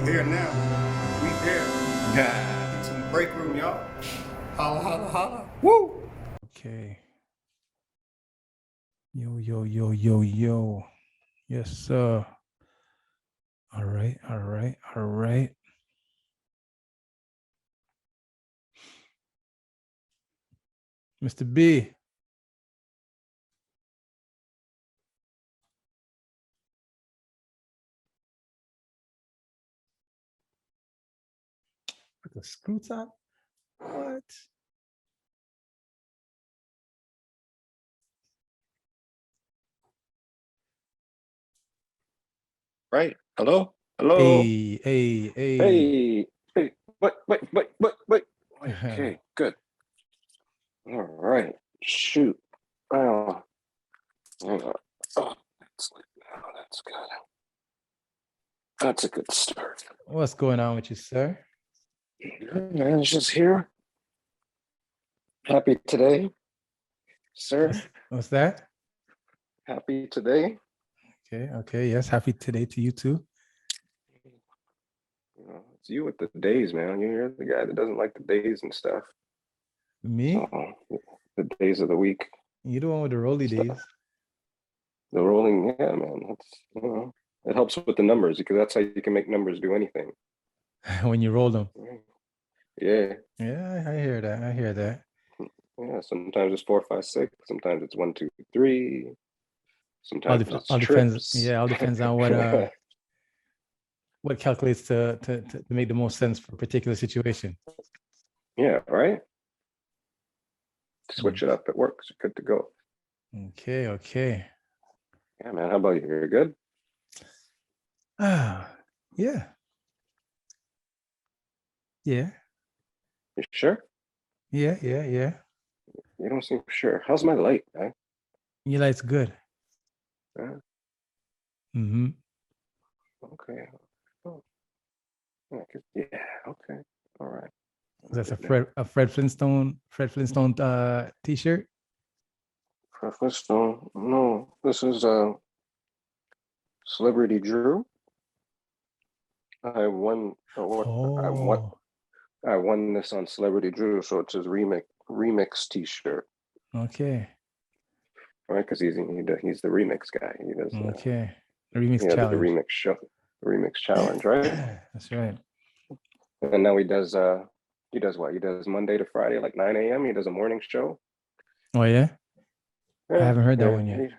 here now. We here. Yeah. It's in the break room, y'all. Holla, holla, holla. Woo! Okay. Yo, yo, yo, yo, yo. Yes, sir. All right, all right, all right. Mr. B. With the screw top? What? Right. Hello? Hello? Hey, hey, hey. Hey. Hey. Wait. Okay, good. All right. Shoot. Oh, hang on. Oh, that's like now. That's good. That's a good start. What's going on with you, sir? Man, it's just here. Happy today, sir. What's that? Happy today. Okay. Yes, happy today to you too. You know, it's you with the days, man. You're the guy that doesn't like the days and stuff. Me? So, the days of the week. You the one with the rolly days. The rolling, yeah, man. That's it helps with the numbers because that's how you can make numbers do anything. When you roll them. Yeah. Yeah, I hear that. I hear that. Yeah, sometimes it's 4, 5, 6. Sometimes it's 1, 2, 3. Sometimes it's all trips. depends. Yeah, all depends on what calculates to make the most sense for a particular situation. Yeah, right. Switch it up. It works. You're good to go. Okay. Yeah, man. How about you? You're good? Yeah. You sure? Yeah. You don't seem sure. How's my light, guy? Your light's good. Yeah. Mm-hmm. Okay. Oh. Yeah. Okay. All right. That's a Fred Flintstone t-shirt. Fred Flintstone. No, this is Celebrity Drew. I won this on Celebrity Drew, so it's his remix T-shirt. Okay. Right, because he's the remix guy. He does. Okay. The remix challenge. The remix show, the remix challenge, right? That's right. And now he does what? He does Monday to Friday, like 9 a.m. He does a morning show. Oh yeah. I haven't heard that one yet.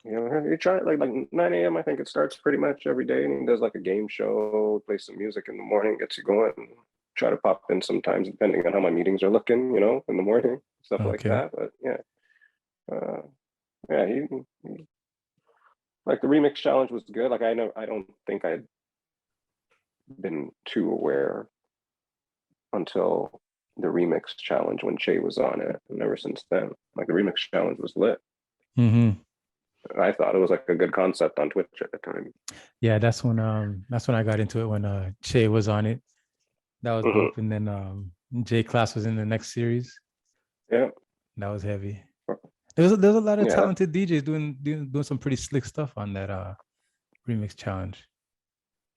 You try it like 9 a.m. I think it starts pretty much every day, and he does like a game show, plays some music in the morning, gets you going. And try to pop in sometimes depending on how my meetings are looking, in the morning, stuff like that. But he like the remix challenge was good. Like I don't think I'd been too aware until the remix challenge when Che was on it, and ever since then, like the remix challenge was lit. Mm-hmm. I thought it was like a good concept on Twitch at the time. Yeah, that's when I got into it when Che was on it. That was dope. And then J Class was in the next series. Yeah. That was heavy. There's a lot of talented DJs doing some pretty slick stuff on that remix challenge.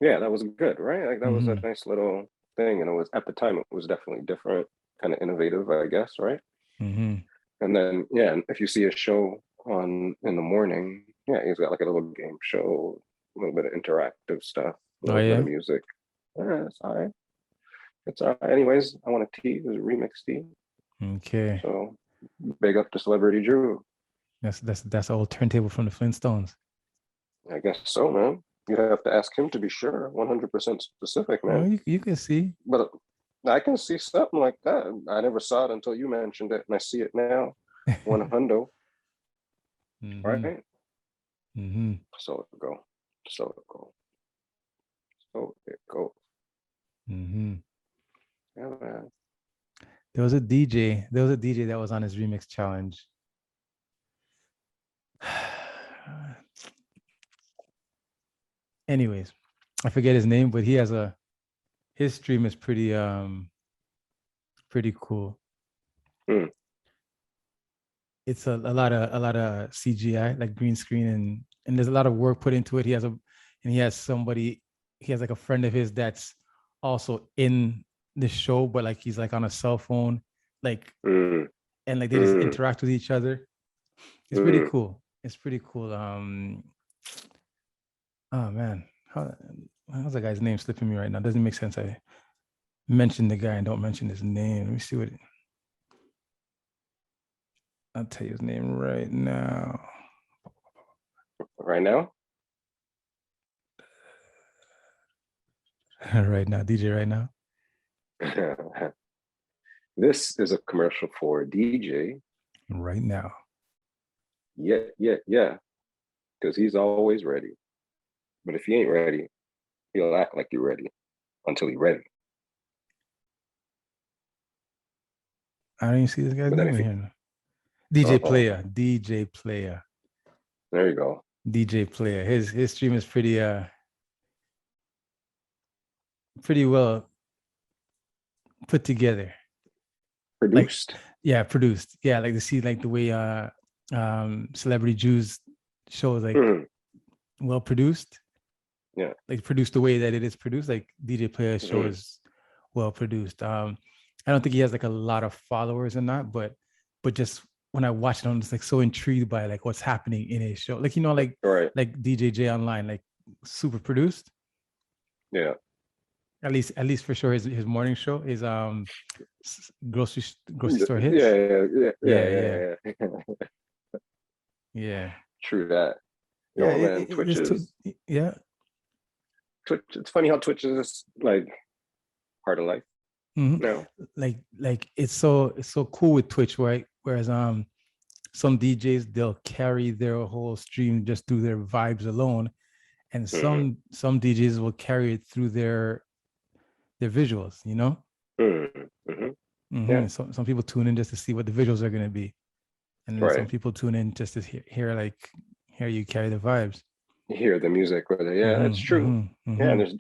Yeah, that was good, right? Like that was a nice little thing, and it was at the time it was definitely different, kind of innovative, I guess, right? Mm-hmm. And then if you see a show on in the morning, he's got like a little game show, a little bit of interactive stuff, a little bit of music. Yeah, it's all right. It's all right. Anyways, I want a tea. It was a remix tea. Okay. So big up to Celebrity Drew. That's old turntable from the Flintstones. I guess so, man. You'd have to ask him to be sure, 100% specific, man. Well, you can see. But I can see something like that. I never saw it until you mentioned it, and I see it now. 100. Right? Mm-hmm. So it go. Mm-hmm. Yeah, man. There was a DJ that was on his remix challenge. Anyways, I forget his name, but his stream is pretty cool. It's a lot of CGI, like green screen, and there's a lot of work put into it. He has somebody he has like a friend of his that's also in the show, but like he's like on a cell phone, like and like they just interact with each other. It's pretty cool. It's pretty cool. Oh man, how's that guy's name slipping me right now? Doesn't make sense. I mentioned the guy and don't mention his name. Let me see what. I'll tell you his name right now. Right now? Right now, DJ. Right now. This is a commercial for DJ. Right now. Yeah. Because he's always ready. But if he ain't ready, he'll act like you're ready until he's ready. I don't even see this guy's But then name if he, here. DJ Player. DJ Player. There you go. DJ Player. His stream is pretty well put together. Produced. Like, yeah, produced. Yeah, like to see like the way Celebrity Jews shows like well produced. Yeah. Like produced the way that it is produced. Like DJ Player's show is well produced. I don't think he has like a lot of followers or not, but just when I watch it, I'm just like so intrigued by like what's happening in his show. Like, you know, like DJ J Online, like super produced. Yeah. At least for sure his morning show is grocery store hits. Yeah. Yeah. True that. Yeah, Man, Twitch is Twitch. It's funny how Twitch is like part of life. No. Like it's so cool with Twitch, right? Whereas some DJs, they'll carry their whole stream just through their vibes alone, and some DJs will carry it through their visuals, you know. Yeah. Some people tune in just to see what the visuals are going to be, and then some people tune in just to hear you carry the vibes. You hear the music, whether it's true. Yeah, and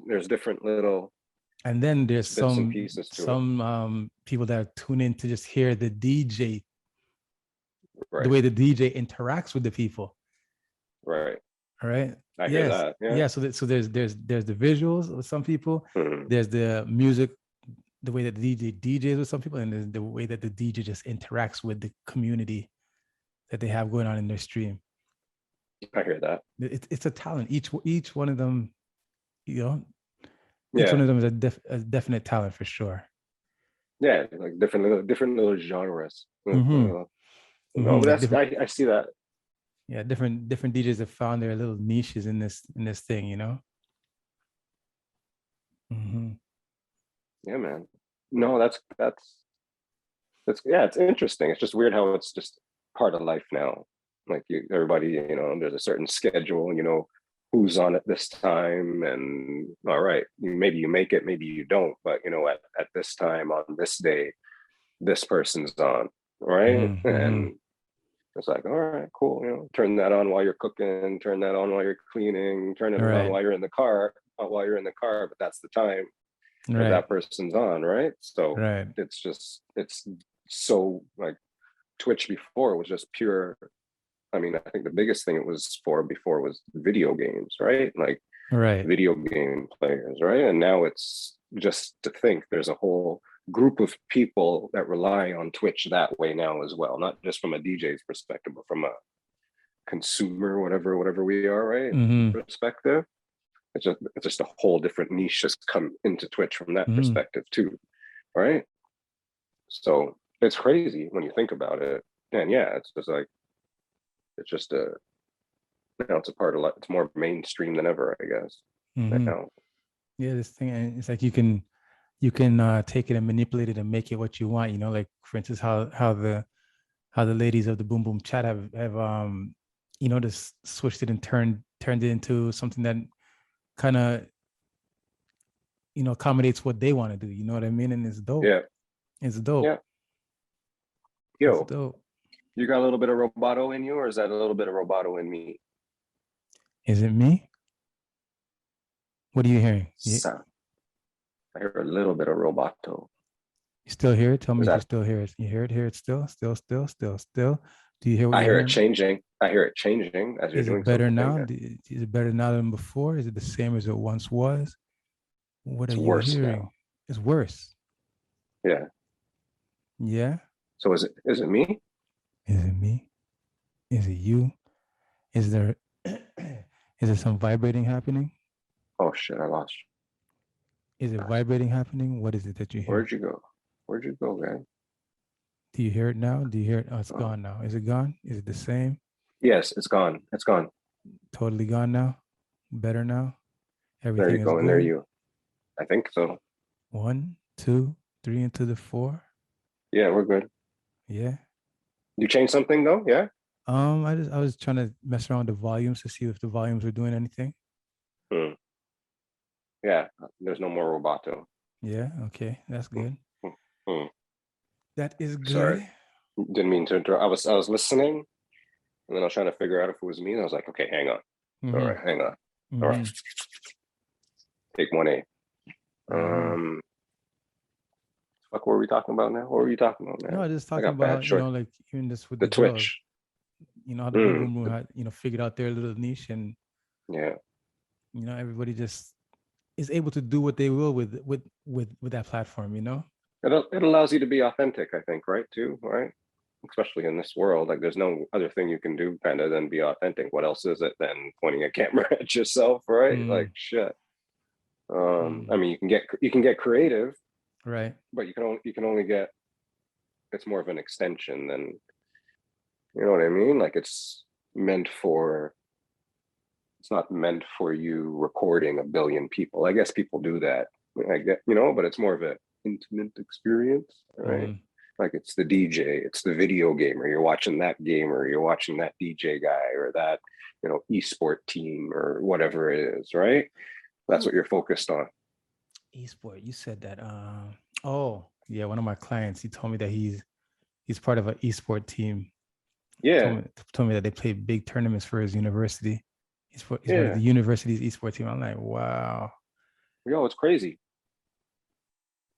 there's different little. And then there's some pieces people that tune in to just hear the DJ, the way the DJ interacts with the people. Right. All right. I hear that. Yeah. So there's the visuals with some people. There's the music, the way that the DJ DJs with some people, and there's the way that the DJ just interacts with the community that they have going on in their stream. I hear that. It's a talent. Each one of them, you know. Each one of them is a definite talent for sure. Yeah, like different little genres. No, but I see that. Yeah, different DJs have found their little niches in this thing, you know. Yeah, man. No, that's it's interesting. It's just weird how it's just part of life now. Like everybody, you know, there's a certain schedule, you know, who's on at this time, and all right, maybe you make it, maybe you don't, but you know, at this time on this day, this person's on, right? And it's like, all right, cool, you know, turn that on while you're cooking, turn that on while you're cleaning, turn it on while you're in the car, but that's the time that person's on, right? So it's so like Twitch before was just pure. I mean, I think the biggest thing it was for before was video games, right? Like video game players, right? And now it's just to think there's a whole group of people that rely on Twitch that way now as well, not just from a DJ's perspective, but from a consumer, whatever we are, right? Perspective. It's just a whole different niche just come into Twitch from that perspective too, right? So it's crazy when you think about it. And yeah, it's just like, it's just now it's a part of life. It's more mainstream than ever, I guess. Now. Yeah, this thing, it's like you can take it and manipulate it and make it what you want, you know, like for instance how the ladies of the Boom Boom Chat have you know, just switched it and turned it into something that kind of, you know, accommodates what they want to do, you know what I mean? And it's dope. It's dope. Yo, it's dope. You got a little bit of roboto in you, or is that a little bit of roboto in me? Is it me? What are you hearing? I hear a little bit of roboto. You still hear it? Tell me if you still hear it. You hear it? Hear it still? Still. Do you hear what I you're hear it hearing? changing. I hear it changing as you're Is it doing better something. now? Yeah. Is it better now than before? Is it the same as it once was? What are It's you worse hearing? now. It's worse. Yeah. Yeah. So is it me? Is it me? Is it you? Is there is there some vibrating happening? Oh shit, I lost Is it you. vibrating happening? What is it that you hear? Where'd you go? Where'd you go, man? Do you hear it now? Do you hear it? Oh, it's Oh. gone now. Is it gone? Is it the same? Yes, it's gone. It's gone. Totally gone now? Better now? There you Everything is go. And there good? you. I think so. 1, 2, 3 into the 4. Yeah, we're good. Yeah. You changed something though? Yeah. I was trying to mess around with the volumes to see if the volumes were doing anything. Hmm. Yeah. There's no more Roboto. Yeah, okay. That's Hmm. good. Hmm. Hmm. That is Sorry. good. Didn't mean to interrupt. I was listening, and then I was trying to figure out if it was me. And I was like, okay, hang on. All Mm-hmm. right, hang on. All Mm-hmm. right. Take 1A. Mm-hmm. Fuck, what were we talking about now? What were you talking about, No, man? I just I talking got bad about, short. like even just with The the girls, Twitch. how the boom boom boom had, figured out their little niche, and Yeah. everybody just is able to do what they will with that platform, It allows you to be authentic, I think, right? Too, right? Especially in this world, like there's no other thing you can do kind of than be authentic. What else is it than pointing a camera at yourself, right? Mm, Like shit. mm, I mean, you can get creative, right. but you can only get. It's more of an extension than, you know what I mean. Like meant for. It's not meant for you recording a billion people. I guess people do that. I get, but it's more of an intimate experience, right? Mm, Like it's the DJ, it's the video gamer. You're watching that gamer, you're watching that DJ guy or that, esport team or whatever it is, right? That's what you're focused on. esport. You said that. Oh yeah, one of my clients. He told me that he's part of an esport team. Yeah, Told me that they play big tournaments for his university. He's part of yeah. the university's esport team. I'm like, wow. Yo, it's crazy.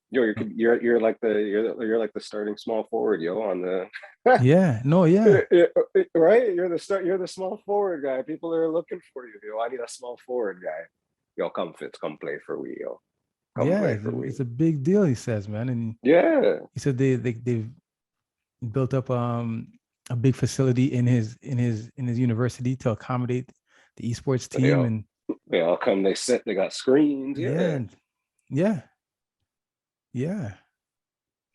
Yo, you're like you're like the starting small forward, yo, on the Yeah. No. Yeah. right? You're the small forward guy. People are looking for you, yo. I need a small forward guy. Yo, come Fitz, come play for we, yo. Come Yeah. play It's for a, we. it's a big deal. He says, man, and Yeah. he said they've built up a big facility in his university to accommodate the esports They team, all and they all come, they sit, they got screens. yeah, Yeah. and yeah, yeah,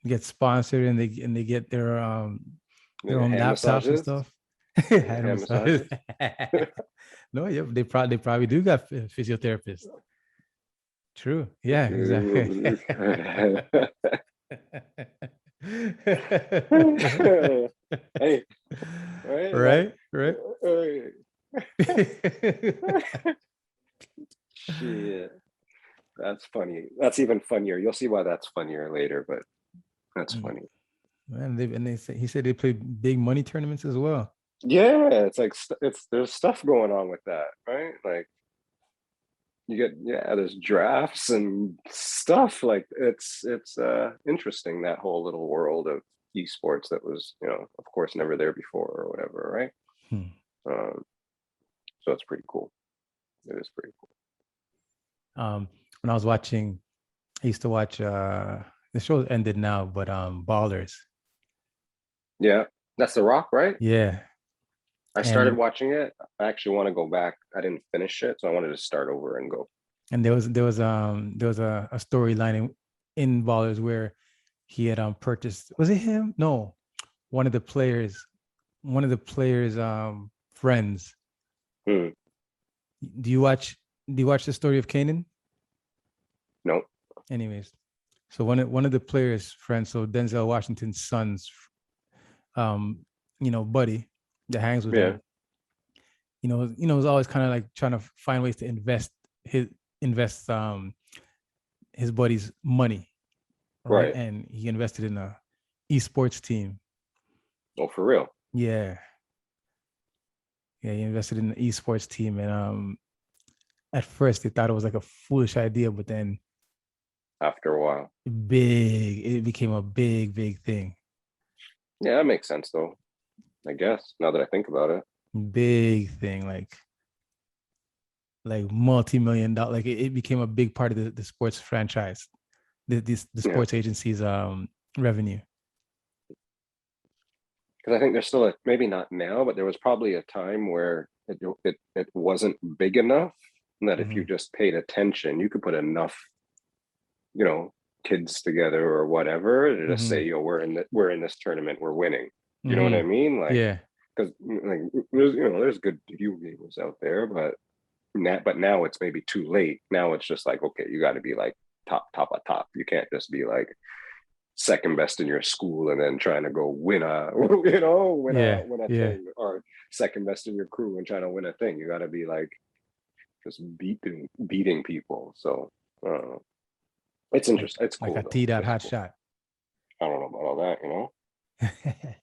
get sponsored, and they get They their get own hand laptops and massages. stuff. They get Hand hand massages. massages. No, yeah, they probably do got physiotherapists. True. Yeah, exactly. Hey, right? Like Right, right. shit. That's funny. That's even funnier. You'll see why that's funnier later, but that's Mm. funny. Man, he said they play big money tournaments as well. Yeah, it's like there's stuff going on with that, right? Like you get, there's drafts and stuff. Like it's interesting, that whole little world of esports that was, of course, never there before or whatever, right? Hmm. So it's pretty cool. It is pretty cool. When I was watching, I used to watch the show ended now, but Ballers. Yeah, that's The Rock, right? Yeah. I started And watching it. I actually want to go back. I didn't finish it, so I wanted to start over and go. and there was a storyline in Ballers where he had purchased, was it him? No, one of the players, friends. Hmm. Do you watch the story of Kanan? No. Anyways, so one of the players' friends, so Denzel Washington's son's buddy that hangs with Yeah. him, was always kind of like trying to find ways to invest his buddy's money, right? Right. And he invested in a esports team. Oh, for real? Yeah. Yeah, he invested in the esports team, and at first they thought it was like a foolish idea, but then After a while. it became a big thing. Yeah, that makes sense though. I guess now that I think about it. Big thing, like multi-million dollar. Like it became a big part of the sports franchise, the sports agency's revenue. Because I think there's still maybe not now, but there was probably a time where it wasn't big enough that if you just paid attention, you could put enough, kids together or whatever to just say, we're in this tournament, we're winning. You know what I mean? Like, yeah, because like there's good view gamers out there, but now it's maybe too late. Now it's just like, okay, you got to be like top of top. You can't just be like second best in your school and then trying to go win a thing, or second best in your crew and trying to win a thing. You got to be like just beating people. So it's interesting. It's cool. Like a Tdothotshot. I don't know about all that,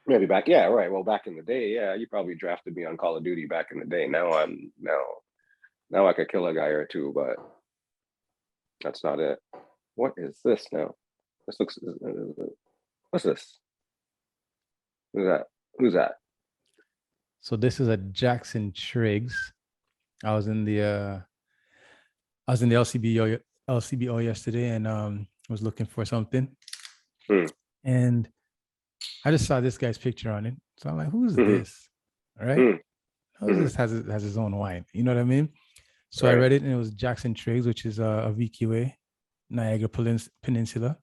Maybe back, yeah, right. Well, back in the day, yeah, you probably drafted me on Call of Duty back in the day. Now now I could kill a guy or two, but that's not it. What is this now? This looks. What's this? Who's that? So this is a JacksonTriggs. I was in the LCBO yesterday, and was looking for something, and I just saw this guy's picture on it. So I'm like, who's this? All right. Who's this has his own wine? You know what I mean? So I read it, and it was JacksonTriggs, which is a VQA, Niagara Peninsula.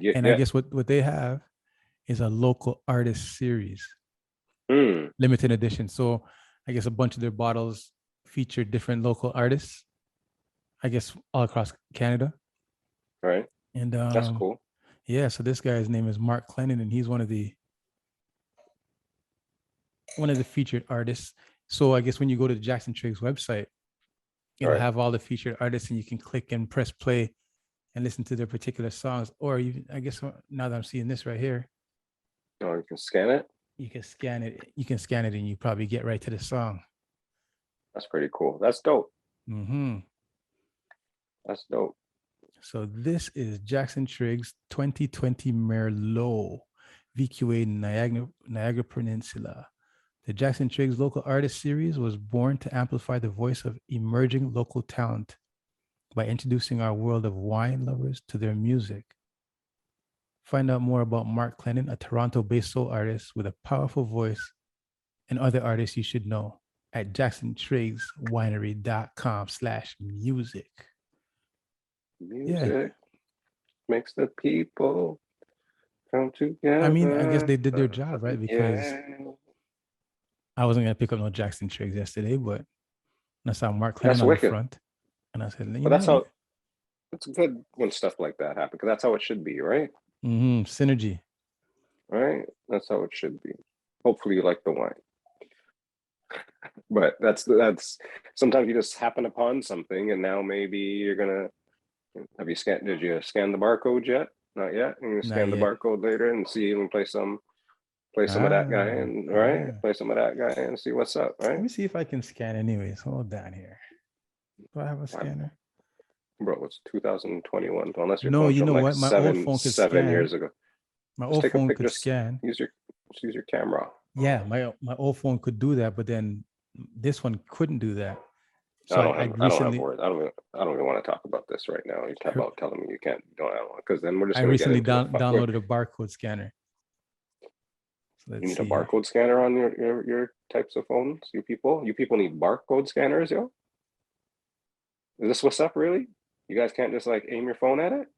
I guess what they have is a local artist series, limited edition. So I guess a bunch of their bottles feature different local artists, I guess all across Canada. Right. And that's cool. Yeah, so this guy's name is Mark Clennon, and he's one of the featured artists. So I guess when you go to the JacksonTriggs website, it'll have all the featured artists, and you can click and press play and listen to their particular songs. Or I guess now that I'm seeing this right here, you can scan it. You can scan it. You can scan it, and you probably get right to the song. That's pretty cool. That's dope. That's dope. So this is JacksonTriggs 2020 Merlot VQA Niagara Peninsula. The JacksonTriggs Local Artist Series was born to amplify the voice of emerging local talent by introducing our world of wine lovers to their music. Find out more about Mark Clennon, a Toronto-based soul artist with a powerful voice, and other artists you should know at JacksonTriggsWinery.com/music. Music makes the people come together. I mean, I guess they did their job, right? Because I wasn't going to pick up no JacksonTriggs yesterday, but I saw Mark Clennon on the front. And I said, that's how it's good when stuff like that happens, because that's how it should be, right? Synergy. Right? That's how it should be. Hopefully you like the wine. But that's sometimes you just happen upon something, and now maybe you're gonna did you scan the barcode yet? Not yet. You can scan the barcode later and see and play some of that guy, and play some of that guy and see what's up, right? Let me see if I can scan anyways. Hold down here. Do I have a scanner? Bro, it's 2021. Unless your no, you know like what? My old phone could 7 years ago. My old phone could scan. Use your camera. Yeah, my old phone could do that, but then this one couldn't do that. So I don't even want to talk about this right now. You talk about telling me you can't do it, because then we're just. I recently downloaded a barcode scanner. So you need a barcode scanner on your types of phones. You people need barcode scanners, yo. Is this what's up, really? You guys can't just like aim your phone at it?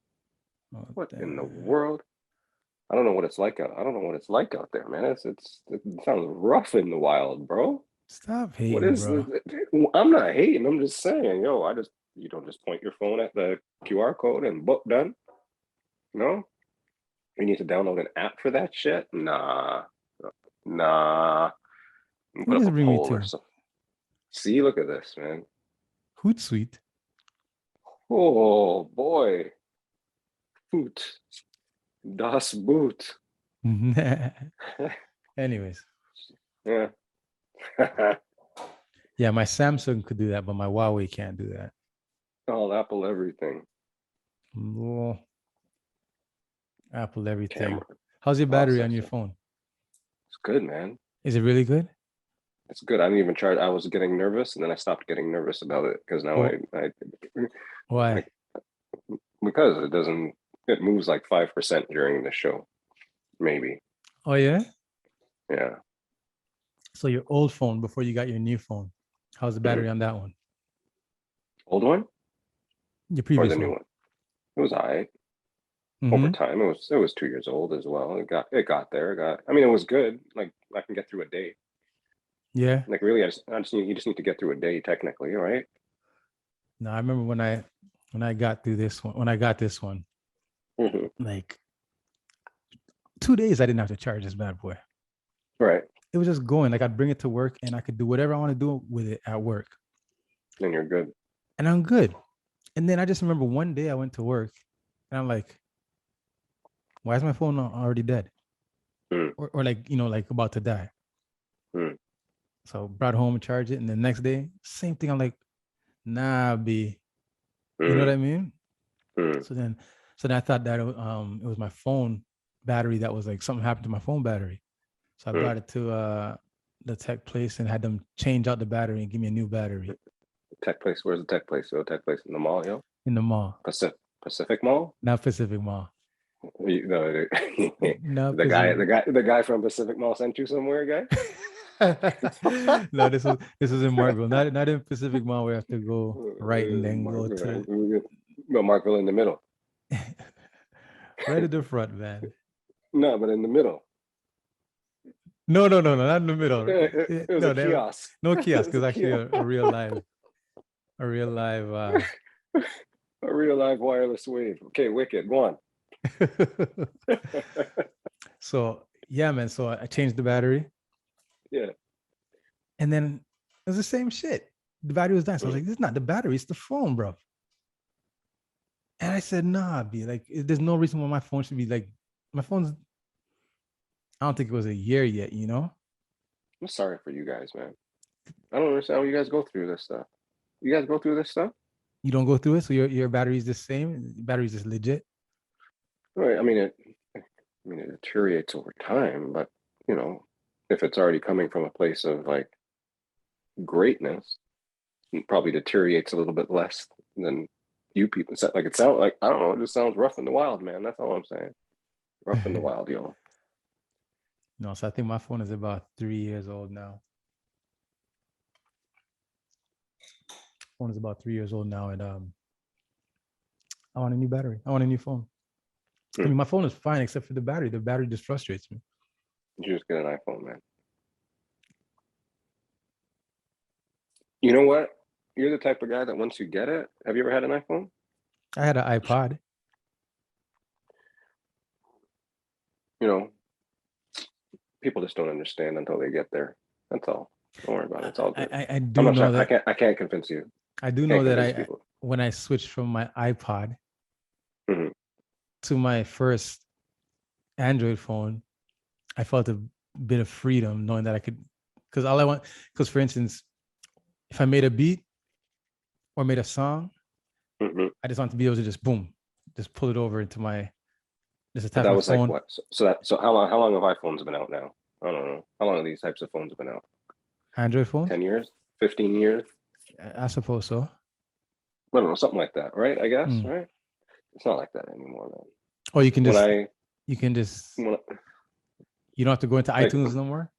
What in the world? I don't know what it's like. I don't know what it's like out there, man. It sounds rough in the wild, bro. Stop hating, bro. I'm not hating. I'm just saying, yo. You don't just point your phone at the QR code and book done. No, you need to download an app for that shit. Nah. What does it bring me to? See, look at this, man. Hootsuite. Oh boy. Hoot. Das Boot. Anyways. Yeah. Yeah, my Samsung could do that, but my Huawei can't do that. Oh, Apple everything. Apple everything. How's your battery on your phone? It's good, man. Is it really good? It's good. I didn't even charge. I was getting nervous, and then I stopped getting nervous about it because now Oh, I why? like because it doesn't. It moves like 5% during the show, maybe. Oh yeah. Yeah. So your old phone before you got your new phone, how's the Mhm. battery on that one? Old one Your or previous the new one? one? It was alright. Over Mm-hmm. time, it was 2 years old as well. It got there. It got. I mean, it was good. Like I can get through a day. Yeah. Like really, you just need to get through a day technically, right? No, I remember when I got through this one. When I got this one, Hmm. like 2 days, I didn't have to charge this bad boy. Right. It was just going. Like I'd bring it to work, and I could do whatever I want to do with it at work, Then you're good. and I'm good. And then I just remember one day I went to work, and I'm like, "Why is my phone already dead?" Mm, Or like like about to die. mm, So brought home and charged it, and the next day, same thing. I'm like, "Nah, B." You know what mm, I mean? mm, So then I thought that it was my phone battery that was like something happened to my phone battery. So I mm. brought it to the tech place and had them change out the battery and give me a new battery Tech place. Where's the tech place? So tech place in the mall, yo. in the mall, Pacific Mall. not Pacific Mall. No, Not the guy from Pacific Mall sent you somewhere, guy. No, this was in Markville, not in Pacific Mall where I have to go right and then go to No, Markville in the middle. right at the front, man. No, but in the middle. No, not in the middle. It was a No, kiosk. no It kiosk. was It's a actually kiosk. a real live. A real live wireless wave. Okay, wicked. Go on. So yeah, man. So I changed the battery, Yeah. and then it was the same shit. The battery was dying. So I was Mm. like, "This is not the battery. It's the phone, bro." And I said, "Nah, be like, there's no reason why my phone should be like my phone's. I don't think it was a year yet. I'm sorry for you guys, man. I don't understand how you guys go through this stuff. You guys go through this stuff? You don't go through it, so your battery's the same. Battery's just legit. Right. I mean, it deteriorates over time, but you know, if it's already coming from a place of like greatness, it probably deteriorates a little bit less than you people said. Like it sounds like I don't know, it just sounds rough in the wild, man. That's all I'm saying. Rough in the wild, yo. No, so I think my phone is about 3 years old now. Phone is about 3 years old now, and I want a new battery. I want a new phone. I Hmm. mean, my phone is fine except for the battery. The battery just frustrates me. You just get an iPhone, man. You know what? You're the type of guy that once you get it, have you ever had an iPhone? I had an iPod. You know, people just don't understand until they get there. That's all. Don't worry about it. It's all good. I I'm do not know trying. that I can't convince you. I do I know can't that convince I people. when I switched from my iPod Mhm. to my first Android phone, I felt a bit of freedom knowing that I could, because for instance, if I made a beat or made a song, Mhm. I just want to be able to just boom, just pull it over into just But attach that my was like phone. what? So how long have iPhones been out now? I don't know. How long have these types of phones been out? Android phones, 10 years? 15 years? I suppose so. I don't know, something like that, right? I guess, Mm. right? It's not like that anymore, man. Or When I you can just when you don't have to go into like iTunes no more.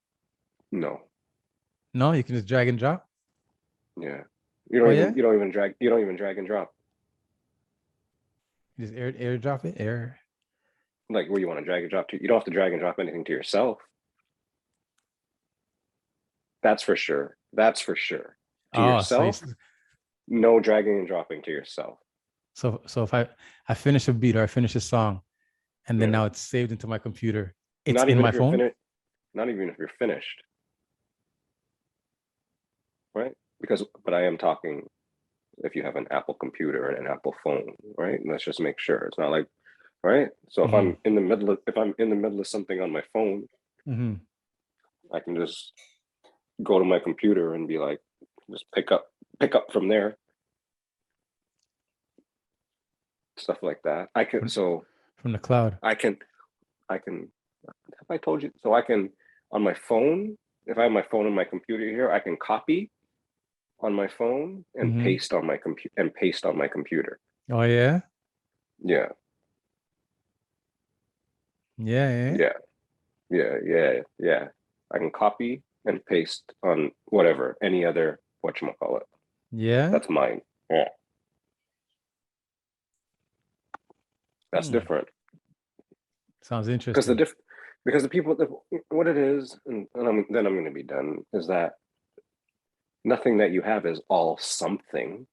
no, No, you can just drag and drop. yeah. Oh yeah, You don't even drag and drop. just airdrop it. Like where you want to drag and drop to. You don't have to drag and drop anything to yourself. That's for sure. That's for sure. To Oh, so yourself, no dragging and dropping to yourself. so if I finish a beat or I finish a song, and then Yeah. now it's saved into my computer, it's Not in even my if you're phone. finished. Not even if you're finished, right? But I am talking if you have an Apple computer and an Apple phone, right? And let's just make sure it's not like, right? So if Mm-hmm. I'm in the middle of something on my phone, Mm-hmm. I can just go to my computer and be like, just pick up from there, stuff like that. From the cloud. I can, have I told you? So I can On my phone, if I have my phone and my computer here, I can copy on my phone and Mhm. paste on my computer. Oh yeah. Yeah, Yeah. yeah, yeah. I can copy and paste on whatever, any other whatchamacallit. Yeah. That's mine. Yeah, that's Hmm. different. Sounds Because interesting. because the people, what it is, and then I'm going to be done, is that nothing that you have is all something.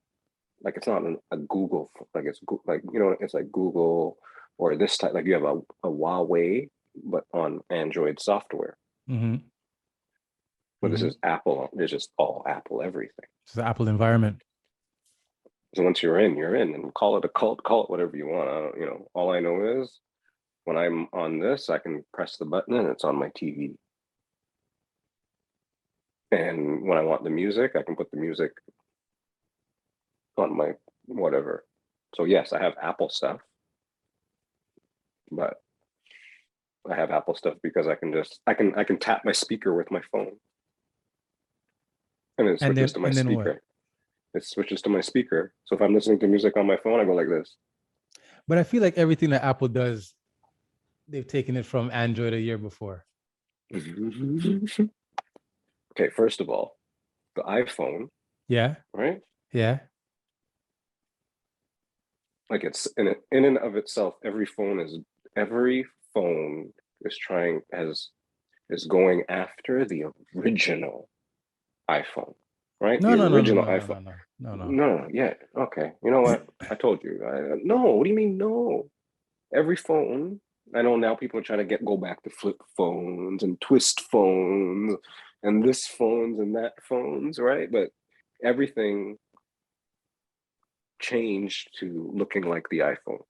Like it's not a Google, like it's like, it's like Google or this type, like you have a Huawei, but on Android software. Mm-hmm. But this Mm-hmm. is Apple. It's just all Apple everything. It's the Apple environment. So once you're in, and call it a cult, call it whatever you want. All I know is when I'm on this, I can press the button and it's on my TV. And when I want the music, I can put the music on my whatever. So yes, I have Apple stuff, but I have Apple stuff because I can tap my speaker with my phone, and it switches to my And then what? speaker. It switches to my speaker. So if I'm listening to music on my phone, I go like this. But I feel like everything that Apple does, they've taken it from Android a year before. Okay, first of all, the iPhone, Yeah. right? Yeah. Like it's in and of itself, every phone is trying is going after the original iPhone, right? No, The no, no, no, original no, no, iPhone. no, no, no, no. No, yeah, okay. You know what? I told you. No, what do you mean no? Every phone. I know now people are trying to go back to flip phones and twist phones and this phones and that phones, right? But everything changed to looking like the iPhone.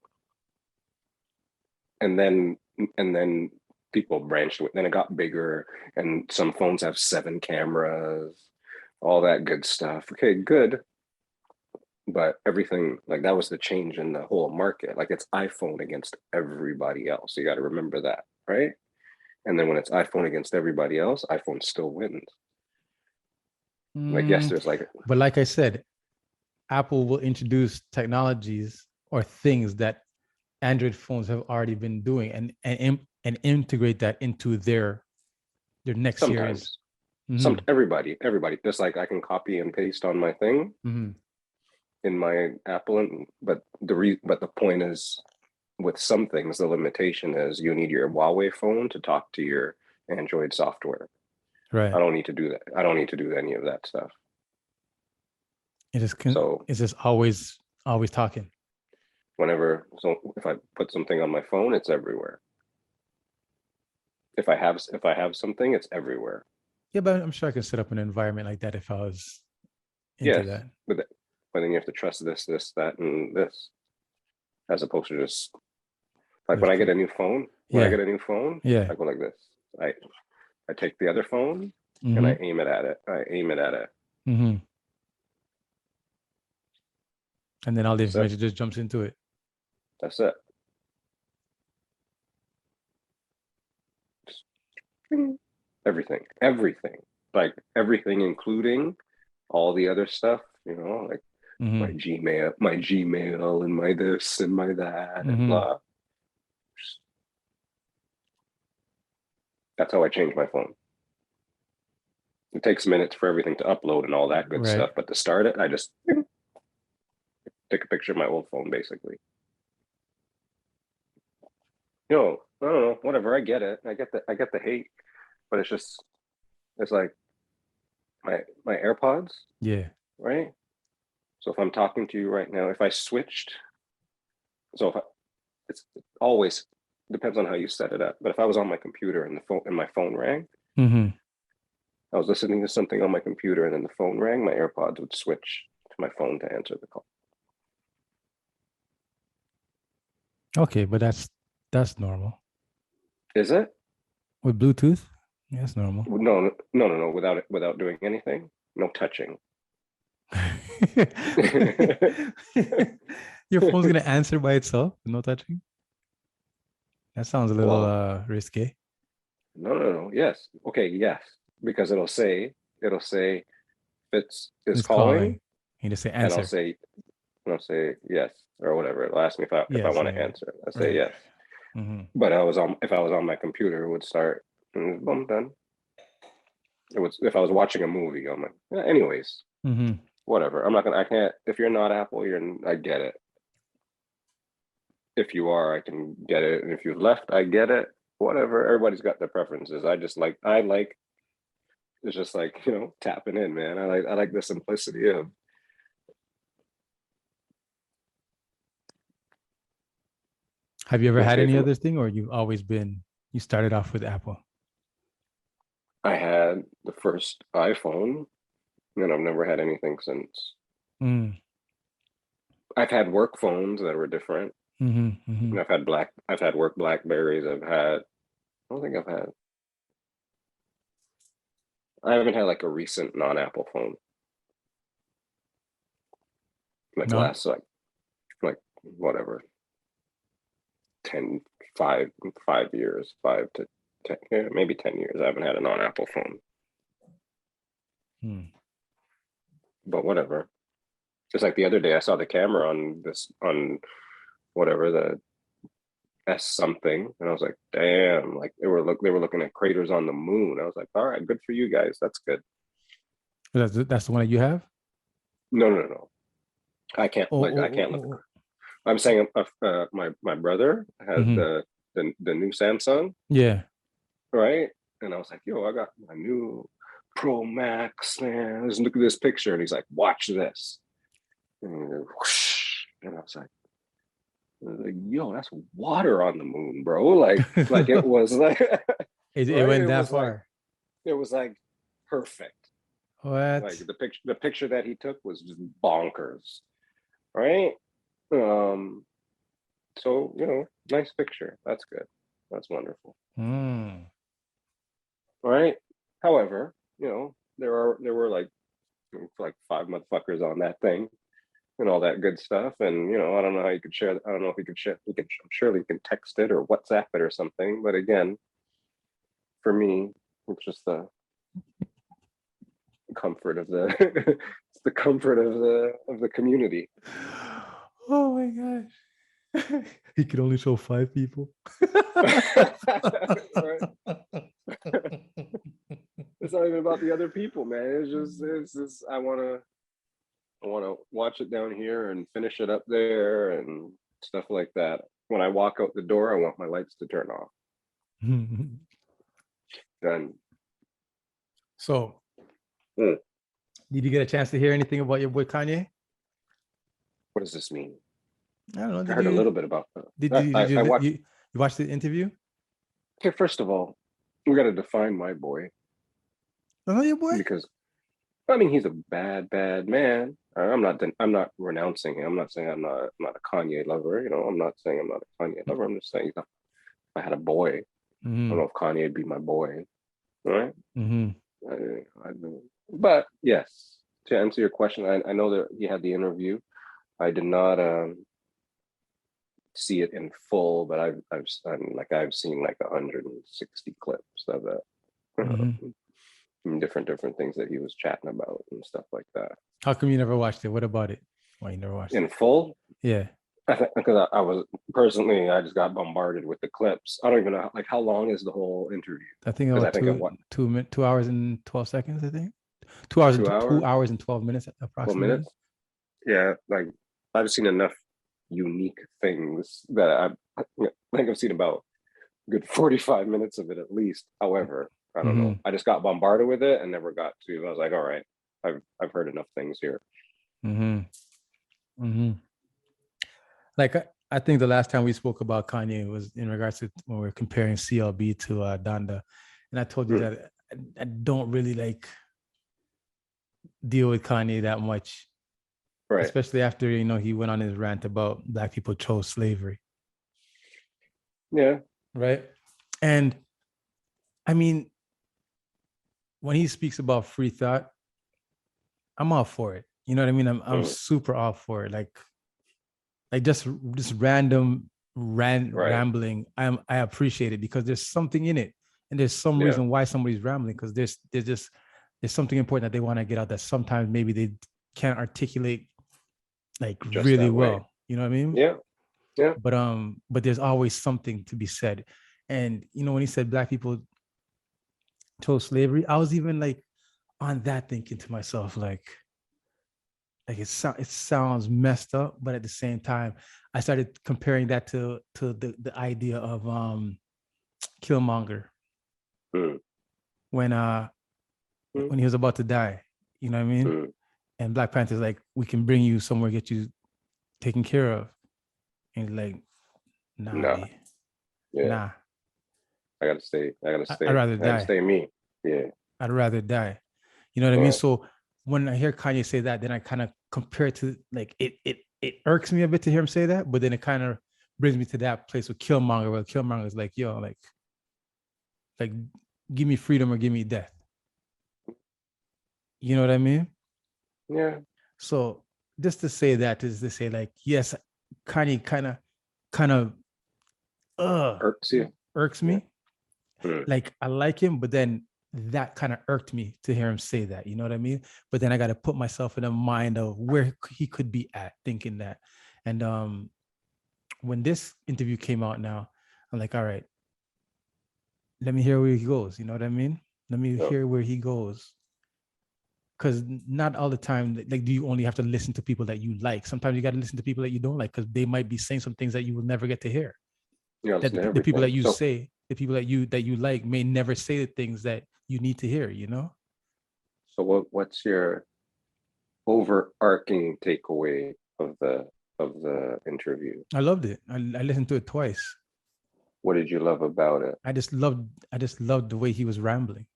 And then people branched with, then it got bigger, and some phones have 7 cameras, all that good stuff. Okay, good. But everything, like, that was the change in the whole market. Like, it's iPhone against everybody else. You got to remember that, right? And then when it's iPhone against everybody else, iPhone still wins. Like, yes, Mm, there's like, but like I said, Apple will introduce technologies or things that Android phones have already been doing and integrate that into their next series. sometimes Mm-hmm. everybody, just like I can copy and paste on my thing Mm-hmm. in my Apple, but the point is, with some things, the limitation is you need your Huawei phone to talk to your Android software. I Right. don't need to do that. I don't need to do any of that stuff. It is So it's just always talking. so if I put something on my phone, it's everywhere. If I have something, it's everywhere. Yeah, but I'm sure I can set up an environment like that if I was into Yes, that. but but then you have to trust this, that, and this, as opposed to just like when Just I get put a new phone. When I yeah, get a new phone, yeah. I go like this. I take the other phone and I Mm-hmm. aim it at it. I aim it at it. Mm-hmm. And then all the That's it. information just jumps into it. That's it. Everything, like everything, including all the other stuff. Like Mm-hmm. my Gmail, and my this and my that, and Mm-hmm. blah. That's how I change my phone. It takes minutes for everything to upload and all that good Right. stuff, but to start it, I just take a picture of my old phone, basically. I don't know, whatever. I get it. I get the hate, but it's like my AirPods, Yeah. right? So if I'm talking to you right now, if I switched, so if I, it's always depends on how you set it up. But if I was on my computer and my phone rang, Mm-hmm. I was listening to something on my computer and then the phone rang, my AirPods would switch to my phone to answer the call. Okay, but that's normal. Is it? With Bluetooth, yeah, that's normal. No. Without doing anything, no touching. Your phone's gonna answer by itself, no touching. That sounds a little Well, risky. No. Yes. Okay. Yes. Because it'll say Fitz is It's calling, calling. You just say and answer. I'll say yes or whatever. It'll ask me if I Yes. want to Yeah. answer. I say Right. yes. Mm-hmm. But if I was on my computer, it would start. Boom, done. It was if I was watching a movie. I'm like, anyways, Mm-hmm. whatever. I can't. If you're not Apple, I get it. If you are, I can get it. And if you left, I get it. Whatever. Everybody's got their preferences. I like. It's just like tapping in, man. I like the simplicity of. Have you ever Let's had say any from other thing, or you started off with Apple? I had the first iPhone, and I've never had anything since. Mm. I've had work phones that were different. Mm-hmm. Mm-hmm. And I've had work Blackberries. I don't think I haven't had like a recent non-Apple phone. Like No. last like whatever 10 5 years 5 to 10, yeah, maybe 10 years I haven't had a non-Apple phone. But whatever. Just like the other day I saw the camera on whatever the S something, and I was like, damn, like they were looking at craters on the moon. I was like, all right, good for you guys, that's good. That's the one that you have? No, I can't look. I'm saying my brother has Mm-hmm. the new Samsung, Yeah. right? And I was like, yo, I got my new Pro Max, man. Let's look at this picture. And he's like, watch this. And, whoosh, and I was like, yo, that's water on the moon, bro. Like it was like it right? went It that was like far. it was like perfect. What? Like the picture that he took was just bonkers, right? So nice picture. That's good. That's wonderful. Right. However, there were like 5 motherfuckers on that thing and all that good stuff. And I don't know how you could share. I don't know if you could share. I'm surely you can text it or WhatsApp it or something. But again, for me, it's just the comfort of the it's the comfort of the community. Oh my gosh. He could only show 5 people. Right? It's not even about the other people, man. It's just I want to watch it down here and finish it up there and stuff like that. When I walk out the door, I want my lights to turn off. Done. So, did you get a chance to hear anything about your boy Kanye? What does this mean? I don't know. I heard a little bit about that. You watched the interview? Okay, first of all, we got to define my boy. Oh, your boy? Because I mean, he's a bad man. I'm not renouncing him. I'm not saying I'm not a Kanye lover. I'm not saying I'm not a Kanye lover. I'm just saying if I had a boy, I don't know if Kanye would be my boy, right? But yes, to answer your question, I know that he had the interview. I did not see it in full, but I've seen like 160 clips of it. Different things that he was chatting about and stuff like that. How come you never watched it? What about it? Why you never watched it? In full? Yeah. I think because I was personally, I just got bombarded with the clips. I don't even know how long is the whole interview. I think about 2 hours and 12 seconds. I think 2 hours. 2 hours and 12 minutes approximately. 12 minutes. Yeah, like I've seen enough unique things that I think I've seen about a good 45 minutes of it at least. However, I don't know. I just got bombarded with it and never got to. I was like, all right, I've heard enough things here. Like I think the last time we spoke about Kanye was in regards to when we were comparing CLB to Donda, and I told you that I don't really like deal with Kanye that much, right? Especially after he went on his rant about Black people chose slavery. Yeah. Right. And I mean, when he speaks about free thought, I'm all for it. You know what I mean? I'm super all for it. Like just random rambling. I appreciate it because there's something in it. And there's some Yeah. reason why somebody's rambling, because there's something important that they want to get out that sometimes maybe they can't articulate like Just really that way. well. You know what I mean? Yeah. Yeah. But there's always something to be said. And when he said black people chose slavery, I was even like on that thinking to myself, like it sounds messed up, but at the same time, I started comparing that to the idea of Killmonger Mm. when he was about to die. You know what I mean? Mm. And Black Panther's like, we can bring you somewhere, get you taken care of. And he's like, nah, B. Yeah. Nah. I gotta stay. I'd rather I gotta die. stay me. Yeah. I'd rather die. You know what I mean? So when I hear Kanye say that, then I kind of compare it to like it irks me a bit to hear him say that, but then it kind of brings me to that place with Killmonger, where Killmonger is like, yo, like give me freedom or give me death. You know what I mean? Yeah. So just to say that is to say, like, yes, Kanye kind of irks me. Yeah. Like I like him, but then that kind of irked me to hear him say that. You know what I mean? But then I got to put myself in the mind of where he could be at thinking that. And when this interview came out now, I'm like, all right, let me hear where he goes. You know what I mean? Let me hear where he goes. Because not all the time, like, do you only have to listen to people that you like? Sometimes you got to listen to people that you don't like, because they might be saying some things that you will never get to hear. Yeah, that the people that you say, the people that you like may never say the things that you need to hear, you know? So what's your overarching takeaway of the interview? I loved it. I listened to it twice. What did you love about it? I just loved the way he was rambling.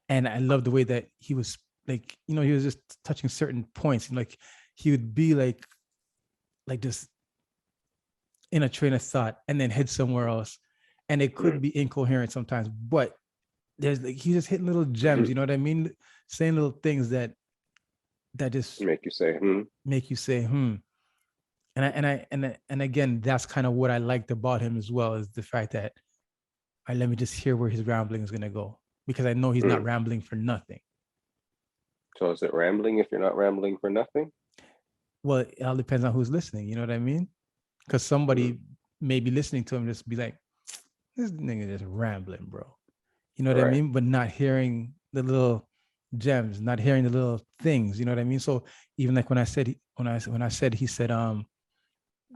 And I loved the way that he was like, he was just touching certain points. And like he would be like just in a train of thought and then head somewhere else. And it could be incoherent sometimes, but there's like he's just hitting little gems, you know what I mean? Saying little things that just make you say And again, that's kind of what I liked about him as well, is the fact that let me just hear where his rambling is gonna go, because I know he's not rambling for nothing. So is it rambling if you're not rambling for nothing? Well, it all depends on who's listening, you know what I mean? Because somebody may be listening to him just be like, this nigga just rambling, bro. You know what I mean? But not hearing the little gems, not hearing the little things, you know what I mean? So even like when I said he said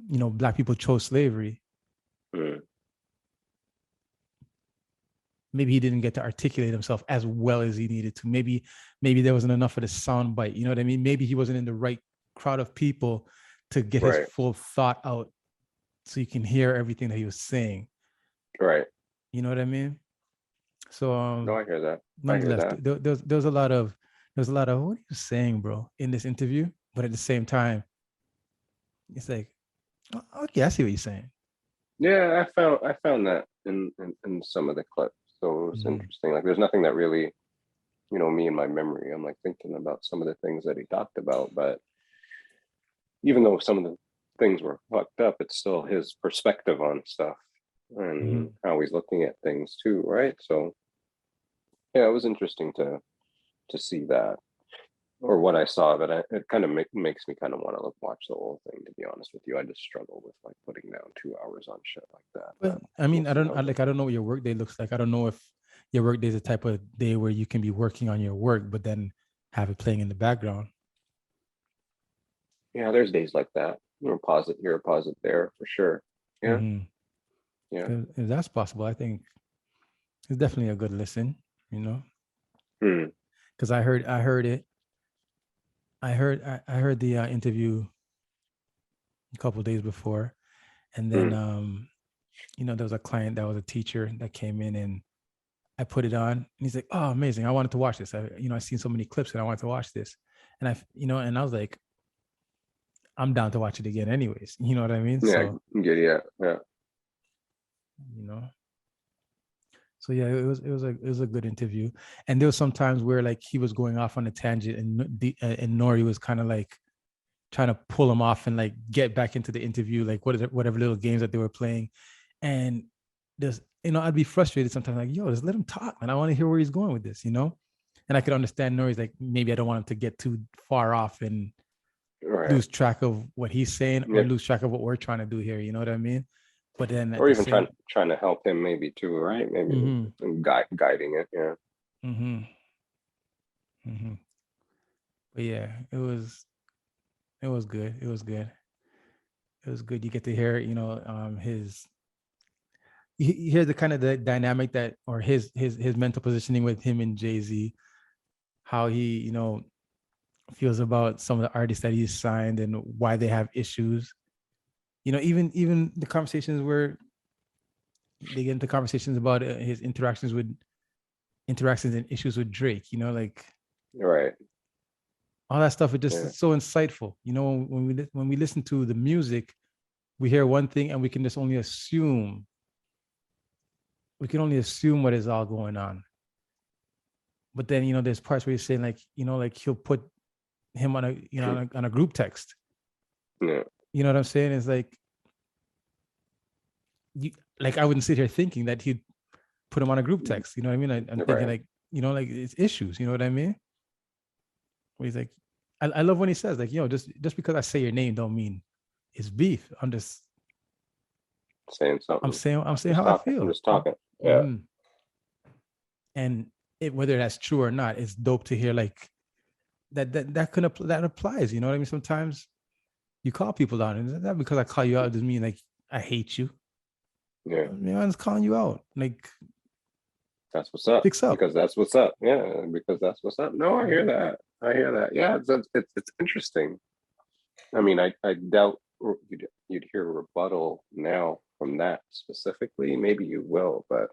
black people chose slavery. Maybe he didn't get to articulate himself as well as he needed to. Maybe there wasn't enough of the sound bite. You know what I mean? Maybe he wasn't in the right crowd of people to get his full thought out, so you can hear everything that he was saying. Right. You know what I mean? So no, I hear that. Nonetheless, there's a lot of what are you saying, bro, in this interview? But at the same time, it's like, okay, I see what you're saying. Yeah, I found that in some of the clips. So it was interesting. Like, there's nothing that really, me in my memory. I'm like thinking about some of the things that he talked about, but even though some of the things were fucked up, it's still his perspective on stuff and how he's looking at things too, right? So yeah, it was interesting to see that, or what I saw. But it kind of makes me kind of want to watch the whole thing. To be honest with you, I just struggle with like putting down 2 hours on shit like that. But I mean, I don't know what your work day looks like. I don't know if your work day is the type of day where you can be working on your work, but then have it playing in the background. Yeah, there's days like that. You're a posit there for sure. Yeah. Yeah. If that's possible, I think it's definitely a good listen, because I heard it. I heard the interview a couple of days before, and then there was a client that was a teacher that came in, and I put it on, and he's like, "Oh, amazing! I wanted to watch this. I seen so many clips, and I wanted to watch this." And and I was like, "I'm down to watch it again, anyways." You know what I mean? Yeah. Yeah. So yeah, it was a good interview, and there was some times where like he was going off on a tangent, and Nori was kind of like trying to pull him off and like get back into the interview, like whatever little games that they were playing, and I'd be frustrated sometimes, like, yo, just let him talk, man. I want to hear where he's going with this, And I could understand Nori's like, maybe I don't want him to get too far off and Right. lose track of what he's saying or Yeah. lose track of what we're trying to do here. You know what I mean? But then at Or the even same, trying to help him maybe too, right? Maybe guiding it. Yeah. mm-hmm, mm-hmm. But yeah, it was good. It was good. It was good. You get to hear, his you hear the kind of the dynamic that, or his mental positioning with him and Jay-Z, how he, feels about some of the artists that he's signed and why they have issues. Even the conversations where they get into conversations about his interactions and issues with Drake, like Right. all that stuff is just Yeah. so insightful. When we listen to the music, we hear one thing and we can just only assume. We can only assume what is all going on. But then, there's parts where he's saying like he'll put him on a group text. Yeah. You know what I'm saying? It's like I wouldn't sit here thinking that he'd put him on a group text. You know what I mean? I'm thinking Right. like it's issues. You know what I mean? Where he's like, I love when he says like, just because I say your name don't mean it's beef. I'm just Saying something. I'm saying how I feel. I'm just talking. Yeah. Mm-hmm. And whether that's true or not, it's dope to hear like that applies. You know what I mean? Sometimes you call people out, and that because I call you out doesn't mean like I hate you. Yeah. I'm just calling you out. Like, that's what's up. Fix up. Because that's what's up. Yeah. Because that's what's up. No, I hear that. Yeah. It's interesting. I mean, I doubt you'd hear a rebuttal now from that specifically. Maybe you will, but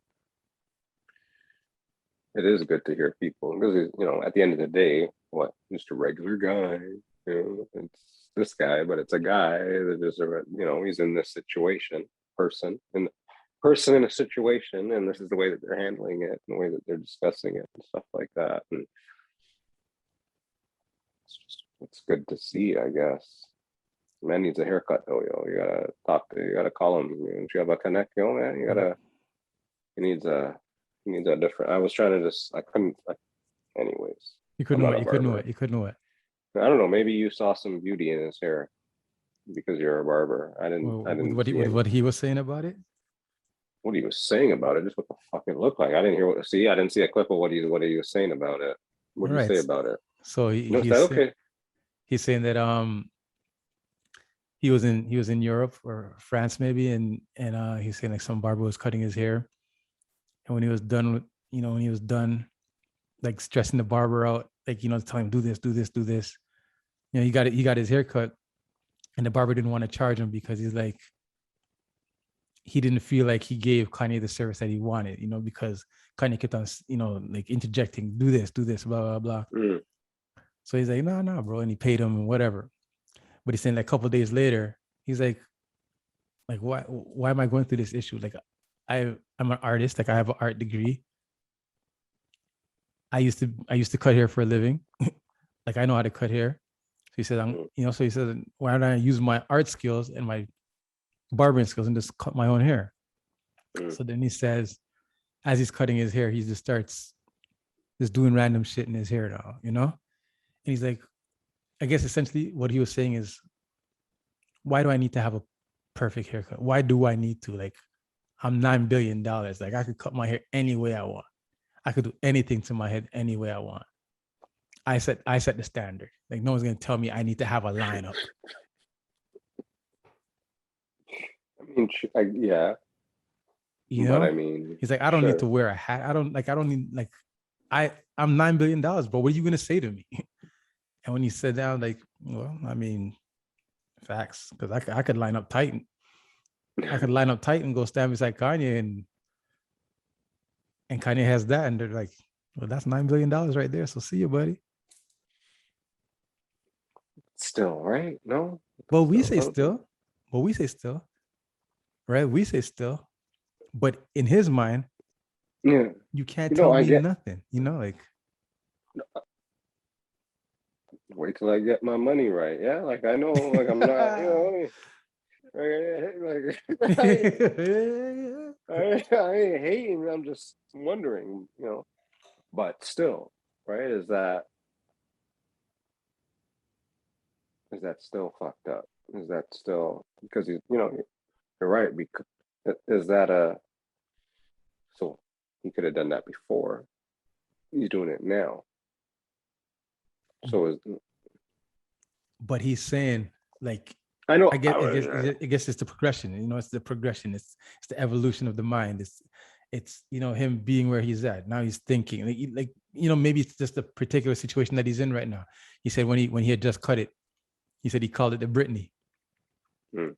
it is good to hear people because at the end of the day, what, just a regular guy, it's this guy, but it's a guy that is he's in this person in a situation, and this is the way that they're handling it and the way that they're discussing it and stuff like that. And it's good to see, I guess. Man needs a haircut though, yo. You gotta call him. You have a connect, yo, man. He needs a different. I was trying to I couldn't. Anyways, You couldn't I'm know not it. a You couldn't know barber. it. You couldn't know it. I don't know. Maybe you saw some beauty in his hair because you're a barber. I didn't With see any. what he was saying about it. What he was saying about it, just what the fuck it looked like. I didn't hear I didn't see a clip of what he was saying about it. What All did he right. say about it? So No, said okay. he's saying that he was in Europe or France maybe, and he's saying like some barber was cutting his hair, and when he was done, like stressing the barber out, like telling him do this, do this, do this. He got his hair cut, and the barber didn't want to charge him because he's like, he didn't feel like he gave Kanye the service that he wanted, because Kanye kept on, like interjecting, do this, blah, blah, blah. Mm. So he's like, no, bro. And he paid him and whatever. But he's saying like a couple of days later, he's like, why am I going through this issue? Like, I'm an artist. Like I have an art degree. I used to cut hair for a living. Like I know how to cut hair. So he said, so he said, why don't I use my art skills and my barbering skills and just cut my own hair? So then he says, as he's cutting his hair, he just starts just doing random shit in his hair now, And he's like, I guess essentially what he was saying is, why do I need to have a perfect haircut? Why do I need to? Like, I'm $9 billion. Like I could cut my hair any way I want. I could do anything to my head any way I want. I set the standard. Like no one's gonna tell me I need to have a lineup. I mean, yeah. But I mean, he's like, I don't need to wear a hat. I don't need like, I'm $9 billion, but what are you gonna say to me? And when he said down, like, well, I mean, facts, because I could line up tight. I could line up tight and go stand beside Kanye, and Kanye has that, and they're like, well, that's $9 billion right there. So see you, buddy. Still, right? No. Well, we say still. Right? We say still. But in his mind, yeah, you can't tell me nothing. Like. Wait till I get my money right. Yeah, like I know, like I'm not, I ain't hating. I'm just wondering, but still, right? Is that still fucked up? Is that still because you're right? Because is that so he could have done that before. He's doing it now. So But he's saying like I know. I guess it's the progression. It's the progression. It's the evolution of the mind. It's him being where he's at now. He's thinking maybe it's just a particular situation that he's in right now. He said when he had just cut it, he said he called it the Britney. Mm.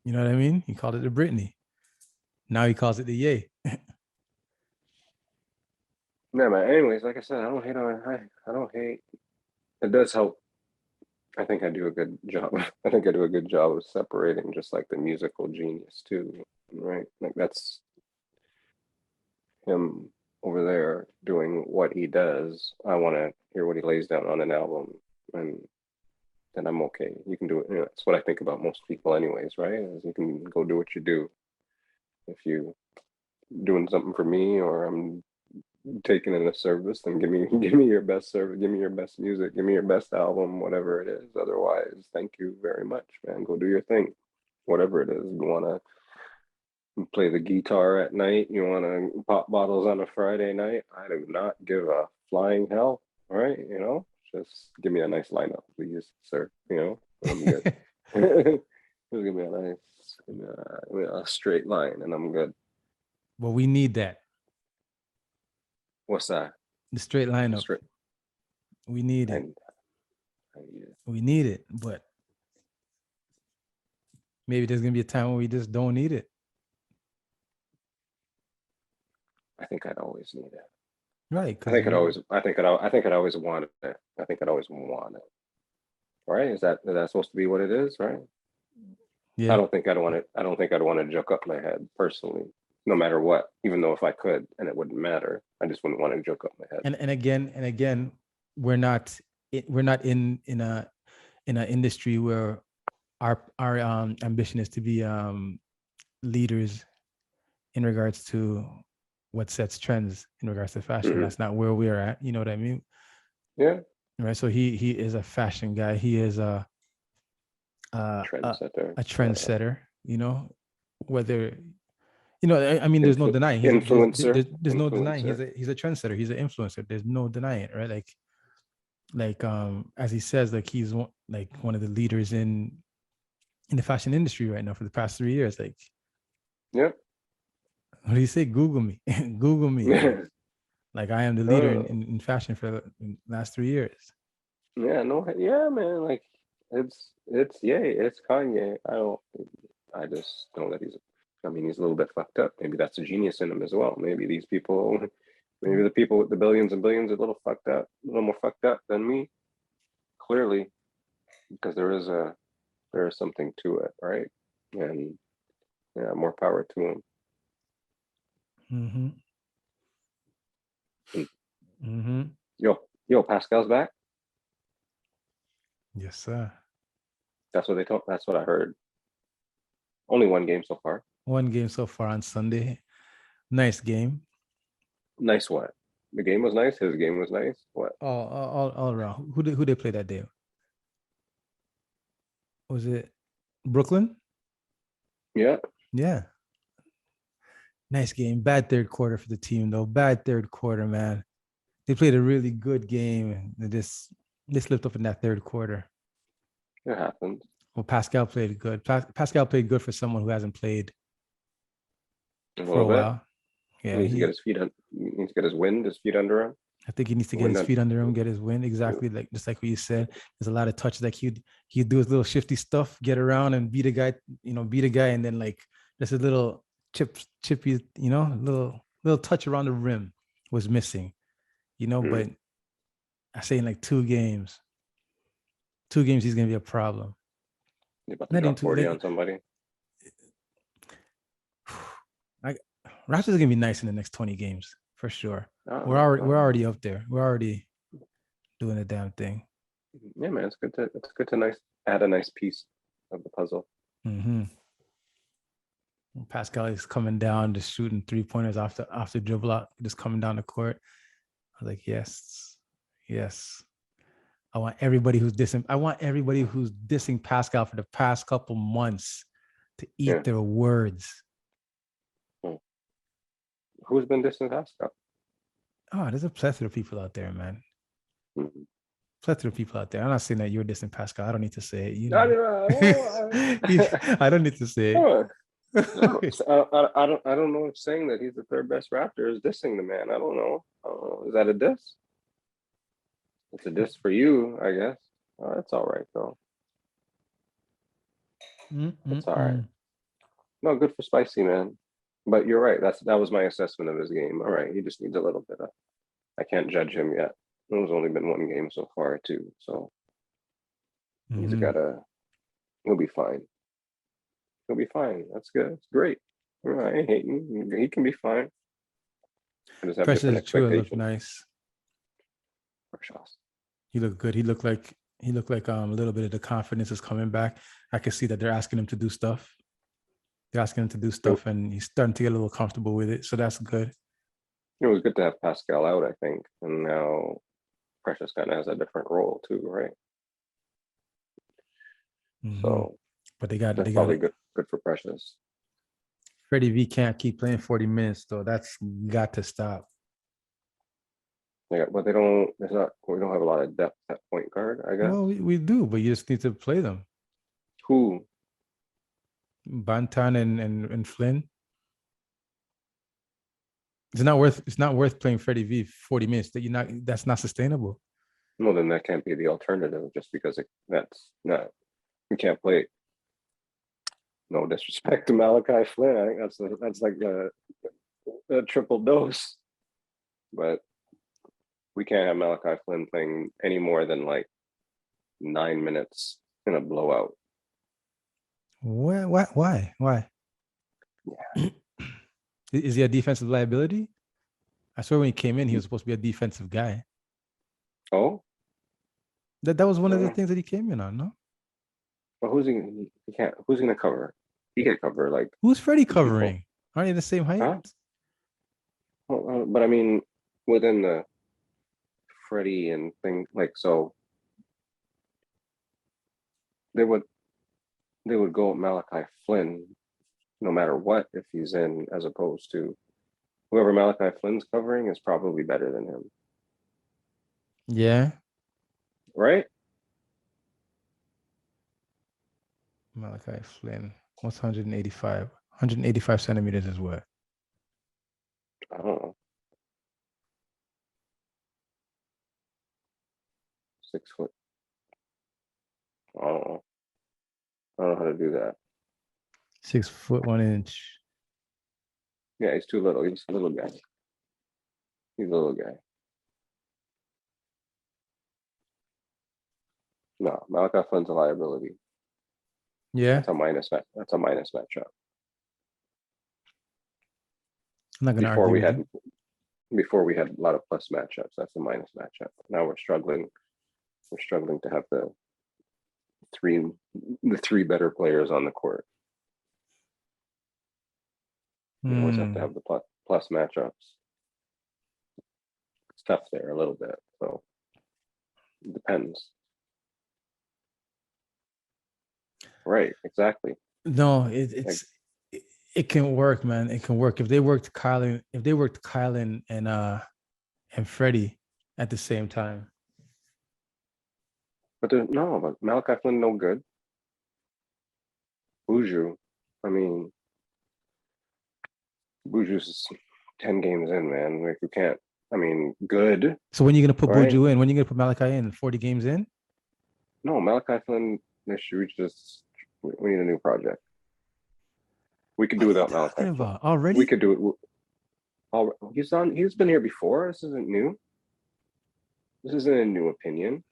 You know what I mean? He called it the Britney. Now he calls it the Yay. No, man. Anyways, like I said, I don't hate on. I don't hate. It does help. I think I do a good job. I think I do a good job of separating just like the musical genius too, right? Like that's him over there doing what he does. I want to hear what he lays down on an album, and then I'm okay. You can do it. That's what I think about most people, anyways, right? Is you can go do what you do. If you doing something for me, or I'm taking in a service, then give me your best service, give me your best music, give me your best album, whatever it is. Otherwise, thank you very much, man. Go do your thing, whatever it is. You want to play the guitar at night, you want to pop bottles on a Friday night, I do not give a flying hell. All right, just give me a nice lineup, please, sir. I'm good. Just give me a straight line, and I'm good. Well, we need that. What's that? The straight lineup. We need it. We need it, but maybe there's gonna be a time when we just don't need it. I think I'd always need it. Right. I think I'd always wanted it. I think I'd always want it. Right? Is that supposed to be what it is? Right? Yeah. I don't think I'd want to juke up my head personally, no matter what. Even though if I could, and it wouldn't matter, I just wouldn't want to juke up my head. And again, we're not in an industry where our ambition is to be leaders in regards to what sets trends in regards to fashion. Mm-hmm. That's not where we're at. You know what I mean? Yeah. Right. So he is a fashion guy. He is a trendsetter. A trendsetter. Whether I mean, there's no denying. Influencer. There's no denying. He's a trendsetter. He's an influencer. There's no denying it, right? Like as he says, like he's one of the leaders in the fashion industry right now for the past 3 years. Like, yeah. What do you say? Google me. Google me. Like I am the leader in fashion for the last 3 years. Yeah, no, yeah, man. Like it's Kanye. I just know that he's a little bit fucked up. Maybe that's a genius in him as well. Maybe the people with the billions and billions are a little fucked up, a little more fucked up than me. Clearly, because there is something to it, right? And yeah, more power to him. Mm-hmm. Mm-hmm. Yo, Pascal's back. Yes, sir. That's what they told. That's what I heard. Only one game so far. One game so far on Sunday. Nice game. Nice what? The game was nice. His game was nice. What? All around. Who they play that day? Was it Brooklyn? Yeah. Yeah. Nice game. Bad third quarter for the team, though. Bad third quarter, man. They played a really good game. They slipped up in that third quarter. It happened. Well, Pascal played good. Pascal played good for someone who hasn't played for a while. Yeah, he needs to get his feet on. He needs to get his feet under him. I think he needs to get his feet under him, get his wind. Exactly, just like what you said. There's a lot of touches. Like he'd do his little shifty stuff, get around and beat a guy, and then like just a little chippy, little touch around the rim was missing, But I say in like 2 games, he's gonna be a problem. You're about to drop 40 on somebody. Raptors are gonna be nice in the next 20 games for sure. We're already up there. We're already doing the damn thing. Yeah, man, it's good to add a nice piece of the puzzle. Mm-hmm. Pascal is coming down, just shooting 3-pointers after dribble out, just coming down the court. I was like, yes, yes. I want everybody who's dissing Pascal for the past couple months to eat their words. Who's been dissing Pascal? Oh, there's a plethora of people out there, man. Mm-hmm. Plethora of people out there. I'm not saying that you're dissing Pascal. I don't need to say it. You know. I don't need to say it. I don't know if saying that he's the third best Raptor is dissing the man. I don't know. Is that a diss? It's a diss for you, I guess. That's all right though. It's all right. No, good for Spicy, man. But you're right. That was my assessment of his game. All right, he just needs a little bit of. I can't judge him yet. There's only been one game so far too, so he's gotta. He'll be fine. He'll be fine. That's good. It's great. I ain't hating. He can be fine. I just have different expectations. Look nice. Precious. He looked good. He looked like a little bit of the confidence is coming back. I can see that they're asking him to do stuff. They're asking him to do stuff, and he's starting to get a little comfortable with it. So that's good. It was good to have Pascal out, I think, and now Precious kind of has a different role too, right? So, but they got probably good for Precious. Freddie V can't keep playing 40 minutes though. That's got to stop. Yeah, but we don't have a lot of depth at point guard, I guess. Well, we do, but you just need to play them. Who? Bantan and Flynn. It's not worth playing Freddie V 40 minutes. That's not sustainable. No, then that can't be the alternative just because that's not. We can't play. No disrespect to Malachi Flynn. I think that's like a triple dose. But we can't have Malachi Flynn playing any more than like 9 minutes in a blowout. Why? Yeah. Is he a defensive liability? I swear when he came in, he was supposed to be a defensive guy. Oh? That was one of the things that he came in on, no? But who's gonna cover? He can cover like. Who's Freddie covering? People. Aren't they the same height? Huh? Well, but I mean, within the Freddie and thing, like, so they would go with Malachi Flynn no matter what if he's in, as opposed to whoever Malachi Flynn's covering is probably better than him. Yeah. Right? Malachi Flynn. What's 185? 185 centimeters is what? I don't know. 6 foot. I don't know. I don't know how to do that. 6 foot 1 inch. Yeah, he's too little. He's a little guy. He's a little guy. No, Malachi Flynn's a liability. Yeah. That's a minus matchup. I'm not gonna argue Before we had a lot of plus matchups, that's a minus matchup. Now we're struggling. We're struggling to have the three better players on the court. You always have to have the plus matchups. It's tough there a little bit, so it depends. Right, exactly. No, it can work, man. It can work if they worked Kyle and Freddie at the same time. But Malachi Flynn no good. Buju, I mean, Buju's 10 games in, man. Like, you can't. I mean, good. So when are you gonna put Buju in? When are you gonna put Malachi in? 40 games in? No, Malachi Flynn. We need a new project. We could do without Malachi Flynn. Already? We could do it. He's been here before. This isn't new. This isn't a new opinion.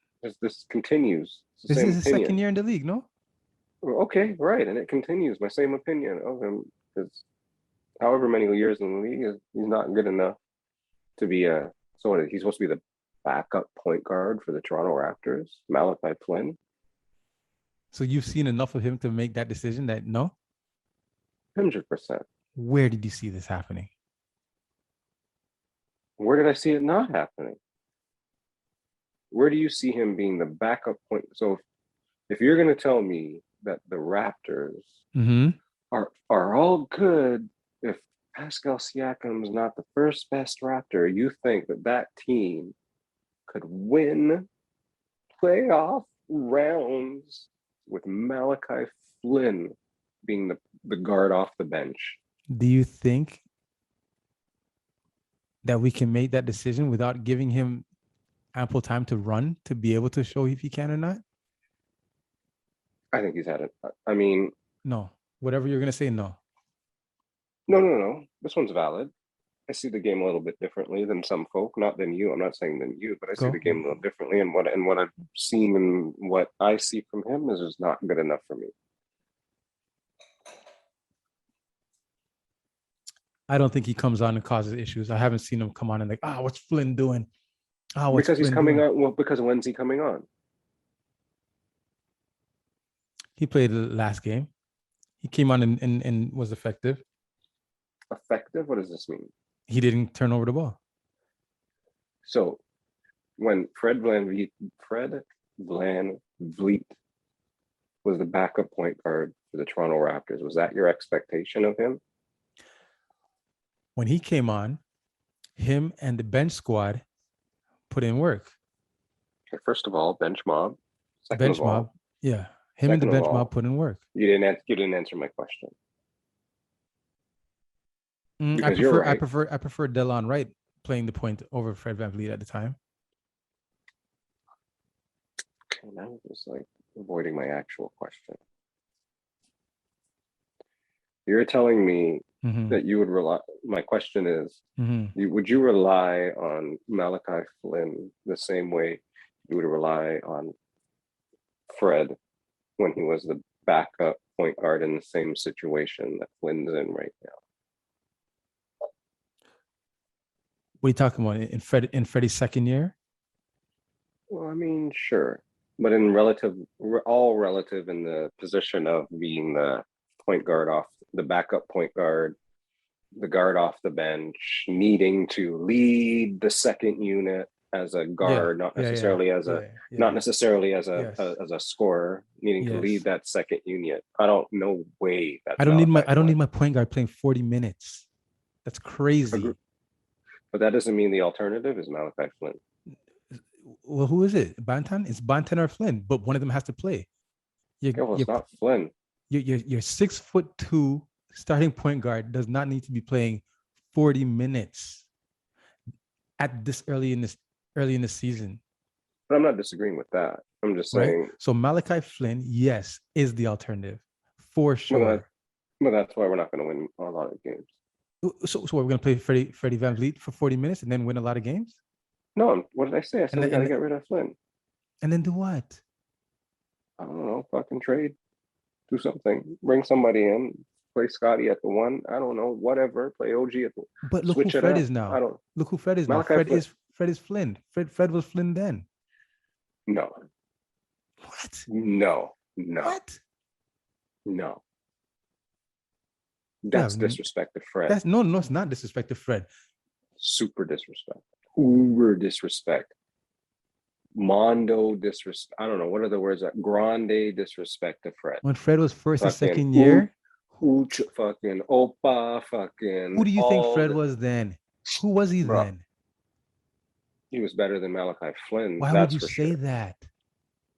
This continues. This is his second year in the league, no? Okay, right, and it continues. My same opinion of him is, however many years in the league, he's not good enough to be he's supposed to be the backup point guard for the Toronto Raptors, Malachi Flynn. So you've seen enough of him to make that decision that no? 100%. Where did you see this happening? Where did I see it not happening? Where do you see him being the backup point? So if you're going to tell me that the Raptors are all good, if Pascal Siakam's not the first best Raptor, you think that that team could win playoff rounds with Malachi Flynn being the guard off the bench? Do you think that we can make that decision without giving him ample time to run to be able to show if he can or not? I think he's had it. I mean, no. Whatever you're gonna say, no. No. This one's valid. I see the game a little bit differently than some folk, not than you. I'm not saying than you, but I see the game a little differently. And what I've seen and what I see from him is just not good enough for me. I don't think he comes on and causes issues. I haven't seen him come on and like, what's Flynn doing? Because he's coming on. Well, because when's he coming on? He played the last game. He came on and was effective. Effective? What does this mean? He didn't turn over the ball. So when Fred VanVleet was the backup point guard for the Toronto Raptors, was that your expectation of him? When he came on, him and the bench squad put in work. Okay, first of all, bench mob. Second bench of all, mob. Yeah. Him and the bench mob put in work. You didn't answer my question. I prefer Delon Wright playing the point over Fred VanVleet at the time. Okay, now I'm just like avoiding my actual question. You're telling me that you would rely. My question is, would you rely on Malachi Flynn the same way you would rely on Fred when he was the backup point guard in the same situation that Flynn's in right now? What are you talking about? In Freddie's second year? Well, I mean, sure. But all relative in the position of being the point guard off the backup point guard, the guard off the bench, needing to lead the second unit as a guard, not necessarily as a scorer, needing to lead that second unit. I don't know way that I don't need my point guard playing 40 minutes. That's crazy. But that doesn't mean the alternative is Malachi Flynn. Well, who is it? Bantan? It's Bantan or Flynn, but one of them has to play. It's not Flynn. Your 6'2" starting point guard does not need to be playing 40 minutes at this early in the season. But I'm not disagreeing with that. I'm just saying. Right? So Malachi Flynn, yes, is the alternative for sure. But that's why we're not going to win a lot of games. So we're going to play Freddie VanVleet for 40 minutes and then win a lot of games? No, what did I say? I said we got to get rid of Flynn. And then do what? I don't know. Fucking trade. Do something. Bring somebody in. Play Scotty at the one. I don't know. Whatever. Play OG at the. But look who Fred is now. Look who Fred is now. Fred is Flynn. Fred was Flynn then. No. What? No. What? No. That's disrespect to Fred. No, it's not disrespect to Fred. Super disrespect. Uber disrespect. Mondo disrespect. I don't know. What are the words? Grande disrespect to Fred. When Fred was first and second year? Fucking Opa fucking. Who do you think Fred was then? Who was he then? He was better than Malachi Flynn. Why would you say that?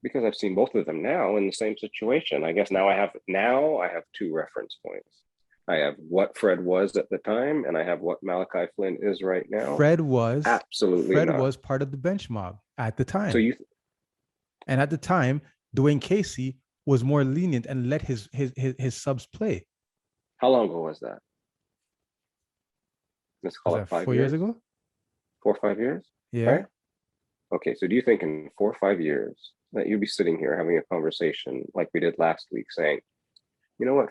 Because I've seen both of them now in the same situation. I guess now I have two reference points. I have what Fred was at the time, and I have what Malachi Flynn is right now. Fred was part of the bench mob at the time. And at the time, Dwayne Casey was more lenient and let his subs play. How long ago was that? Let's call it 5 years. 4 years ago? 4 or 5 years? Yeah. Right? Okay, so do you think in 4 or 5 years that you'd be sitting here having a conversation like we did last week saying, you know what,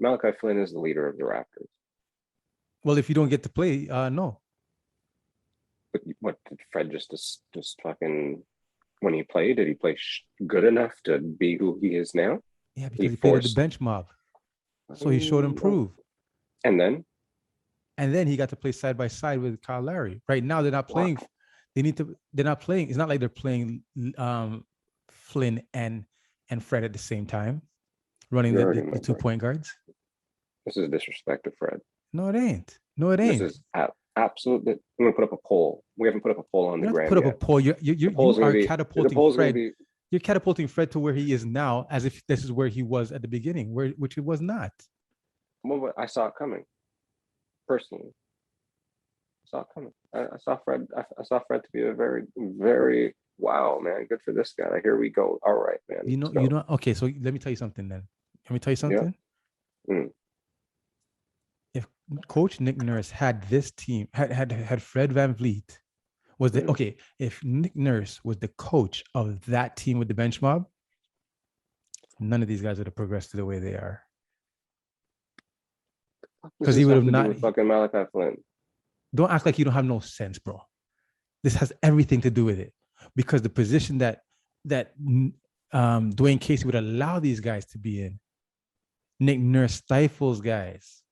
Malachi Flynn is the leader of the Raptors? Well, if you don't get to play, no. But what did Fred just fucking, when he played, did he play good enough to be who he is now? Yeah, because he played with the bench mob. So he showed No. improve. And then He got to play side by side with Kyle Lowry. Right now, they're not playing. Wow. They're not playing. It's not like they're playing Flynn and Fred at the same time, running You're hurting the my 2 brain. point guards. This is disrespect to Fred. No, it ain't. No, it ain't. This is absolute. I'm gonna put up a poll. We haven't put up a poll on You the don't have to gram put up yet. a poll. You are The catapulting poll's gonna Fred. be. You're catapulting Fred to where he is now, as if this is where he was at the beginning, which it was not. Well, I saw it coming. Personally, I saw it coming. I saw Fred. I saw Fred to be a very, very wow, man. Good for this guy. Here we go. All right, man. You know. Okay, so let me tell you something then. Let me tell you something. Yeah. Mm. If Coach Nick Nurse had this team, had Fred VanVleet, was the okay? If Nick Nurse was the coach of that team with the bench mob, none of these guys would have progressed to the way they are. Because he would have not. With fucking Malachi Flynn. Don't act like you don't have no sense, bro. This has everything to do with it, because the position that Dwayne Casey would allow these guys to be in, Nick Nurse stifles guys.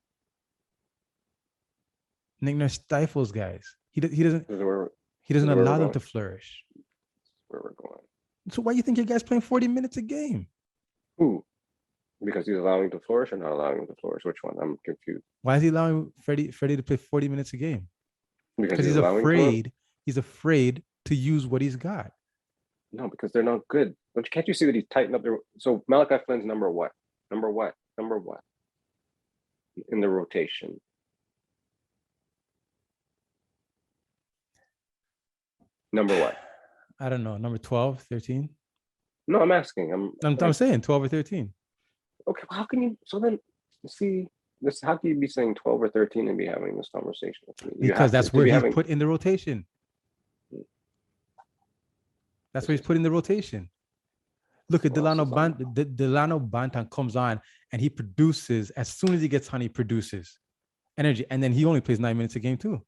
Nick Nurse stifles guys. He doesn't allow them to flourish. Where we're going. So why do you think your guy's playing 40 minutes a game? Who? Because he's allowing to flourish or not allowing him to flourish? Which one? I'm confused. Why is he allowing Freddie to play 40 minutes a game? Because he's afraid. He's afraid to use what he's got. No, because they're not good. Can't you see that he's tightened up their? So Malachi Flynn's number what? Number what in the rotation? Number what? I don't know. Number 12, 13? No, I'm asking. I'm saying 12 or 13. Okay, well, how can you? So then, see this. How can you be saying 12 or 13 and be having this conversation with me? Because that's where he's put in the rotation. That's where he's put in the rotation. Look at Delano Bantan comes on and he produces. As soon as he gets on, he produces energy, and then he only plays 9 minutes a game too.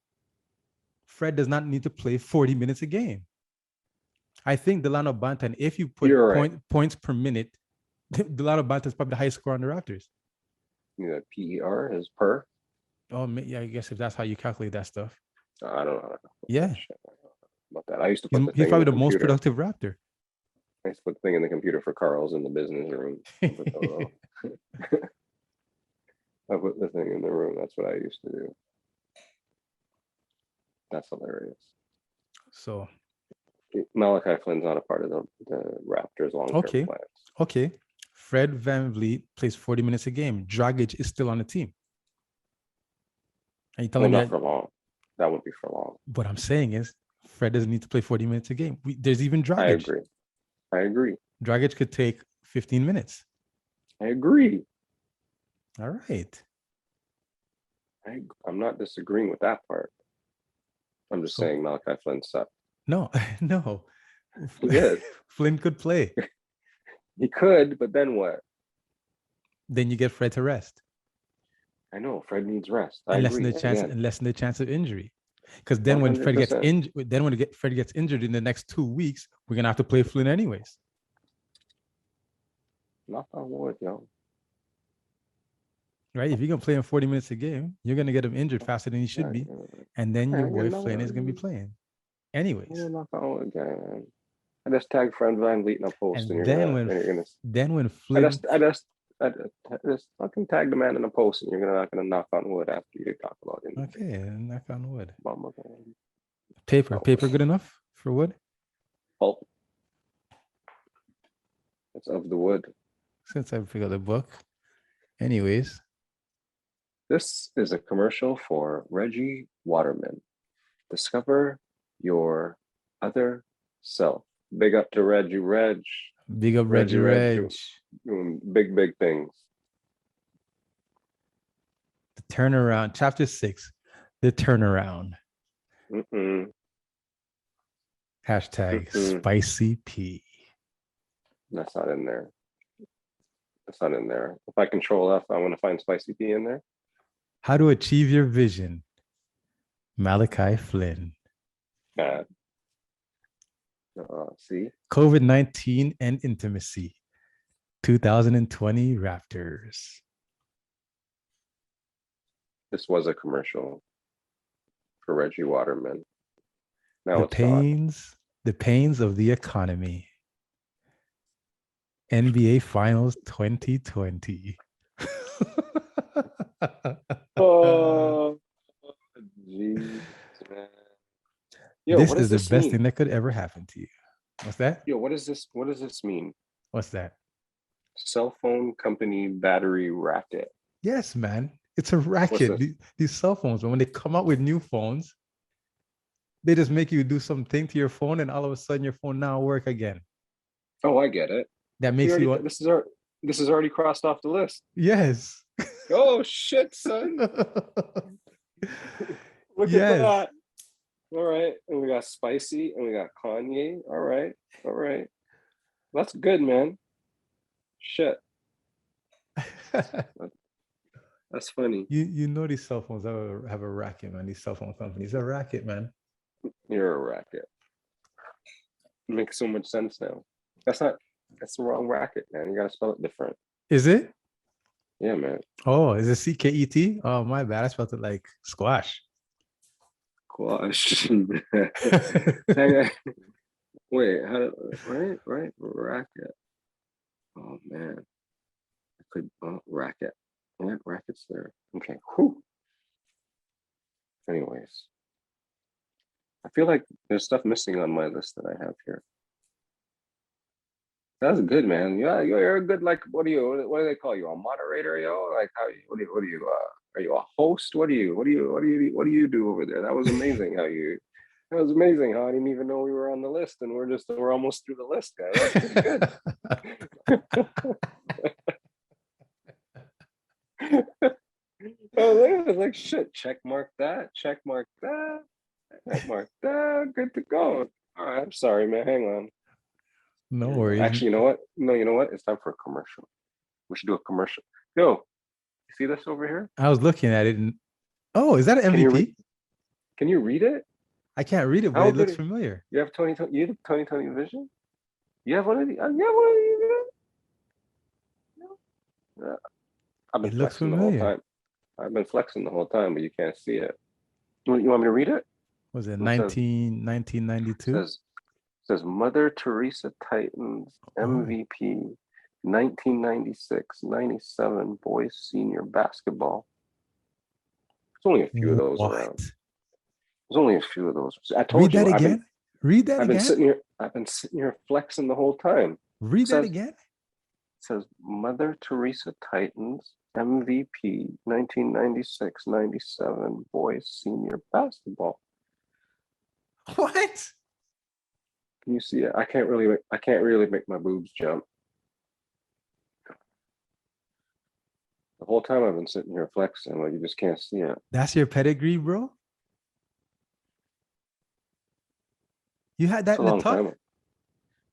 Fred does not need to play 40 minutes a game. I think Delano Bantan, if you put points per minute, Delano Bantan is probably the highest scorer on the Raptors. You know, PER is per. Oh, yeah, I guess if that's how you calculate that stuff. I don't know. Yeah. About that. I used to put the thing he's probably in the most productive Raptor. I used to put the thing in the computer for Carl's in the business room. I put the thing in the room. That's what I used to do. That's hilarious. So Malachi Flynn's not a part of the Raptors long-term plans. Okay. Fred VanVleet plays 40 minutes a game. Dragic is still on the team. Are you telling me not for long? That wouldn't be for long. What I'm saying is Fred doesn't need to play 40 minutes a game. There's even Dragic. I agree. Dragic could take 15 minutes. I agree. All right. I'm not disagreeing with that part. I'm just saying Malachi Flynn sucked. No. He did. Flynn could play. He could, but then what? Then you get Fred to rest. I know Fred needs rest. And lessen the chance of injury. Because then when Fred gets injured in the next 2 weeks, we're gonna have to play Flynn anyways. Knock on wood, yo. Right? If you're gonna play him 40 minutes a game, you're gonna get him injured faster than he should be. And then your boy Flynn is gonna be playing. Anyways. Knock on wood, guy, man. I just tagged Fred VanVleet in a post, and then when Flynn, I just fucking tag the man in a post, and you're not gonna knock on wood after you talk about it. Okay, knock on wood. Paper good enough for wood? Pulp. It's of the wood. Since I figured the book. Anyways. This is a commercial for Reggie Waterman. Discover your other self. Big up to Reggie Reg. Big up Reggie Reg. Doing big things. The turnaround. Chapter 6. The turnaround. Hashtag spicy P. That's not in there. If I control F, I want to find spicy P in there. How to achieve your vision. Malachi Flynn. See? COVID-19 and intimacy. 2020 Raptors. This was a commercial for Reggie Waterman. Now The it's not. the pains of the economy. NBA Finals 2020. Oh, jeez, man. Yo, This what is does the this best mean? thing that could ever happen to you. What's that? Yo, what is this? What does this mean? What's that? Cell phone company battery racket. Yes, man. It's a What's racket. this? These cell phones, when they come out with new phones, they just make you do something to your phone, and all of a sudden your phone now work again. Oh, I get it. That We makes already you this is already crossed off the list. yes. Oh shit, son. Look at Yes. that. All right. And we got Spicy and we got Kanye. All right. All right. That's good, man. Shit. That's funny. You know these cell phones have a racket, man. These cell phone companies, a racket, man. You're a racket. It makes so much sense now. That's the wrong racket, man. You gotta spell it different. Is it? Yeah, man. Oh, is it CKET? Oh, my bad. I spelled it like squash. Gosh. Wait, how do right? Racket. Oh man. I could racket. Yeah, racket's there. Okay. Whew. Anyways. I feel like there's stuff missing on my list that I have here. That's good, man. Yeah, you're a good, like, what do they call you? A moderator, yo? Like, what do you, are you a host? What do you do over there? That was amazing how I didn't even know we were on the list, and we're almost through the list, guys. That's pretty good. Oh, it was like shit. Check mark that. Check mark that. Check mark that. Good to go. All right. I'm sorry, man. Hang on. No worries. Actually, you know what? No, you know what? It's time for a commercial. We should do a commercial. Yo, you see this over here? I was looking at it, and oh, is that an MVP? Can you read it? I can't read it, but it looks familiar. You have 2020. You have 2020 vision. You have one of these. You have one of these. Yeah. I've been flexing the whole time. I've been flexing the whole time, but you can't see it. You want me to read it? Was it 1992? Says Mother Teresa Titans MVP 1996-97 boys senior basketball. There's only a few of those around. There's only a few of those. I told you. Read that again. Read that again. I've been sitting here flexing the whole time. Read that again. It says Mother Teresa Titans MVP 1996-97 boys senior basketball. What? Can you see it? I can't really make my boobs jump. The whole time I've been sitting here flexing, like you just can't see it. That's your pedigree, bro? You had that in the tuck?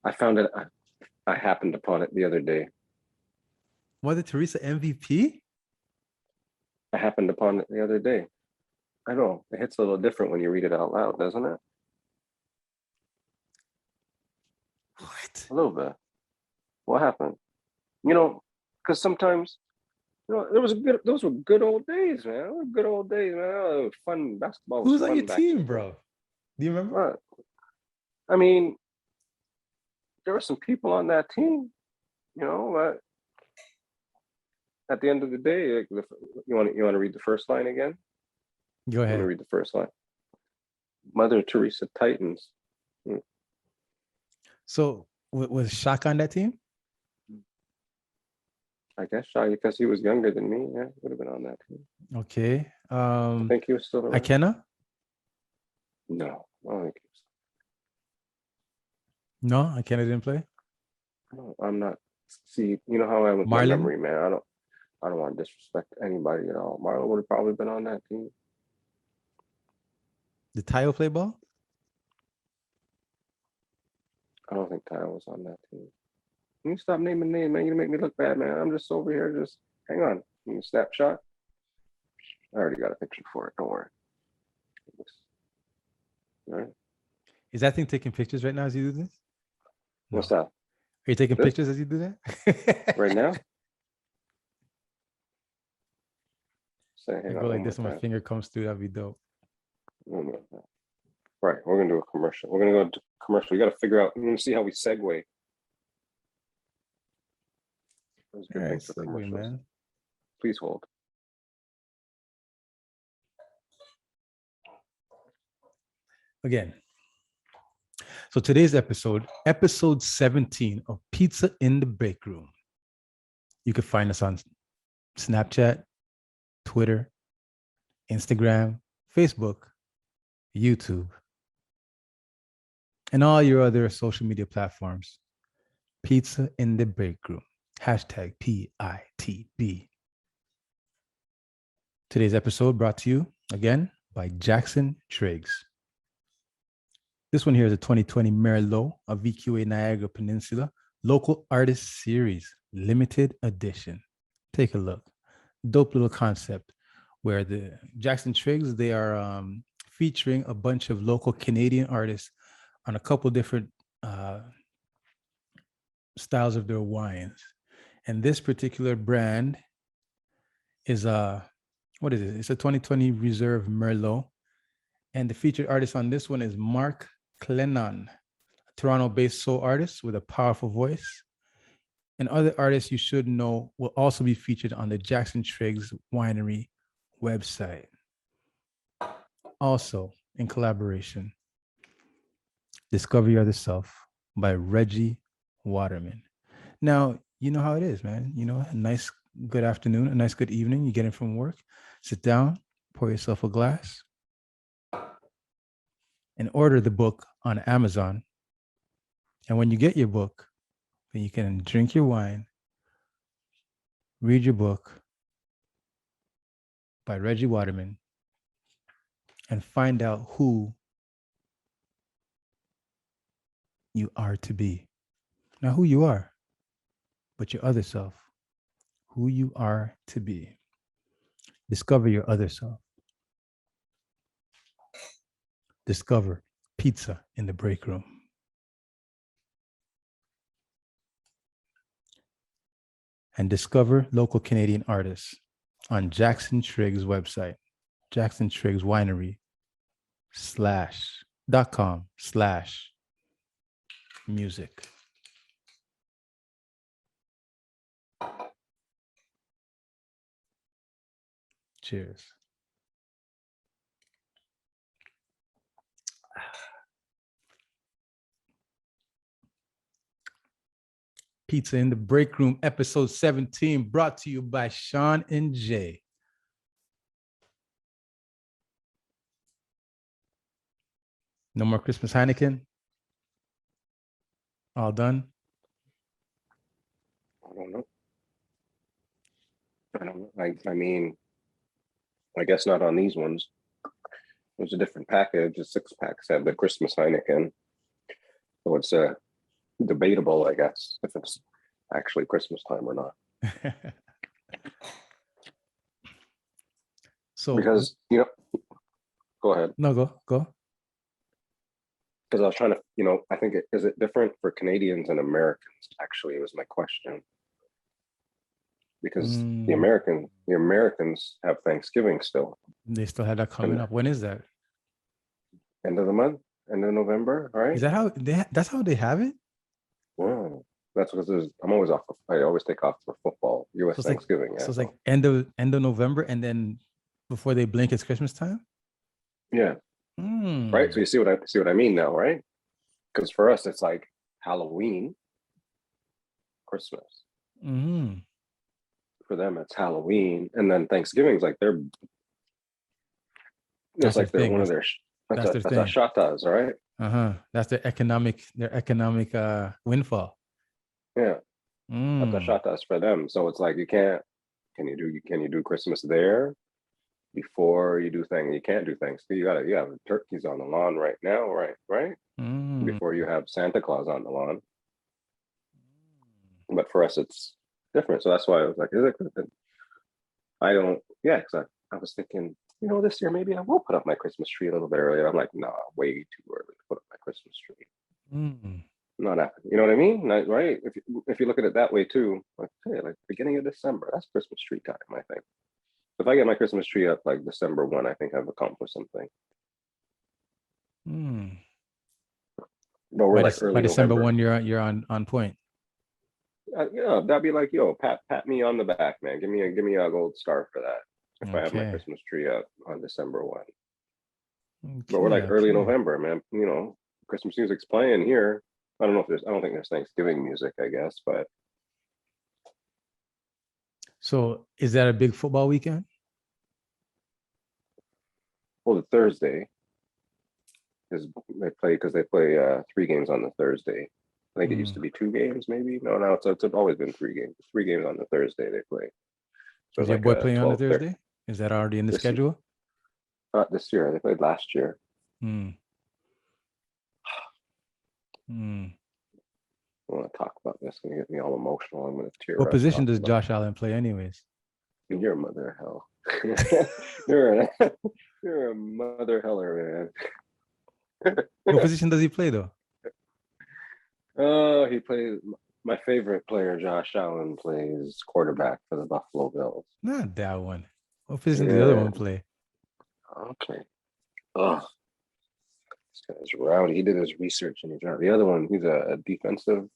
I found it. I happened upon it the other day. Mother Teresa MVP? I happened upon it the other day. I know. It hits a little different when you read it out loud, doesn't it? What? A little bit. What happened? You know, because sometimes, you know, those were good old days, man. Those were good old days, man. It was fun. Basketball was Who's fun on your team, then. bro? Do you remember? What? I mean, there were some people on that team, you know, but at the end of the day, like you want to read the first line again? Go ahead. Let me read the first line. Mother Teresa Titans. So was Shaq on that team? I guess Shaq, because he was younger than me, yeah, would have been on that team. Okay. I think he was still around. Ikenna? No, I don't think he was. No, Ikenna didn't play. No, I'm not. See, you know how I am with my memory, man. I don't want to disrespect anybody at all. Marlon would have probably been on that team. Did Tayo play ball? I don't think Tayo was on that team. Can you stop naming names, man? You make me look bad, man. I'm just over here. Just hang on. Can you snapshot? I already got a picture for it. Don't worry. All right. Is that thing taking pictures right now as you do this? What's that? Are you taking pictures as you do that? Right now? say, hang I on go one like this more when my time. finger comes through. That'd be dope. One more time. Right, we're gonna do a commercial. We're gonna go to commercial. You got to figure out. I'm gonna see how we segue. There's good Yeah, things for segue, commercials. man. Please hold. Again. So today's episode 17 of Pizza in the Break Room. You can find us on Snapchat, Twitter, Instagram, Facebook, YouTube, and all your other social media platforms. Pizza in the Break Room. Hashtag PITB. Today's episode brought to you again by JacksonTriggs. This one here is a 2020 Merlot of VQA Niagara Peninsula Local Artist Series Limited Edition. Take a look. Dope little concept where the JacksonTriggs, they are featuring a bunch of local Canadian artists on a couple different styles of their wines. And this particular brand is what is it? It's a 2020 Reserve Merlot. And the featured artist on this one is Mark Clennon, a Toronto-based soul artist with a powerful voice. And other artists you should know will also be featured on the JacksonTriggs Winery website. Also, in collaboration, Discover Your Other Self by Reggie Waterman. Now, you know how it is, man. You know, a nice good afternoon, a nice good evening. You get in from work, sit down, pour yourself a glass, and order the book on Amazon. And when you get your book, then you can drink your wine, read your book by Reggie Waterman, and find out who you are to be. Not who you are, but your other self. Who you are to be. Discover your other self. Discover Pizza in the Break Room. And discover local Canadian artists on JacksonTriggs website, JacksonTriggs Winery /.com/music. Cheers. Pizza in the Break Room, episode 17, brought to you by Sean and Jay. No more Christmas Heineken? All done? I don't know. I mean, I guess not on these ones. It was a different package. The 6-packs had the Christmas Heineken. So it's debatable, I guess, if it's actually Christmas time or not. So because, you know, go ahead. No, go. Because I was trying to, you know, I think is it different for Canadians and Americans? Actually, was my question. Because the Americans have Thanksgiving still. They still have that coming up. When is that? End of the month, end of November, right? Is that how that's how they have it? Wow. That's because I'm always off. I always take off for football. U.S. So Thanksgiving. So it's like end of November, and then before they blink, it's Christmas time. Yeah. Right. So you see what I mean now, right? Because for us, it's like Halloween, Christmas. Mm-hmm. For them, it's Halloween, and then Thanksgiving is like they're one of their that's a shatas, right? That's their economic windfall. Yeah. That's a shatas for them. So it's like can you do Christmas there before you do things? You can't do things. You have turkeys on the lawn right now, right? Before you have Santa Claus on the lawn. But for us, it's different. So that's why I was like, is it good? I don't, yeah, because I was thinking, you know, this year maybe I will put up my Christmas tree a little bit earlier. I'm like, nah, way too early to put up my Christmas tree. Not happening. You know what I mean? Right? If you look at it that way too, like, hey, like beginning of December, that's Christmas tree time, I think. If I get my Christmas tree up like December 1, I think I've accomplished something. But we're like By early December November. 1, you're on point. Yeah, that'd be like, yo, pat me on the back, man. Give me a gold star for that. If I have my Okay. Christmas tree up on December 1. Okay, But we're like early okay. November, man. You know, Christmas music's playing here. I don't think there's Thanksgiving music, I guess, but So is that a big football weekend? well, the Thursday is they play 3 games on the Thursday. I think it used to be 2 games, maybe. No, it's always been 3 games. 3 games on the Thursday they play. So Is your like boy a playing on the 12 Thursday? Is that already in the this schedule? not this year. They played last year. Hmm. Hmm. I want to talk about this. It's gonna get me all emotional. I'm gonna tear What up. position does talking about Josh Allen play, anyways? You're a mother hell. you're a mother heller, man. What position does he play, though? Oh, he plays. My favorite player, Josh Allen, plays quarterback for the Buffalo Bills. Not that one. What position does the other one play? Okay. Oh, this guy's rowdy. He did his research and the other one. He's a defensive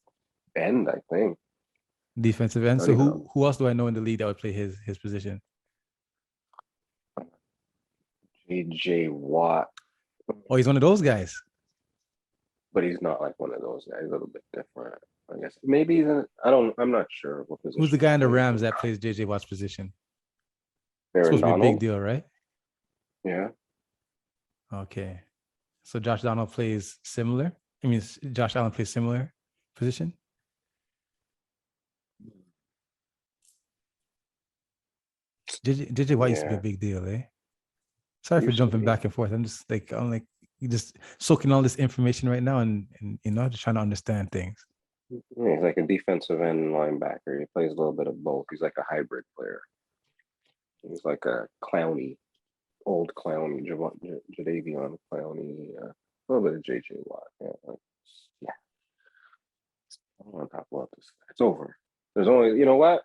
end, I think. Defensive end. I So don't even know. who else do I know in the league that would play his position? J.J. Watt. Oh, he's one of those guys. But he's not like one of those guys. A little bit different, I guess. Maybe I'm not sure what position. Who's the guy in the he plays. Rams that plays JJ Watt's position? It's Aaron supposed to be a big Donald. deal, right? Yeah. Okay. So Josh Donald plays similar. I mean, Josh Allen plays similar position. JJ Watt used to be a big deal, eh? Sorry for jumping back and forth. I'm like you just soaking all this information right now and just trying to understand things. Yeah, he's like a defensive end linebacker. He plays a little bit of both. He's like a hybrid player. He's like a old Clowney, Jadeveon Clowney, a little bit of JJ Watt. Yeah. I don't want to talk about this. It's over. There's only, you know what?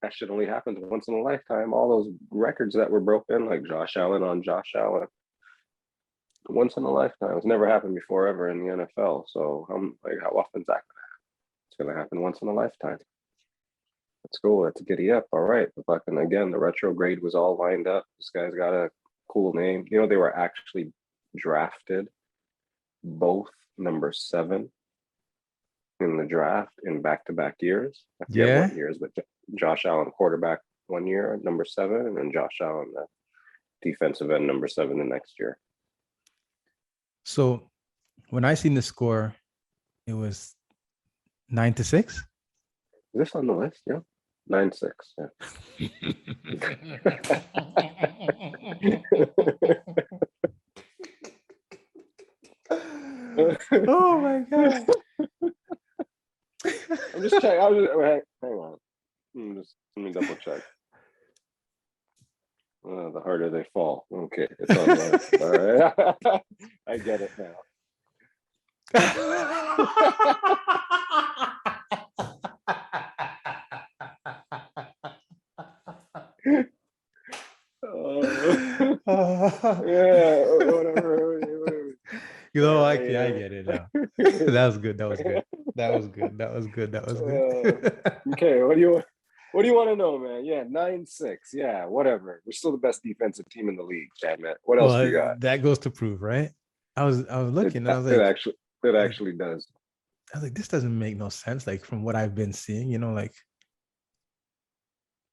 That shit only happens once in a lifetime. All those records that were broken, like Josh Allen on Josh Allen, once in a lifetime. It's never happened before ever in the NFL. So how often is that gonna happen? It's gonna happen once in a lifetime. Let's go. Let's giddy up. All right. The fucking again, the retrograde was all lined up. This guy's got a cool name. You know, they were actually drafted both number 7 in the draft in back-to-back years. I forget what years, but Josh Allen quarterback 1 year, number 7, and then Josh Allen the defensive end number 7 the next year. So when I seen the score, it was 9-6. Is this on the list? Yeah. 9-6. Yeah. Oh my god. I'm just checking. Hang on. Let me double check. The harder they fall. Okay, it's on the all right. I get it now. Yeah, whatever. You know, I get it now. That was good. That was good. Okay, what do you want to know, man? Yeah, 9-6. Yeah, whatever. We're still the best defensive team in the league, damn it. What else do you got? That goes to prove, right? I was looking and I was like, it actually does. I was like, this doesn't make no sense. Like from what I've been seeing,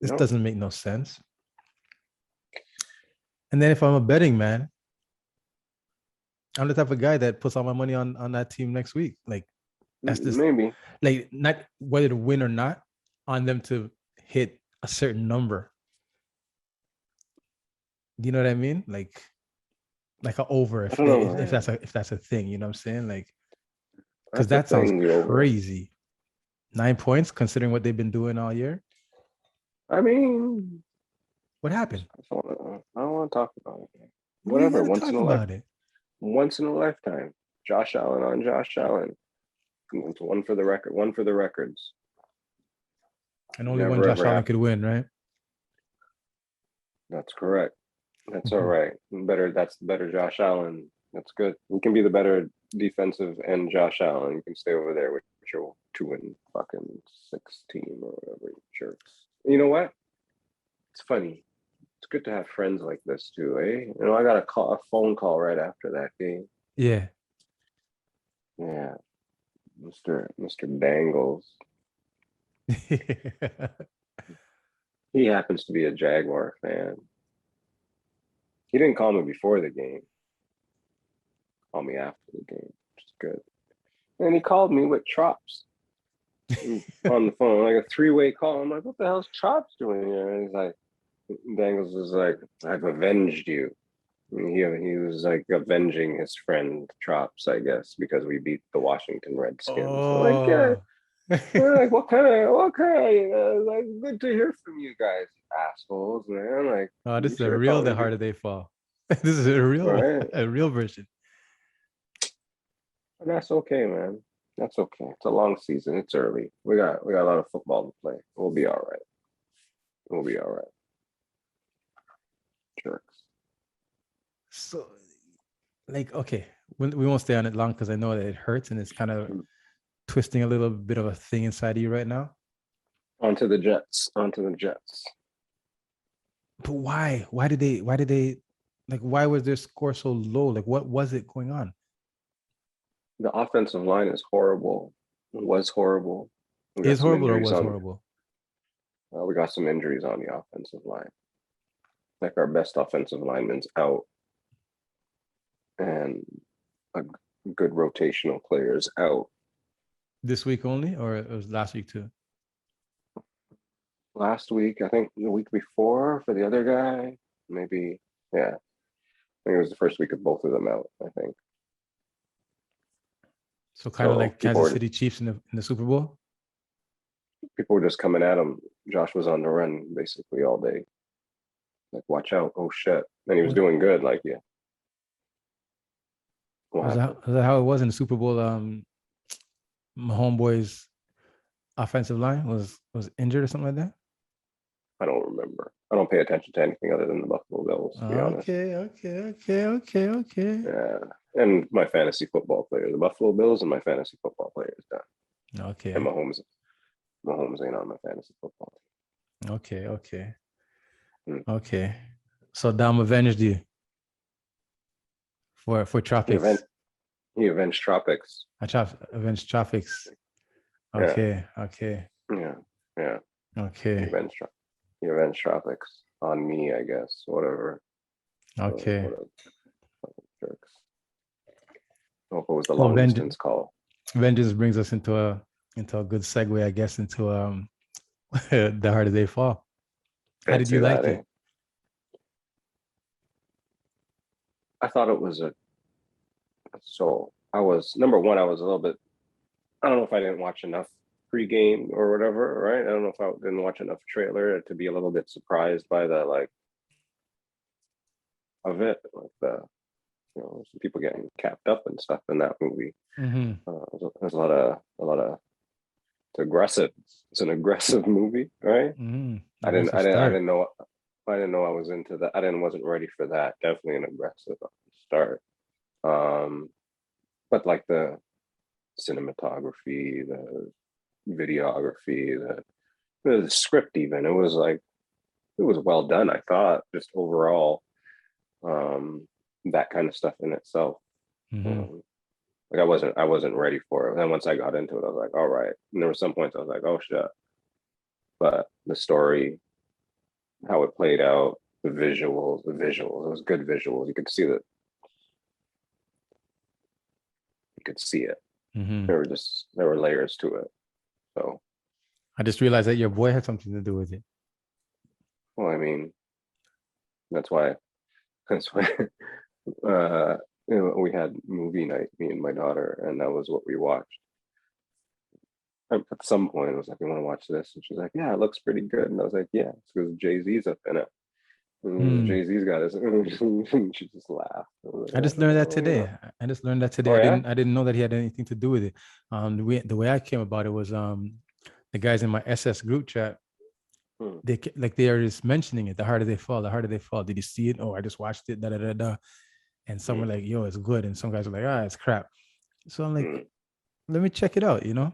this doesn't make no sense. And then if I'm a betting man, I'm the type of guy that puts all my money on that team next week. Like that's just maybe like not whether to win or not, on them to hit a certain number. You know what I mean? Like a over if that's a thing. You know what I'm saying? Like because that sounds crazy. 9 points considering what they've been doing all year. I mean, what happened? I don't want to talk about it. Whatever. Once in a lifetime. Josh Allen on Josh Allen. One for the records. And only one Josh Allen could win, right? That's correct. That's all Mhm. right. That's better Josh Allen. That's good. You can be the better defensive end Josh Allen. You can stay over there with your 2-16 or whatever jerks. You know what? It's funny. It's good to have friends like this too, eh? You know, I got a phone call right after that game. Yeah. Yeah, Mr. Dangles. He happens to be a Jaguar fan. He didn't call me before the game. Call me after the game, which is good. And he called me with Trops on the phone, like a three-way call. I'm like, what the hell's Trops doing here? And he's like, Dangles is like, I've avenged you. And he was like avenging his friend Trops, I guess, because we beat the Washington Redskins. So like, yeah, Oh. like what kind of like good to hear from you guys, assholes, man. Like, Oh, this you is a should have real called The me Harder They Fall. This is a real one, right? a real version. And that's okay, man. That's okay. It's a long season. It's early. We got a lot of football to play. We'll be all right. We'll be all right. Jerks. So, like, okay, we won't stay on it long because I know that it hurts and it's kind of twisting a little bit of a thing inside of you right now. Onto the Jets. Onto the Jets. But why? Why did they like why was their score so low? Like what was it going on? The offensive line is horrible. It was horrible. We got Is some horrible or injuries was on. horrible? We got some injuries on the offensive line. Like our best offensive lineman's out, and a good rotational player's out. This week only, or it was last week too? Last week, I think the week before for the other guy, maybe, yeah. I think it was the first week of both of them out, I think. So kind of like people Kansas were, City Chiefs in the Super Bowl. people were just coming at him. Josh was on the run basically all day. Like, watch out, oh shit. And he was doing good, like, yeah. Was that how it was in the Super Bowl? My homeboy's offensive line was injured or something like that. I don't remember. I don't pay attention to anything other than the Buffalo Bills, to be honest. Okay. Yeah. And my fantasy football player, the Buffalo Bills, and my fantasy football player is done. Okay. And Mahomes ain't on my fantasy football team. Okay. Mm. Okay. So Dom avenged you for Tropics. He avenged Tropics. Avenged Tropics. Okay. Yeah. Okay. He avenged Tropics on me, I guess. Whatever. Okay. Jerks. I hope it was the long distance call. Vengeance brings us into a good segue, I guess, into The Harder They Fall. How did you like it? I thought it was I was a little bit, I don't know if I didn't watch enough pregame or whatever, right? I don't know if I didn't watch enough trailer to be a little bit surprised by the of it, like some people getting capped up and stuff in that movie. Mm-hmm. There's a lot of it's aggressive. It's an aggressive movie, right? Mm-hmm. I didn't know I was into that. Wasn't ready for that. Definitely an aggressive start. But like the cinematography, the videography, the script, even it was well done. I thought just overall, that kind of stuff in itself. Mm-hmm. Like I wasn't ready for it. And then once I got into it, I was like, all right. And there were some points I was like, oh shit. But the story, how it played out, the visuals, it was good visuals. You could see that. You could see it. Mm-hmm. There were layers to it. So I just realized that your boy had something to do with it. Well, I mean, that's why we had movie night, me and my daughter, and that was what we watched. At some point, I was like, "You want to watch this?" And she's like, "Yeah, it looks pretty good." And I was like, "Yeah, it's because Jay-Z's up in it." And Jay-Z's got his. She just laughed. I just learned that today. I just learned that today. Oh, I didn't know that he had anything to do with it. The way I came about it was the guys in my SS group chat they are just mentioning it. The harder they fall, the harder they fall. Did you see it? Oh, I just watched it. Da da da da. And some were like, "Yo, it's good," and some guys were like, "Ah, it's crap." So I'm like, "Let me check it out," you know.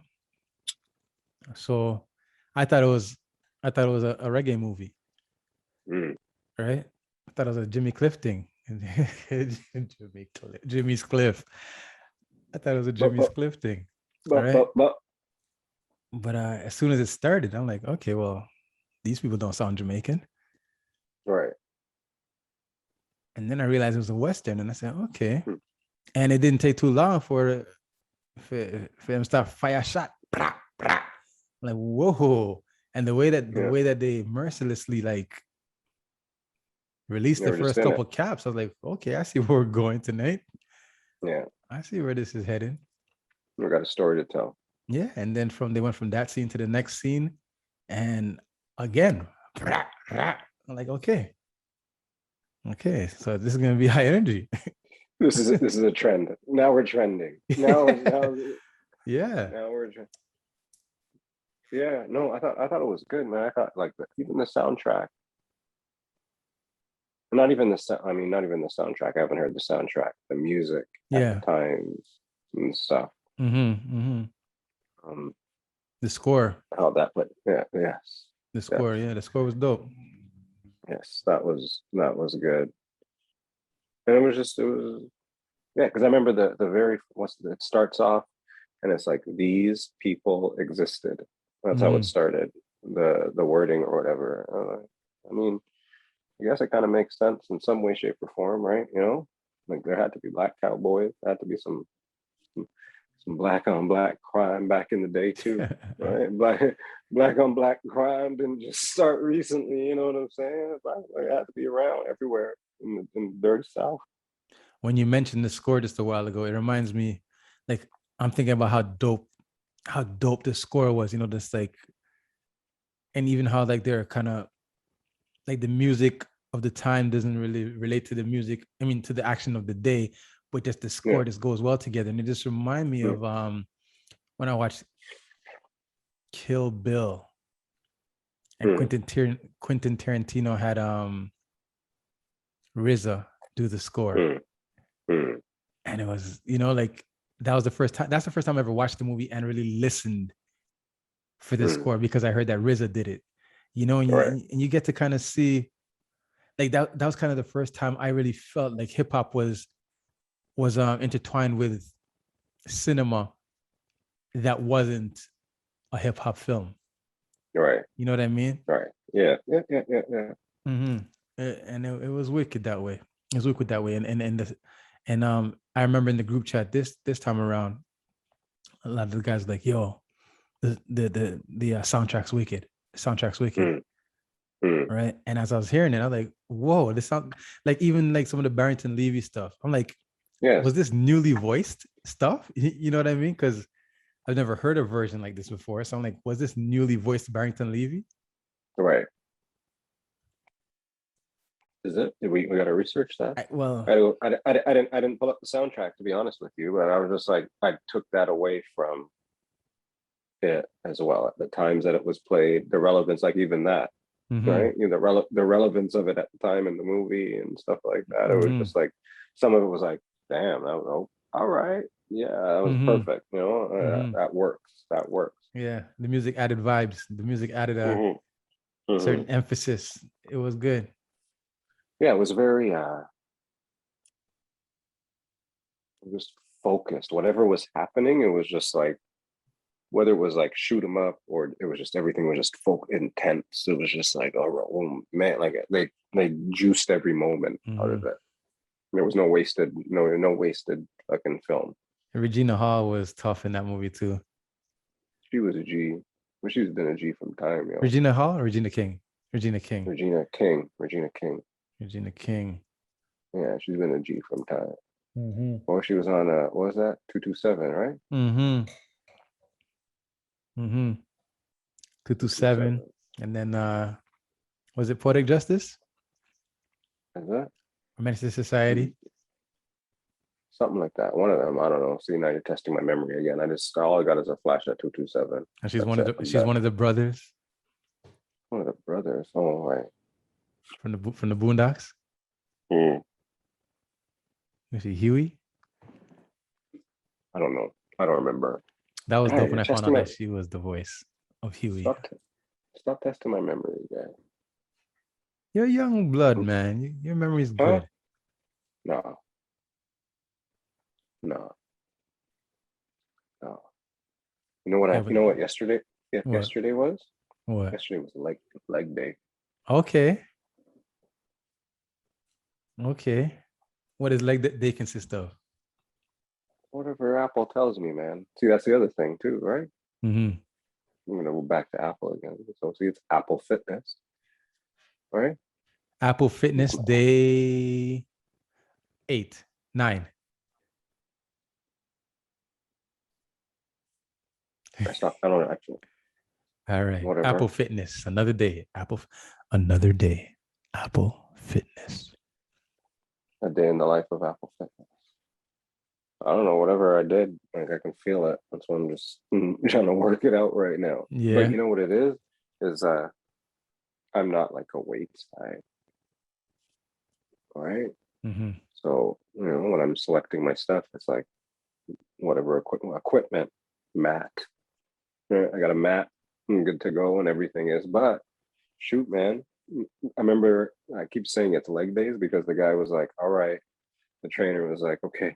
So I thought it was a reggae movie, right? I thought it was a Jimmy Cliff thing. Jimmy's Cliff. I thought it was a Jimmy's Cliff thing. Right. But as soon as it started, I'm like, okay, well, these people don't sound Jamaican. Right. And then I realized it was a Western, and I said, okay. And it didn't take too long for them to start fire shot. Like, whoa. And the way that they mercilessly like released the first couple caps, I was like, okay, I see where we're going tonight. Yeah. I see where this is heading. We got a story to tell. Yeah. And then they went from that scene to the next scene. And again, I'm like, okay, so this is gonna be high energy. This is a trend. Now we're trending. Now yeah. Now we're yeah. No, I thought it was good, man. I thought like even the soundtrack. Not even the soundtrack. I haven't heard the soundtrack. The music at the times and stuff. The score. How that played. Yeah. Yes. The score. Yeah. The score was dope. Yes, that was good. And it was because I remember it starts off and it's like these people existed. That's how it started. The wording or whatever. I mean, I guess it kind of makes sense in some way, shape, or form, right? You know, like there had to be black cowboys, there had to be some black on black crime back in the day too, right? Black on black crime didn't just start recently, you know what I'm saying? It had to be around everywhere in the dirty South. When you mentioned the score just a while ago, it reminds me, like, I'm thinking about how dope the score was, you know, just like, and even how like they're kind of like the music of the time doesn't really relate to the music, I mean, to the action of the day, but just the score just goes well together. And it just reminds me of when I watched Kill Bill and Quentin Tarantino had RZA do the score. And it was, you know, like that's the first time I ever watched the movie and really listened for the score, because I heard that RZA did it, you know, and you get to kind of see like that was kind of the first time I really felt like hip hop was intertwined with cinema that wasn't a hip hop film. Right. You know what I mean? Right. Yeah. And it was wicked that way. It was wicked that way. And I remember in the group chat this time around, a lot of the guys were like, yo, the soundtrack's wicked. The soundtrack's wicked. Right. And as I was hearing it, I was like, whoa, this sound like even like some of the Barrington Levy stuff. I'm like, was this newly voiced stuff? You know what I mean? Because I've never heard a version like this before. So I'm like, was this newly voiced Barrington Levy? Right. Is it? We got to research that. I didn't pull up the soundtrack, to be honest with you, but I was just like, I took that away from it as well. At the times that it was played, the relevance, like even that, right? You know, the relevance of it at the time in the movie and stuff like that. It was just like, some of it was like, damn, that was all right. Yeah, that was perfect. You know, that works. Yeah, the music added vibes. The music added a certain emphasis. It was good. Yeah, it was very just focused. Whatever was happening, it was just like, whether it was like shoot 'em up or it was just everything was just intense. It was just like, oh man, like they juiced every moment out of it. There was no wasted fucking film. Regina Hall was tough in that movie too. She was a G. But she's been a G from time, yo. Regina Hall or Regina King? Regina King. Yeah, she's been a G from time. Well, she was on what was that? 227, right? 227. And then was it Poetic Justice? Is that? Menace Society? Something like that. One of them. I don't know. See, now you're testing my memory again. All I got is a flash at 227. And she's one of the brothers. One of the brothers. Oh, right. from the Boondocks. Hmm. You see Huey. I don't know. I don't remember. That was Hey, dope when you're I found testing out my that she was the voice of Huey. stop testing my memory, guy. You're young blood, man. Your memory's Huh? good. No, no, no. You know what Yeah, I? but You know what yesterday? what? Yesterday was. What? Yesterday was leg day. Okay. Okay. What is leg that they consist of? Whatever Apple tells me, man. See, that's the other thing too, right? Mm-hmm. I'm gonna go back to Apple again. So see, it's Apple Fitness, right? Apple Fitness Day 8, 9. That's not. I don't actually. All right. Apple Whatever. Fitness, another day. Another day. Apple Fitness. A day in the life of Apple Fitness. I don't know. Whatever I did, like I can feel it. That's why I'm just trying to work it out right now. But Yeah. you know what it is? Is I'm not like a weights guy, right? Mm-hmm. So when I'm selecting my stuff, it's like whatever equipment, mat. I got a mat. I'm good to go, and everything is. But shoot, man, I remember I keep saying it's leg days because the guy was like, "All right," the trainer was like, "Okay,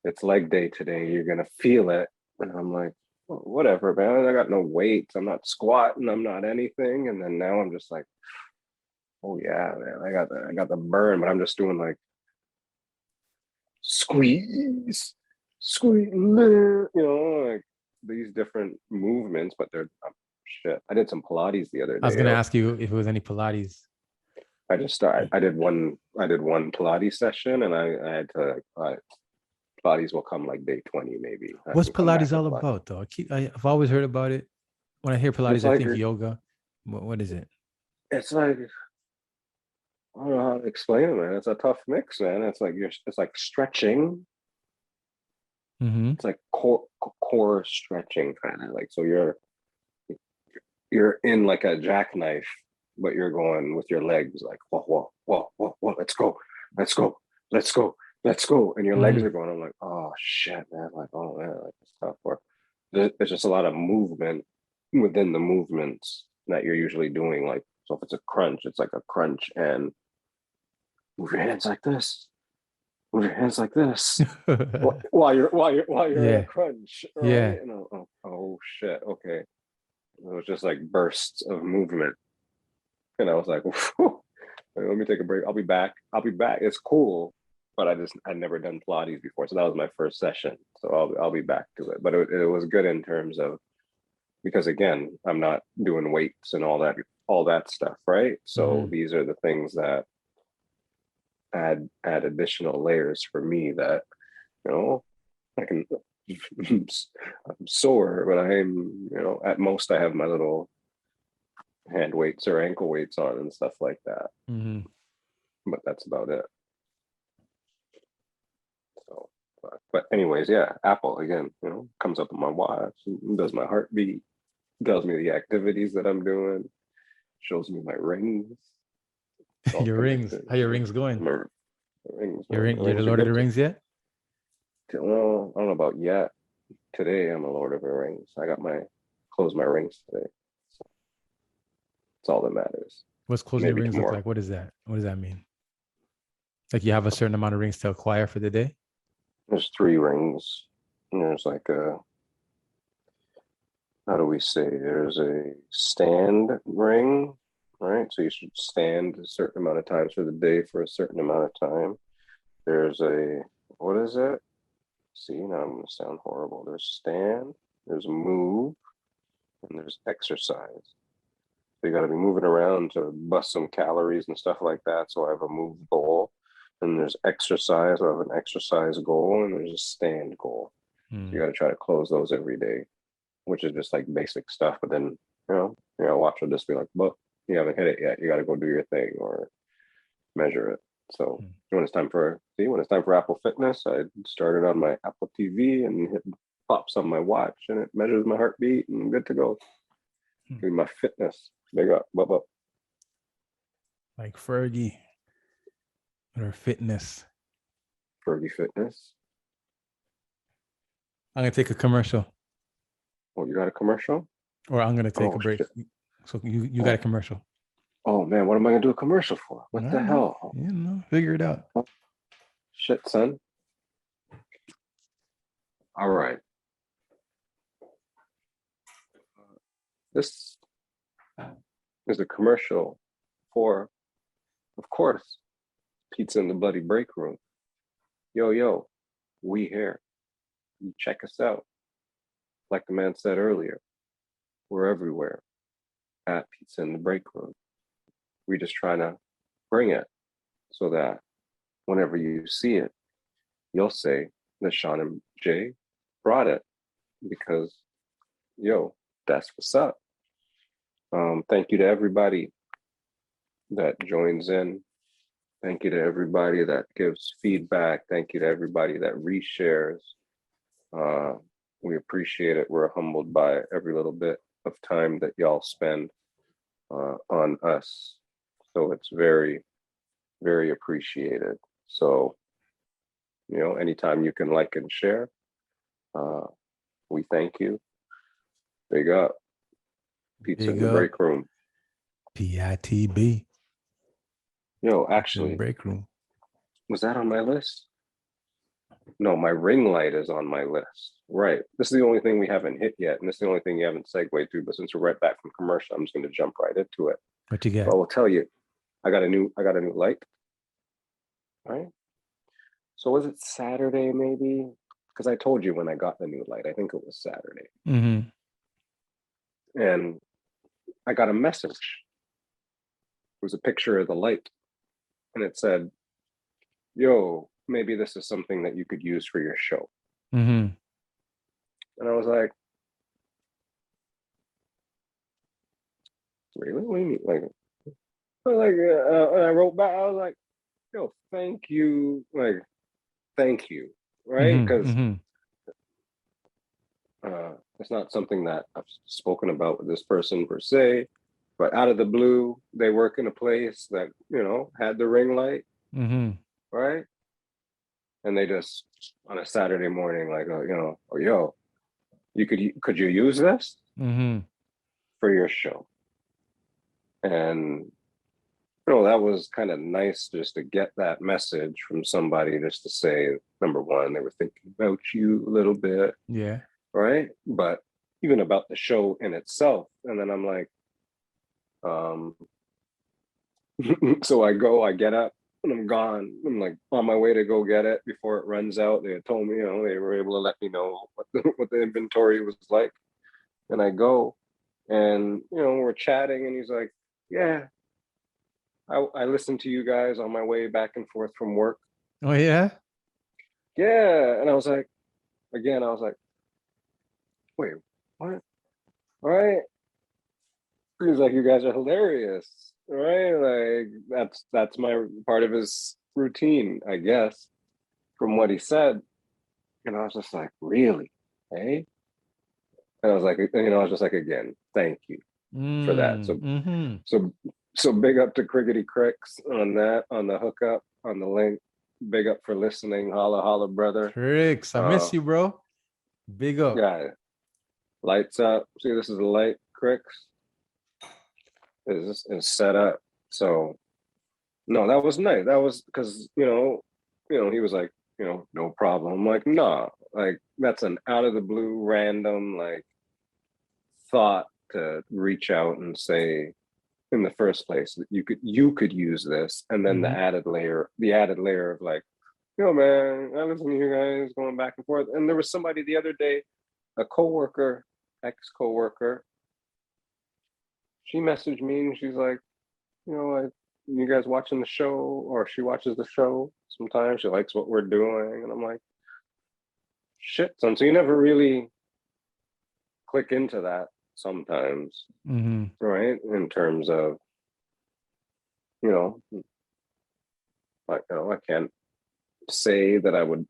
it's leg day today. You're gonna feel it," and I'm like, well, "Whatever, man. I got no weights. I'm not squatting. I'm not anything." And then now I'm just like, "Oh yeah, man. I got the burn," but I'm just doing like squeeze, like these different movements, but they're shit. I did some Pilates the other I was day. gonna ask you if it was any Pilates. I just started. I did one Pilates session, and I had to. Pilates will come like day 20, maybe. I What's can come back Pilates to all Pilates. about, though? I've always heard about it. When I hear It's Pilates, I like think yoga. What is it? it's like I don't know how to explain it, man. It's a tough mix, man. It's like stretching. Mm-hmm. It's like core stretching, kind of like so you're in like a jackknife, but you're going with your legs like whoa, whoa, whoa, whoa, whoa, let's go, let's go, let's go, let's go. And your legs Mm-hmm. are going. I'm like, oh shit, man. Like, oh man, like it's tough work. There's just a lot of movement within the movements that you're usually doing. Like, so if it's a crunch, it's like a crunch and move your hands like this. Move your hands like this while you're in a Yeah. crunch, Yeah. right? And oh shit, okay. It was just like bursts of movement. And I was like, let me take a break. I'll be back. I'll be back. It's cool. But I'd never done Pilates before. So that was my first session. So I'll be back to it. But it was good in terms of, because again, I'm not doing weights and all that stuff, right? So Mm-hmm. these are the things that add additional layers for me that, I can, I'm sore, but at most I have my little hand weights or ankle weights on and stuff like that. Mm-hmm. But that's about it. So, but anyways, yeah, Apple again, comes up on my watch, does my heartbeat, tells me the activities that I'm doing, shows me my rings. It's all Your rings. connected. How your rings going? My rings, You're man. The the rings are Lord of good. the Rings yet? Well, I don't know about yet. Today I'm a Lord of the Rings. I got closed my rings today. So it's all that matters. What's closing your Maybe rings look tomorrow. like? What is that? What does that mean? Like you have a certain amount of rings to acquire for the day? There's 3 rings. And there's like how do we say? There's a stand ring, right? So you should stand a certain amount of times for the day for a certain amount of time. There's what is it? See, now I'm going to sound horrible. There's stand, there's move, and there's exercise. So you got to be moving around to bust some calories and stuff like that. So I have a move goal, and there's exercise. I have an exercise goal, and there's a stand goal. So you got to try to close those every day, which is just like basic stuff. But then, watch will just be like, but you haven't hit it yet. You got to go do your thing or measure it. So when it's time for Apple Fitness, I started on my Apple TV and pops on my watch and it measures my heartbeat and I'm good to go. Doing my fitness Big up. Up. Like Fergie or fitness. Fergie Fitness. I'm gonna take a commercial, Oh, you got a commercial? or I'm gonna take Oh, a break. shit. So you got a commercial. Oh man, what am I gonna do a commercial for? What I the don't hell? know. You know, figure it out. Shit, son. All right. This is a commercial for, of course, Pizza in the Bloody Break Room. Yo, weHARE. You check us out. Like the man said earlier, we're everywhere at Pizza in the Break Room. We just trying to bring it so that whenever you see it, you'll say that Sean and Jay brought it because, yo, that's what's up. Thank you to everybody that joins in. Thank you to everybody that gives feedback. Thank you to everybody that reshares. We appreciate it. We're humbled by every little bit of time that y'all spend on us. So it's very, very appreciated. So, you know, anytime you can like and share, we thank you. Big up. Pizza in the Break Room. PITB. Yo, actually, break room. Was that on my list? No, my ring light is on my list. Right. This is the only thing we haven't hit yet, and this is the only thing you haven't segued through. But since we're right back from commercial, I'm just going to jump right into it. What you got? I will tell you, I got a new light. Right. So was it Saturday maybe? Because I told you when I got the new light. I think it was Saturday. Mm-hmm. And I got a message. It was a picture of the light, and it said, "Yo, maybe this is something that you could use for your show." Mm-hmm. And I was like, really? What do you mean? And I wrote back, I was like, yo, thank you. Like, thank you. Right? Because it's not something that I've spoken about with this person per se, but out of the blue, they work in a place that, you know, had the ring light. Mm-hmm. Right? And they just, on a Saturday morning, like, yo, could you use this for your show? And that was kind of nice just to get that message from somebody, just to say, number one, they were thinking about you a little bit. Yeah. Right. But even about the show in itself. And then I'm like, so I get up and I'm gone. I'm like on my way to go get it before it runs out. They had told me, they were able to let me know what the inventory was like. And I go and, we're chatting and he's like, yeah, I listened to you guys on my way back and forth from work. Oh, yeah? Yeah. And I was like, wait, what? All right. He's like, you guys are hilarious. Right? Like, that's my part of his routine, I guess, from what he said. And I was just like, really? Hey? And I was like, again, thank you for that. So big up to Crickety Cricks on that, on the hookup, on the link. Big up for listening. Holla, holla, brother. Cricks, I miss you, bro. Big up. Yeah. Lights up. See, this is the light, Cricks. Is set up. So, no, that was nice. That was because, he was like, no problem. I'm like, nah, like that's an out of the blue, random, like thought to reach out and say, in the first place, that you could use this, and then the added layer of like, man, I listen to you guys going back and forth. And there was somebody the other day, a coworker, ex-coworker, she messaged me and she's like, you guys watching the show? Or she watches the show sometimes. She likes what we're doing, and I'm like, shit, son. So you never really click into that sometimes, right? In terms of, like, I can't say that I would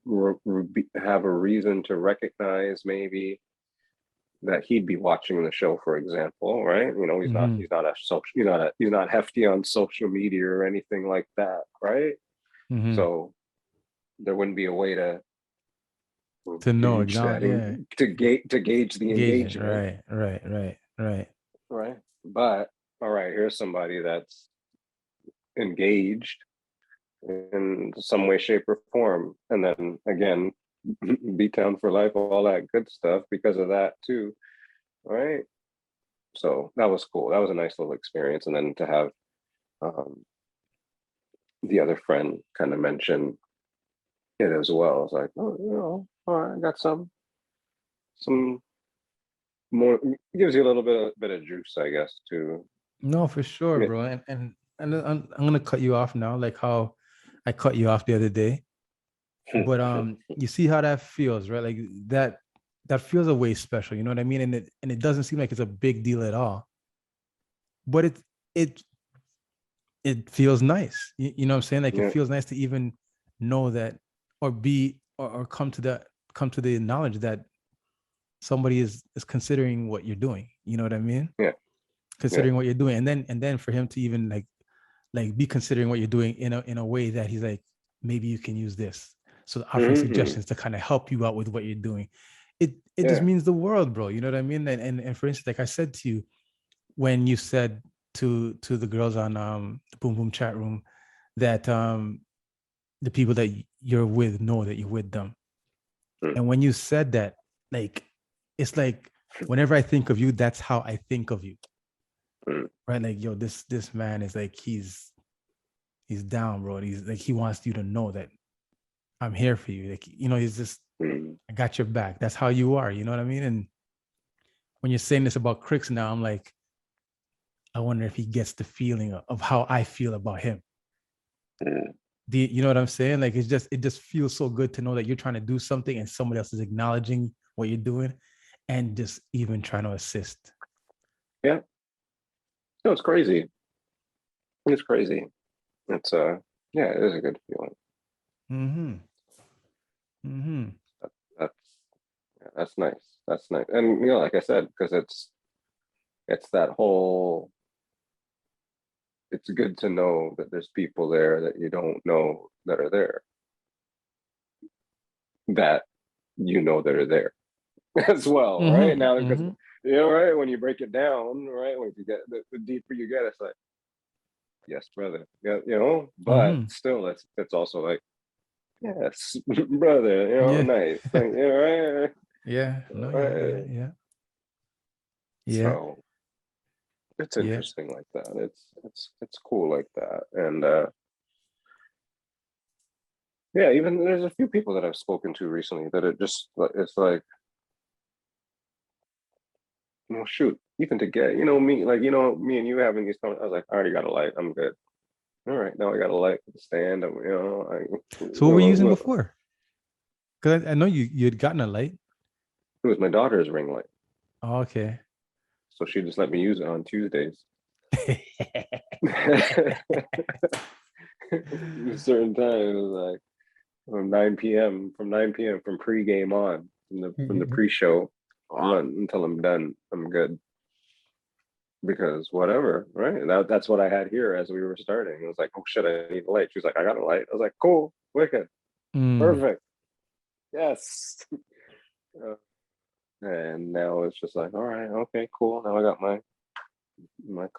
have a reason to recognize maybe, that he'd be watching the show, for example, right? You know, Mhm. he's not hefty on social media or anything like that, right? Mhm. So there wouldn't be a way to To know, gauge that, acknowledge, yeah, to gauge the engagement. engagement, Right, right, right, right. right? But all right, here's somebody that's engaged in some way, shape, or form, and then again, beat down for life, all that good stuff because of that too, right? So that was cool. That was a nice little experience, and then to have um, the other friend kind of mention it as well. It's like, oh, you know, all right, I got some more. It gives you a little bit of juice, I guess, to No, for sure, yeah. bro. And I'm gonna cut you off now, like how I cut you off the other day. But you see how that feels, right? Like that feels a way special, you know what I mean? And it doesn't seem like it's a big deal at all. But it it feels nice. You know what I'm saying? Like it Yeah. feels nice to even know that or be or come to the knowledge that somebody is considering what you're doing. You know what I mean? Yeah. Yeah. Considering what you're doing. And then for him to even like be considering what you're doing in a way that he's like, maybe you can use this. So offering Mhm. suggestions to kind of help you out with what you're doing. It just Yeah. means the world, bro. You know what I mean? And for instance, like I said to you, when you said to the girls on the Boom Boom chat room that the people that you're with know that you're with them. Mm. And when you said that, like it's like whenever I think of you, that's how I think of you. Mm. Right? Like, yo, this man is like he's down, bro. And he's like he wants you to know that I'm here for you. Like, you know, he's just Mm. I got your back. That's how you are, you know what I mean? And when you're saying this about Cricks now, I'm like, I wonder if he gets the feeling of how I feel about him. Mm. You know what I'm saying? Like it just feels so good to know that you're trying to do something and somebody else is acknowledging what you're doing and just even trying to assist. Yeah. No, it's crazy. It's crazy. It's yeah, it is a good feeling. Mm-hmm. Mm-hmm. That's yeah, that's nice. That's nice. And you know, like I said, because it's that whole it's good to know that there's people there that you don't know that are there, that you know that are there as well, right? Mm-hmm. Now, because Mm-hmm. you know, right, when you break it down, right, when you get the deeper you get, it's like, yes, brother, yeah, you know, but Mm-hmm. still, it's also like, yes, brother, you know, Yeah. nice, like, you know, right, Yeah. No, yeah, yeah, right. yeah. Yeah. So it's Yeah. interesting like that. It's cool like that, and yeah, even there's a few people that I've spoken to recently that it just it's like, you know, shoot, even to get, you know, me, like, you know, me and you having these I was like, I already got a light, I'm good. All right, now I got a light with the stand. I'm, you know, So what were you using before? Because I know you had gotten a light. it was my daughter's ring light, Oh, okay. so she just let me use it on Tuesdays. Certain times, like from 9 p.m. from pregame on, from the pre-show on until I'm done, I'm good. Because whatever, right? That's what I had here as we were starting. It was like, oh shit, I need a light. She was like, I got a light. I was like, cool, wicked, Mm. perfect, yes. And now it's just like, all right, okay, cool. Now I got my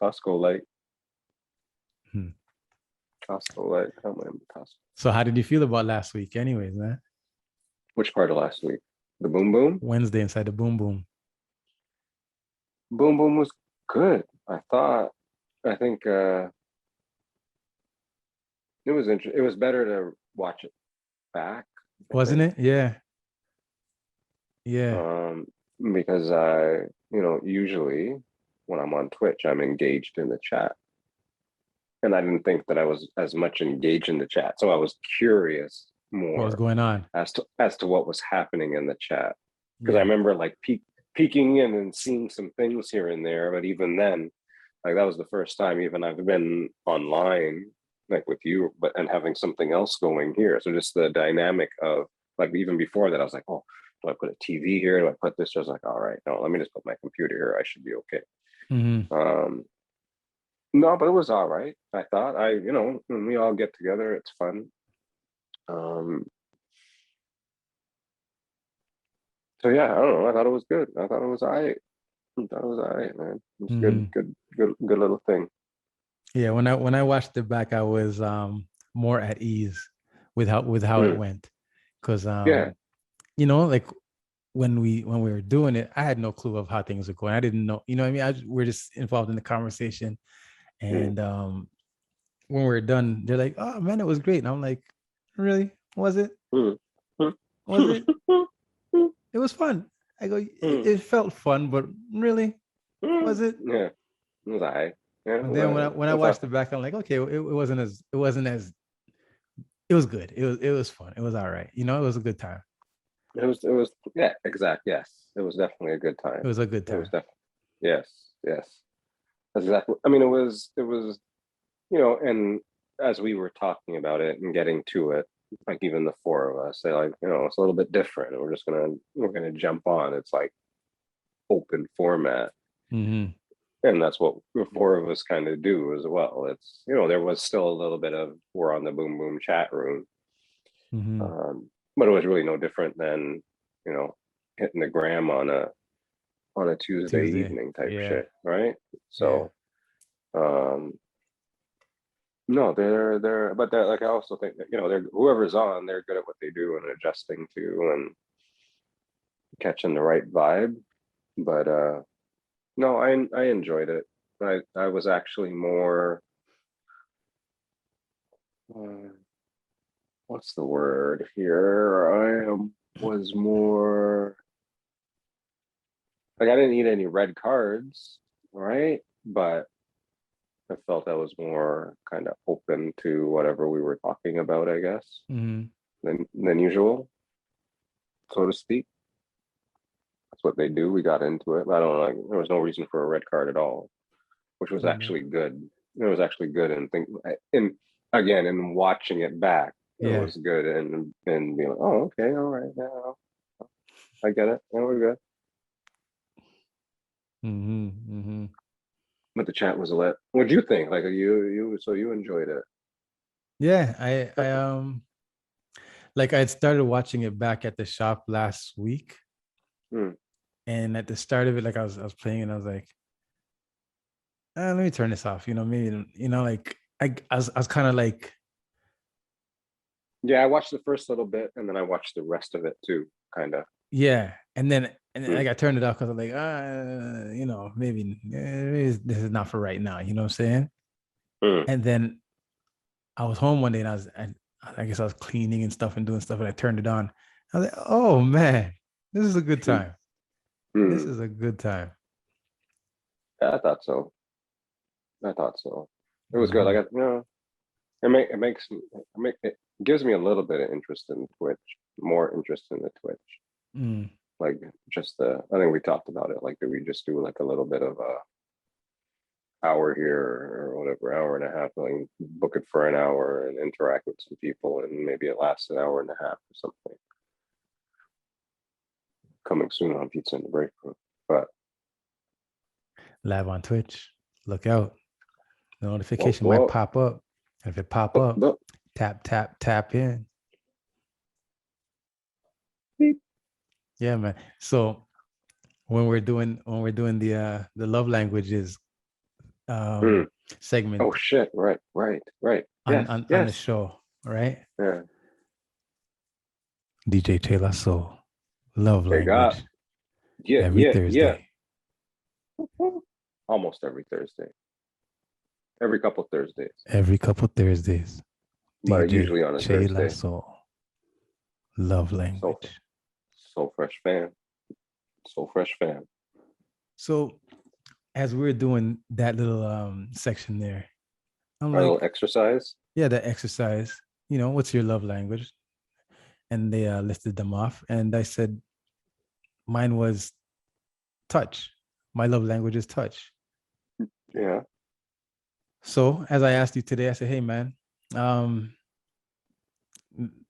Costco light. Hmm. Costco light. How am I in Costco? So how did you feel about last week anyways, man? Which part of last week? The boom boom? Wednesday inside the Boom Boom. Boom boom was good. I think it was interesting. It was better to watch it back, I Wasn't think. it? Yeah. Yeah. Um, because you know, usually when I'm on Twitch, I'm engaged in the chat. And I didn't think that I was as much engaged in the chat. So I was curious What was more going on? as to what was happening in the chat. Because I Yeah. remember like peeking in and seeing some things here and there, but even then, like that was the first time even I've been online like with you, but and having something else going here. So just the dynamic of like even before that, I was like, oh, Do I put a TV here? Do I put this? I was like, all right, no, let me just put my computer here. I should be okay. No, but it was all right. I thought when we all get together, it's fun. So yeah, I don't know. I thought it was good. I thought it was all right. I thought it was all right, man. It was good little thing. Yeah, when I watched it back, I was more at ease with how it went, because like when we were doing it, I had no clue of how things were going. I didn't know, you know what I mean? We're just involved in the conversation, and when we're done, they're like, "Oh man, it was great," and I'm like, "Really? Was it? Was it? It was fun." I go, "It felt fun, but really, was it?" Yeah, it was all right. Yeah, And then when I watched it back, I'm like, okay, it wasn't as it was good. It was fun. It was all right. It was a good time. It was yeah, exact. Yes, it was definitely a good time. It was a good time. It was definitely yes. That's exactly. I mean, it was and as we were talking about it and getting to it, like even the four of us, they like, it's a little bit different. We're gonna jump on. It's like open format. And that's what the four of us kind of do as well. It's there was still a little bit of we're on the boom boom chat room, but it was really no different than hitting the gram on a Tuesday evening type shit, right? So, no, but they're like I also think that they're whoever's on, they're good at what they do and adjusting to and catching the right vibe. But no, I enjoyed it. I was actually more what's the word here? Was more like I didn't need any red cards, right? But I felt I was more kind of open to whatever we were talking about, I guess, than usual, so to speak. That's what they do. We got into it. I don't know. Like, there was no reason for a red card at all, which was actually good. It was actually good, and again, in watching it back, it was good, and being like, oh, okay, all right, yeah, I get it. Yeah, we're good. But the chat was lit. What do you think? Like, so you enjoyed it? Yeah, I like I had started watching it back at the shop last week, and at the start of it, like I was playing, and I was like, let me turn this off. Maybe like I was kind of like, yeah, I watched the first little bit, and then I watched the rest of it too, kind of. Yeah, and then like I turned it off because I'm like, maybe this is not for right now. You know what I'm saying? And then I was home one day, and I guess I was cleaning and stuff and doing stuff, and I turned it on. I was like, oh man, this is a good time. This is a good time. Yeah, I thought so. It was good. Like it gives me a little bit of interest in Twitch, more interest in the Twitch. Like I think we talked about it. Like, do we just do like a little bit of a hour here or whatever, hour and a half, like book it for an hour and interact with some people, and maybe it lasts an hour and a half or something. Coming soon on Pizza in the Break Room. But live on Twitch, look out. The notification might pop up. And if it pop up, tap in. Beep. Yeah, man. So when we're doing the love languages segment. Oh shit! Right. On the show, right? Yeah. DJ Tdothotshot, love language. Every Thursday. Almost every Thursday. Every couple Thursdays. But usually on a Thursday. Love language. So fresh fam. So as we're doing that little section there, I'm like, little exercise. Yeah, the exercise. What's your love language? And they listed them off, and I said mine was touch. My love language is touch. Yeah. So as I asked you today, I said, hey man,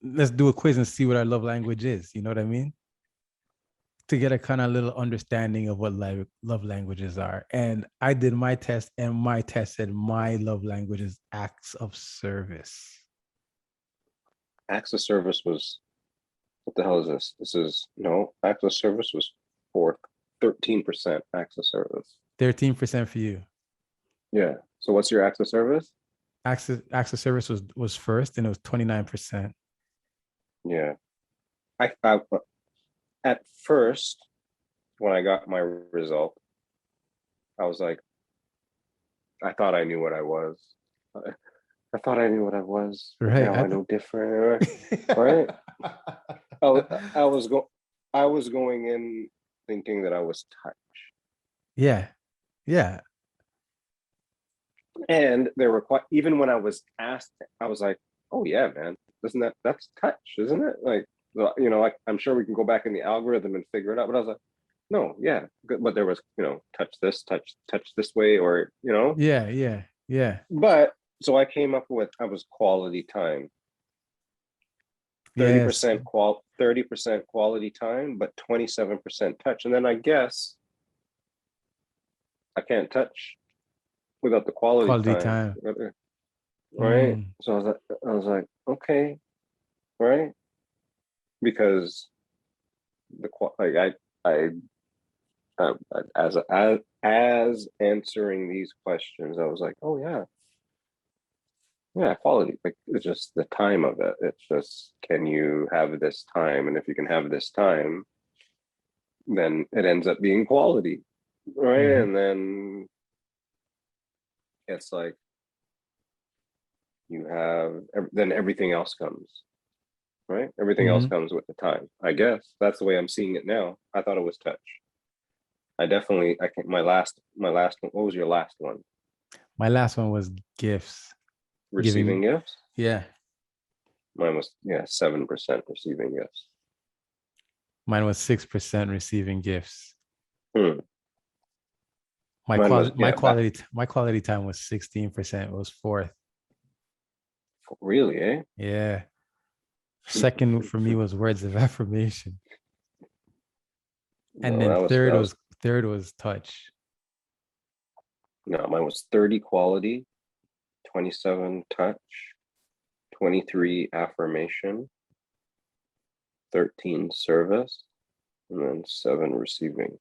let's do a quiz and see what our love language is. You know what I mean? to get a kind of little understanding of what love languages are. And I did my test, and my test said my love language is acts of service. Acts of service was, what the hell is this? This is, no, acts of service was for 13% acts of service. 13% for you. Yeah. So what's your acts of service? Acts of service was first, and it was 29%. Yeah. I at first, when I got my result, I was like, I thought I knew what I was. I thought I knew what I was. Right. Now I know different. Right. I was going in thinking that I was touch. Yeah. Yeah. And there were quite, even when I was asked, I was like, oh yeah, man, that's touch, isn't it? Like, you know, like I'm sure we can go back in the algorithm and figure it out. But I was like, no, yeah. But there was, you know, touch this way, or, you know. Yeah. Yeah. Yeah. But so I came up with, I was quality time. 30% 30% quality time, but 27% touch. And then I guess I can't touch without the quality time. Right. So I was like, okay, right? Because as answering these questions, I was like, oh yeah, quality. Like, it's just the time of it. It's just, can you have this time? And if you can have this time, then it ends up being quality, right? And then it's like, you have, then everything else comes, right? Everything else comes with the time. I guess that's the way I'm seeing it now. I thought it was touch. I can't, my last one. What was your last one? My last one was gifts. Receiving gifts? Yeah. Mine was 7% receiving gifts. Mine was 6% receiving gifts. My quality time was 16%. It was fourth. Really, eh? Yeah. Second for me was words of affirmation. And then third was touch. No, mine was 30 quality, 27 touch, 23 affirmation, 13 service, and then 7 receiving.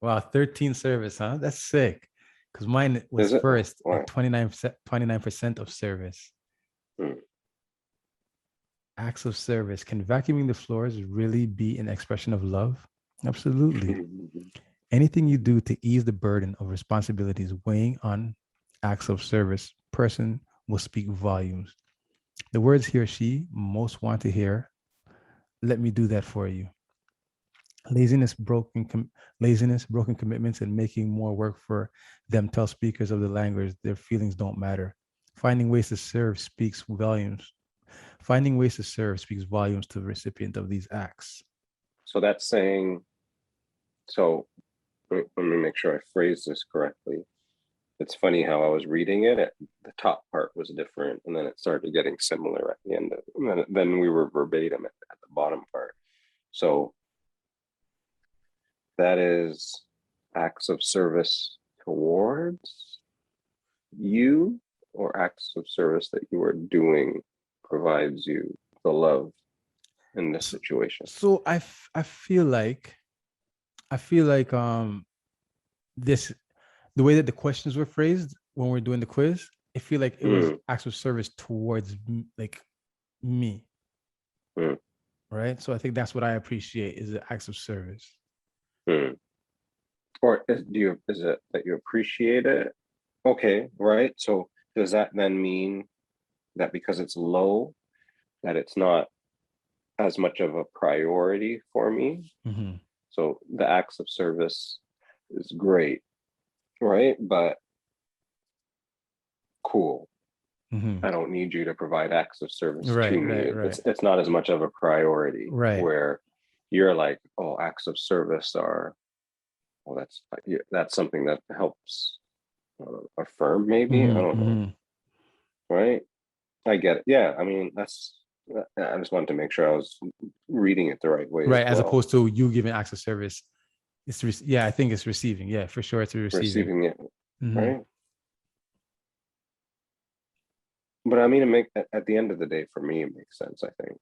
Wow, 13 service, huh? That's sick. Because mine was first at 29% of service. Acts of service. Can vacuuming the floors really be an expression of love? Absolutely. Anything you do to ease the burden of responsibilities weighing on acts of service, person will speak volumes. The words he or she most want to hear, let me do that for you. Laziness, broken commitments, and making more work for them tell speakers of the language their feelings don't matter. Finding ways to serve speaks volumes. Finding ways to serve speaks volumes to the recipient of these acts. So that's saying, so let me make sure I phrase this correctly. It's funny how I was reading it. The top part was different, and then it started getting similar at the end. Then we were verbatim at the bottom part. So that is acts of service towards you, or acts of service that you are doing provides you the love in this situation. So I feel like this, the way that the questions were phrased when we're doing the quiz, I feel like it was acts of service towards like me. Right. So I think that's what I appreciate, is the acts of service. Or is it that you appreciate it? Okay, right. So does that then mean that because it's low, that it's not as much of a priority for me? So the acts of service is great, right? But cool. I don't need you to provide acts of service to me. It's not as much of a priority, where you're like, oh, acts of service are, well, that's something that helps affirm, maybe. I don't know. Right? I get it. Yeah, I mean, that's I just wanted to make sure I was reading it the right way. Right, as well. opposed to you giving acts of service. Yeah, I think it's receiving. Yeah, for sure, it's receiving. Receiving it, Mhm. right? But I mean, at the end of the day, for me, it makes sense. I think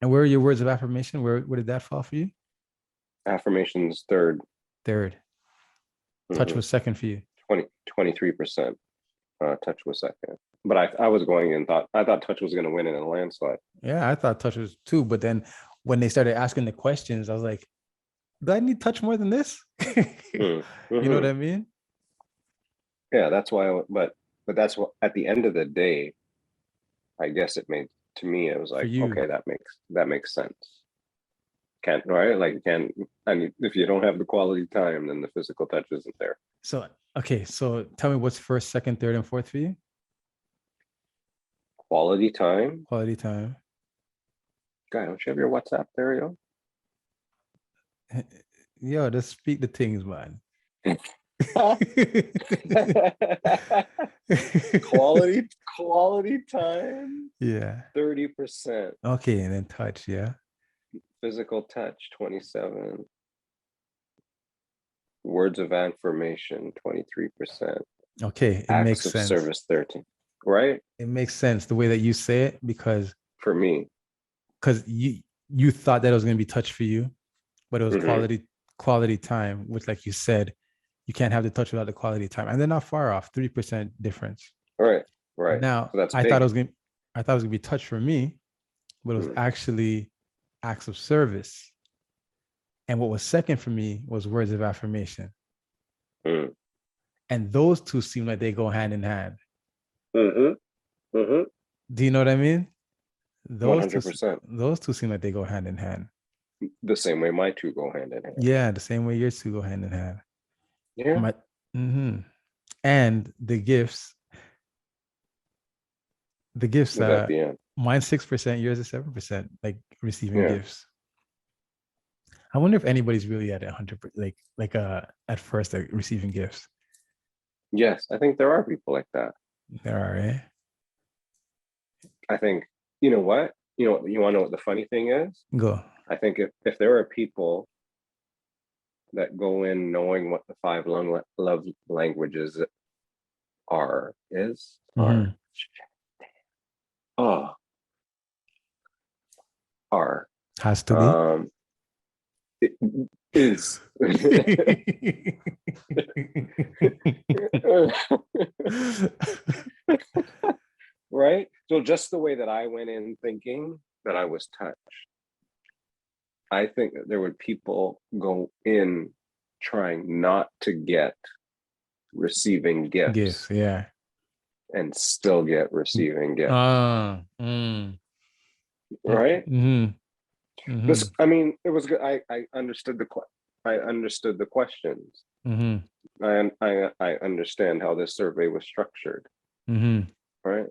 And where are your words of affirmation? Where did that fall for you? affirmations third, Third. Touch was second for you. 23%. Touch was second. But I was going and thought touch was going to win in a landslide. Yeah, I thought touch was too, but then when they started asking the questions, I was like, do I need touch more than this? You know what I mean? Yeah, that's why. But that's what at the end of the day, I guess it made to me. It was like, okay, that makes sense. Can't right? Like can't. I mean, if you don't have the quality time, then the physical touch isn't there. So okay, so tell me what's first, second, third, and fourth for you? Quality time. Quality time. God, don't you have your WhatsApp there, yo? Yo, just speak the things, man. quality time. Yeah. 30%. Okay, and then touch, yeah. Physical touch, 27. Words of affirmation, 23%. Okay, it makes sense. Service, 13. Right? It makes sense the way that you say it because for me, because you thought that it was going to be touch for you, but it was quality time, which, like you said, you can't have the touch without the quality time, and they're not far off. 3% difference. Right. Now, so that's I thought it was gonna be touch for me, but it was actually acts of service. And what was second for me was words of affirmation. And those two seem like they go hand in hand. Do you know what I mean? 100%. Those two seem like they go hand in hand. The same way my two go hand in hand. Yeah, the same way your two go hand in hand. Yeah. And the gifts. At the end. Mine's 6%, yours is 7%, like receiving gifts. I wonder if anybody's really at 100%, at first, like receiving gifts. Yes, I think there are people like that. There are, eh? I think, you know what? You want to know what the funny thing is? Go. I think if there are people that go in knowing what the 5 love languages are. Has to be. It is. Right? So just the way that I went in thinking that I was touched, I think that there would people go in trying not to get receiving gifts. Yeah. And still get receiving gifts. Right? This, I mean, it was good. I understood the questions. I understand how this survey was structured. Right?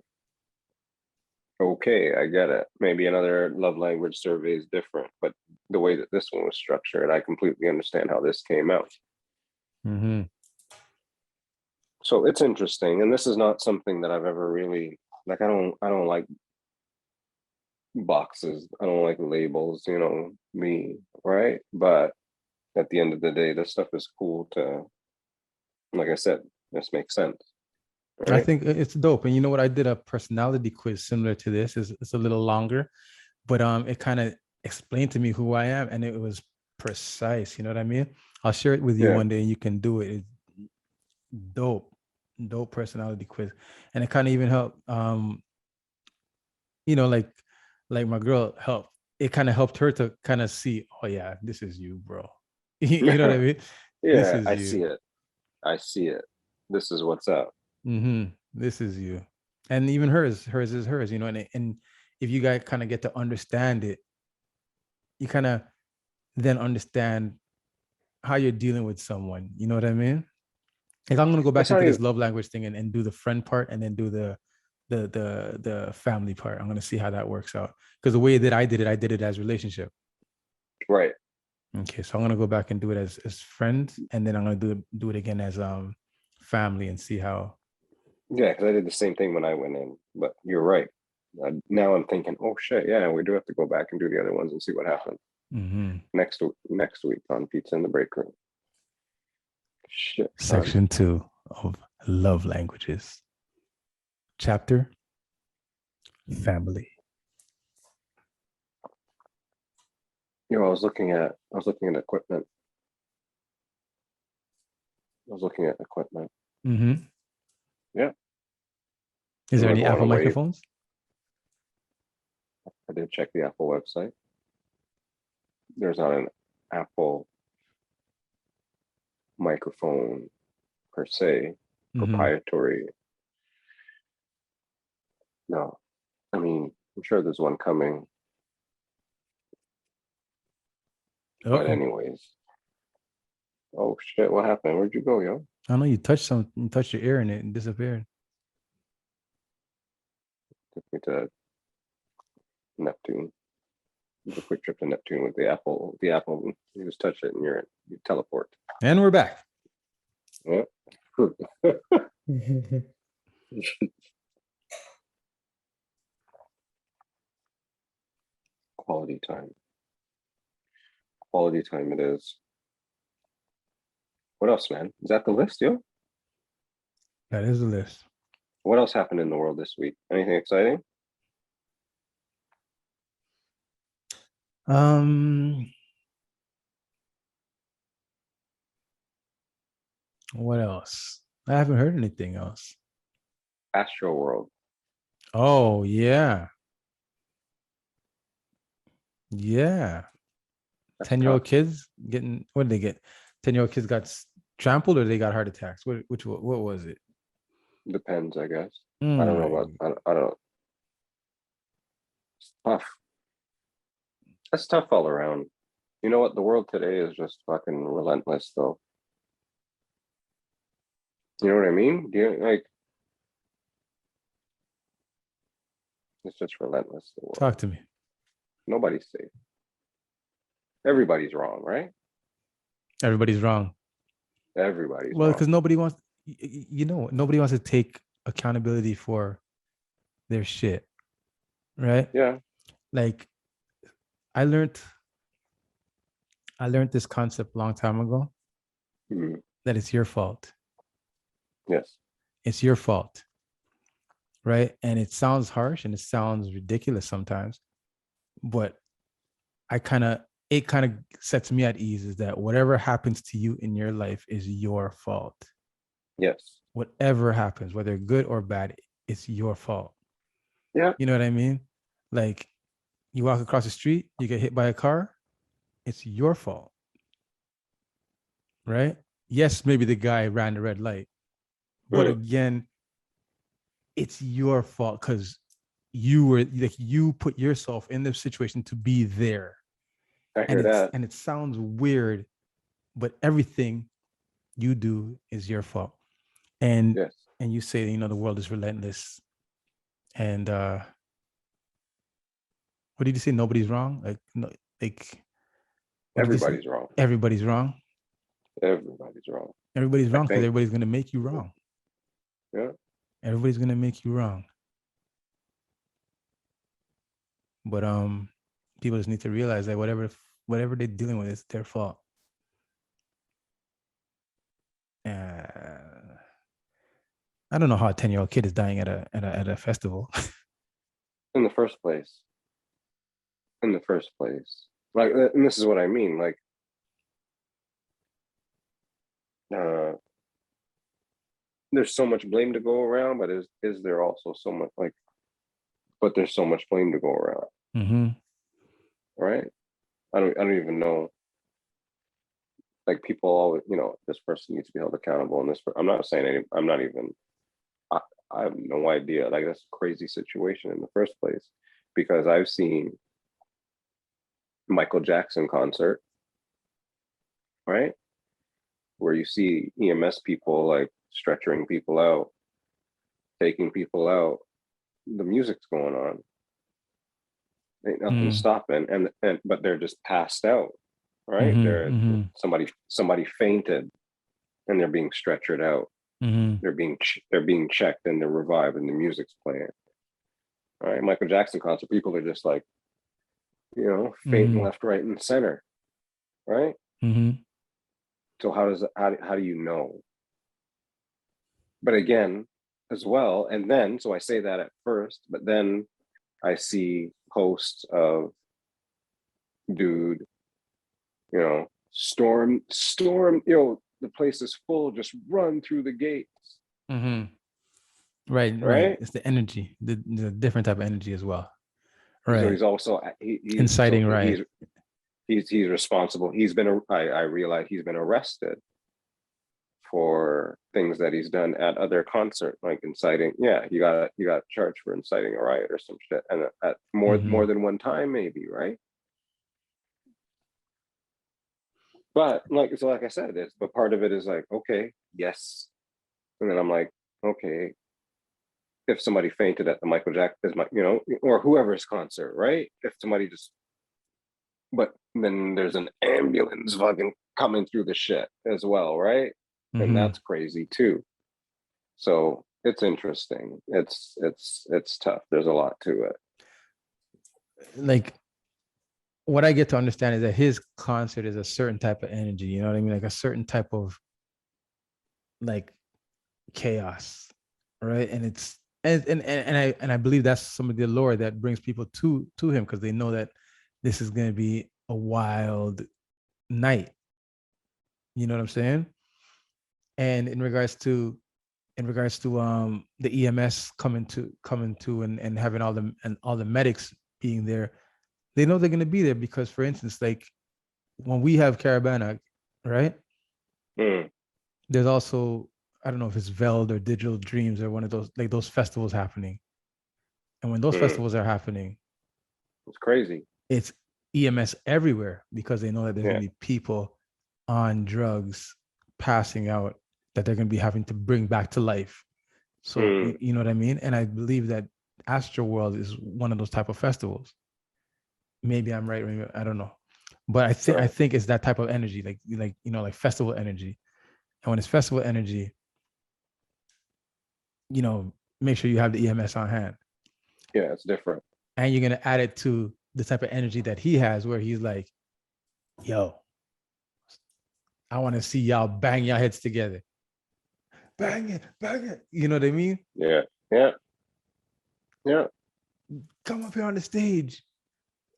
Okay, I get it. Maybe another love language survey is different, but the way that this one was structured, I completely understand how this came out. So it's interesting, and this is not something that I've ever really like. I don't like boxes. I don't like labels. You know me, right? But at the end of the day, this stuff is cool to. Like I said, this makes sense. Right? I think it's dope. And you know what? I did a personality quiz similar to this. It's a little longer, but it kind of explained to me who I am, and it was precise. You know what I mean? I'll share it with you one day, and you can do it. It's dope personality quiz, and it kind of even helped. You know, like my girl helped. It kind of helped her to kind of see. Oh yeah, this is you, bro. You know what I mean? Yeah, I see it. This is what's up. This is you, and even hers is hers. You know, and if you guys kind of get to understand it, you kind of then understand how you're dealing with someone. You know what I mean? Like I'm gonna go back into this love language thing and do the friend part, and then do the family part. I'm gonna see how that works out, because the way that I did it as relationship. Right. Okay, so I'm gonna go back and do it as friends, and then I'm gonna do it again as family, and see how. Yeah, because I did the same thing when I went in, but you're right. Now I'm thinking, oh shit, yeah, we do have to go back and do the other ones and see what happens next week on Pizza in the Break Room. Shit, son. Section 2 of Love Languages. Chapter Family. I was looking at equipment. Mm-hmm. Yeah. Is there We're any going Apple away. microphones? I did check the Apple website. There's not an Apple microphone per se, proprietary. No, I mean, I'm sure there's one coming. But anyways, oh shit, what happened? Where'd you go, yo? I know you touched your ear and it disappeared. Took me to Neptune. It was a quick trip to Neptune with the Apple. You just touch it and you teleport. And we're back. Yeah. Quality time. Quality time it is. What else, man? Is that the list, yo? That is the list. What else happened in the world this week? Anything exciting? What else? I haven't heard anything else. Astro World. Oh, yeah. Yeah. 10-year-old kids getting, what did they get? 10-year-old kids got trampled or they got heart attacks? What was it? Depends, I guess. I don't know about, I don't know. It's tough. That's tough all around. You know what? The world today is just fucking relentless, though. You know what I mean? It's just relentless. The world. Talk to me. Nobody's safe. Everybody's wrong, right? Everybody's wrong. Everybody's well, wrong. because nobody wants, nobody wants to take accountability for their shit, right? Yeah. Like, I learned this concept a long time ago. That it's your fault. Yes. It's your fault. Right. And it sounds harsh and it sounds ridiculous sometimes, but it kind of sets me at ease is that whatever happens to you in your life is your fault. Yes. Whatever happens, whether good or bad, it's your fault. Yeah. You know what I mean? Like, you walk across the street, you get hit by a car, it's your fault. Right? Yes, maybe the guy ran the red light, but again, it's your fault because you put yourself in the situation to be there. I hear that. And it sounds weird, but everything you do is your fault. And yes. And you say, the world is relentless. And what did you say? Nobody's wrong? Everybody's wrong. Everybody's wrong. Everybody's wrong. Everybody's wrong because everybody's gonna make you wrong. Yeah. Everybody's gonna make you wrong. But people just need to realize that whatever they're dealing with is their fault. I don't know how a 10-year-old kid is dying at a festival. In the first place. Like, and this is what I mean. Like, there's so much blame to go around, but is there also so much but there's so much blame to go around. Mm-hmm. Right? I don't even know. Like, people always, this person needs to be held accountable. And I'm not saying I have no idea. Like, that's a crazy situation in the first place, because I've seen Michael Jackson concert, right? Where you see EMS people like stretchering people out, taking people out. The music's going on. Ain't nothing stopping, but they're just passed out, right? Somebody fainted, and they're being stretchered out. They're being checked and they're revived, and the music's playing. right? Michael Jackson concert, people are just like, fainting left, right, and center, right? Mm-hmm. So how do you know? But again, as well, and then so I say that at first, but then I see posts of dude, storm, the place is full, just run through the gates. Mm-hmm. Right. Right. It's the energy, the different type of energy as well. Right. So he's also he's inciting riot. He's responsible. I realize he's been arrested for things that he's done at other concerts, like inciting. Yeah, he got charged for inciting a riot or some shit, and at more than one time, maybe, right? But like I said, but part of it is like, okay, yes, and then I'm like, okay, if somebody fainted at the Michael Jackson, or whoever's concert, right? If somebody but then there's an ambulance fucking coming through the shit as well, right? And that's crazy too. So it's interesting. It's tough. There's a lot to it. Like, what I get to understand is that his concert is a certain type of energy, you know what I mean? Like a certain type of like chaos, right? And it's and I believe that's some of the allure that brings people to him, because they know that this is going to be a wild night. You know what I'm saying? And in regards to the EMS coming to and having all the medics being there, they know they're going to be there because, for instance, like when we have Caravana, right? There's also, I don't know if it's Veld or Digital Dreams or one of those festivals happening. And when those festivals are happening, it's crazy. It's EMS everywhere because they know that there's going to be people on drugs passing out that they're going to be having to bring back to life. So you know what I mean? And I believe that Astroworld is one of those type of festivals. Maybe I'm right, maybe I don't know. But I think it's that type of energy, like festival energy. And when it's festival energy, make sure you have the EMS on hand. Yeah, it's different. And you're going to add it to the type of energy that he has, where he's like, yo, I want to see y'all bang your heads together. Bang it. You know what I mean? Yeah. Come up here on the stage.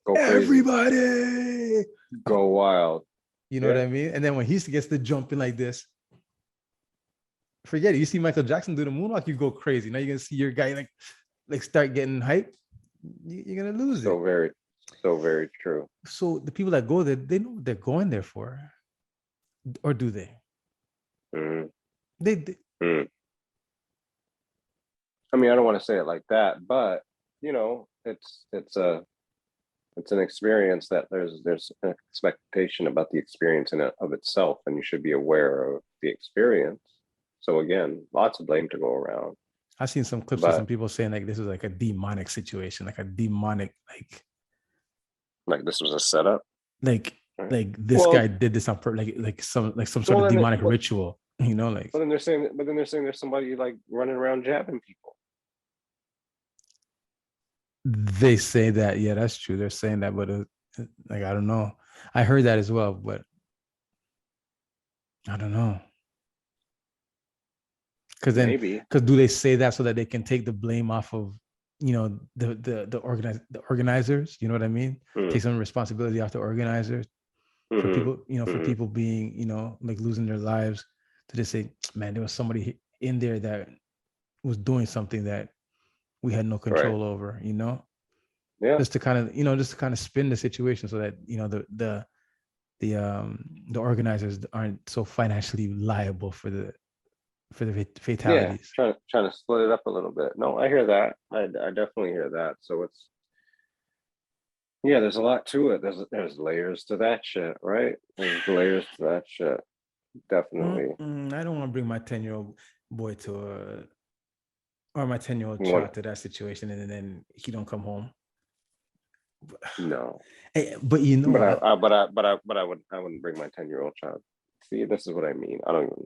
Go crazy. Everybody. Go wild. You know what I mean? And then when he gets to jumping like this, forget it. You see Michael Jackson do the moonwalk, you go crazy. Now you're going to see your guy like start getting hyped. You're going to lose it. So very true. So the people that go there, they know what they're going there for. Or do they? They I mean, I don't want to say it like that, but it's an experience that there's an expectation about the experience in of itself, and you should be aware of the experience. So again, lots of blame to go around. I've seen some clips of some people saying like this was like a demonic situation, like a demonic like this was a setup. Like this guy did this on purpose, like some sort of demonic ritual, like. But then they're saying there's somebody like running around jabbing people. They say that, yeah, that's true. They're saying that, but I don't know. I heard that as well, but I don't know. Because do they say that so that they can take the blame off of the organizers? You know what I mean? Take some responsibility off the organizers for people, for people being, like losing their lives. To just say, man, there was somebody in there that was doing something that we had no control over. Yeah. Just to kind of spin the situation so that the organizers aren't so financially liable for the fatalities. Yeah, trying to split it up a little bit. No, I hear that. I definitely hear that. So there's a lot to it. There's layers to that shit, right? There's layers to that shit. Definitely. I don't want to bring my 10-year-old boy or my 10-year-old child to that situation, and then he don't come home. No. Hey, but I wouldn't bring my 10-year-old child. See, this is what I mean. I don't even.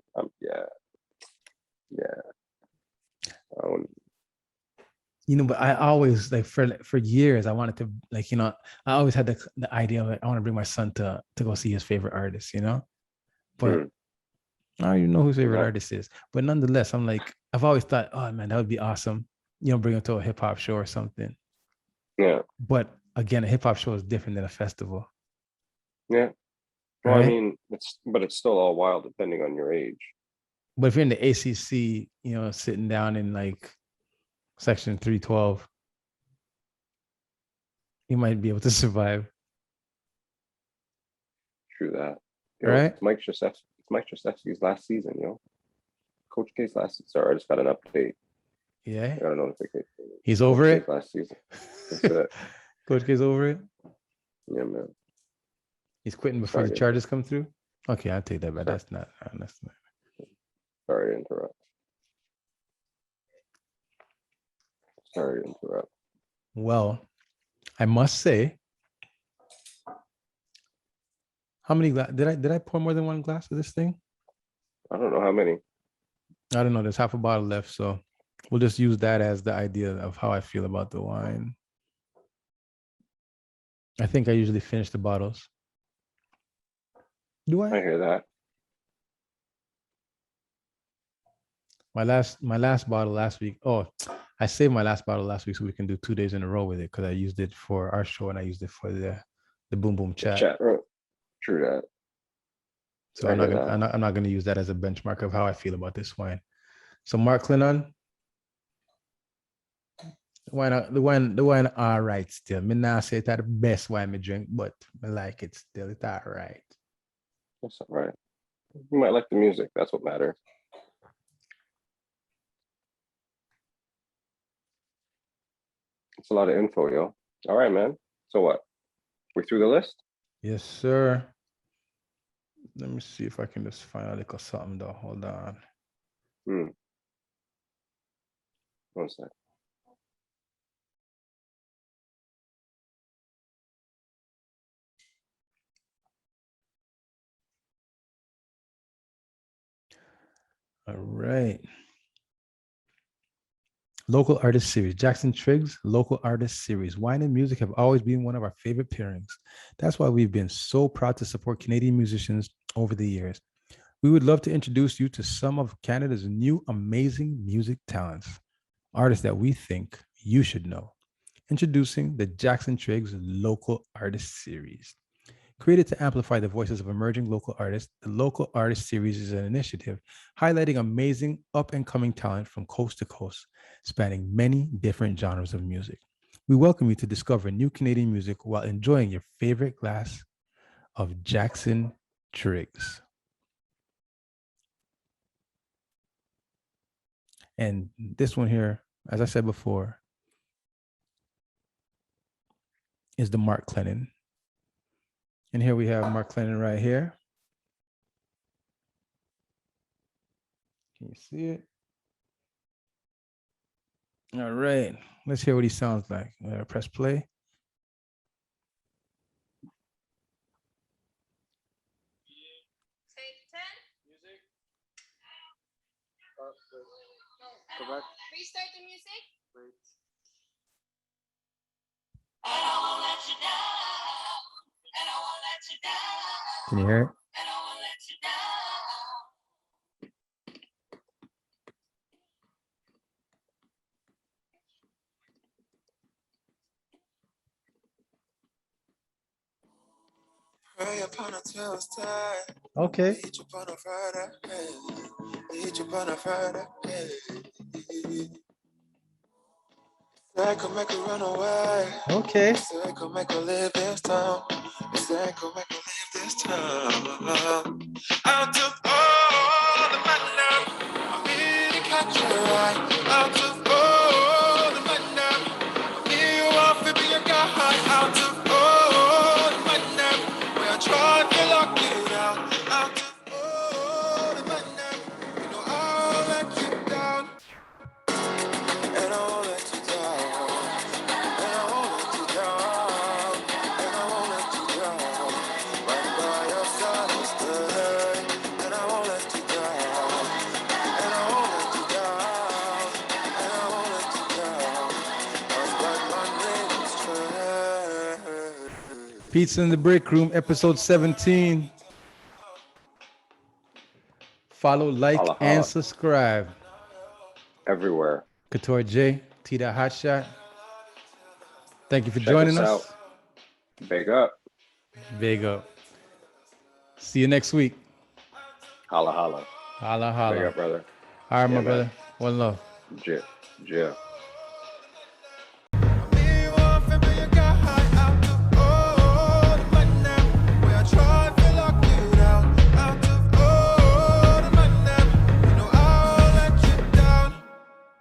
Yeah. I wouldn't. but I always like for years I wanted to like, I always had the idea of like, I want to bring my son to go see his favorite artist, but I don't even know who his favorite artist is. But nonetheless, I'm like, I've always thought, oh man, that would be awesome. Bring him to a hip hop show or something. Yeah. But again, a hip hop show is different than a festival. Yeah. Well, right? I mean, it's still all wild depending on your age. But if you're in the ACC, sitting down in like section 312, you might be able to survive. True that. Right? It's Mike Krzyzewski's last season, Coach K's last season. Sorry, I just got an update. Yeah. I got a notification. He's over Coach it? K's last season. That's it. Coach K's over it? Yeah, man. He's quitting before the charges come through? Okay, I'll take that back. That's not. Sorry to interrupt. Well, I must say, how many did I pour more than one glass of this thing? I don't know how many. I don't know. There's half a bottle left, so we'll just use that as the idea of how I feel about the wine. I think I usually finish the bottles. Do I? I hear that. My last bottle last week. Oh, I saved my last bottle last week so we can do 2 days in a row with it because I used it for our show and I used it for the boom boom chat. True that. So I'm not gonna use that as a benchmark of how I feel about this wine. So Mark Clinton, the wine all right still. Me not say it's the best wine me drink, but I like it still. It's all right. That's all right. You might like the music. That's what matters. It's a lot of info, yo. All right, man. So what? We're through the list? Yes, sir. Let me see if I can just find a little something though. Hold on. 1 sec. All right. Local Artist Series. JacksonTriggs Local Artist Series. Wine and music have always been one of our favorite pairings. That's why we've been so proud to support Canadian musicians over the years. We would love to introduce you to some of Canada's new amazing music talents, artists that we think you should know. Introducing the JacksonTriggs Local Artist Series. Created to amplify the voices of emerging local artists, the Local Artist Series is an initiative highlighting amazing up-and-coming talent from coast to coast, spanning many different genres of music. We welcome you to discover new Canadian music while enjoying your favorite glass of JacksonTriggs. And this one here, as I said before, is the Mark Clennon. And here we have Mark Clennon right here. Can you see it? All right, let's hear what he sounds like. Press play. Music. Restart the music. Wait. And I won't let you down. And I won't let you down. Can you hear it? And I won't let you down. Pray upon a Tuesday. Okay. Hit you upon a Friday. Hit you upon a Friday. Say I could make her run away. Okay. Say I could make her live this time. Say I could make her live this time. Out of all the money, I really catch your eye. Out of all the money, you want to be a guy. Out of all the money, we are trying to lock you down. Out of all the money, you know I'll let you down. And I won't let you down. And I won't let you down. And I won't let you down. Right by your side is today. And I won't let you down. And I won't let you down. And I Pizza in the Break Room, episode 17. Follow, like, Holla, and holla. subscribe. Everywhere. Couture J, Tdothotshot. Thank you for Check joining us us. out. Big up. Big up. See you next week. Holla, holla. Holla, holla. Big up, brother. All right, Yeah, my man. brother. One love. Jip.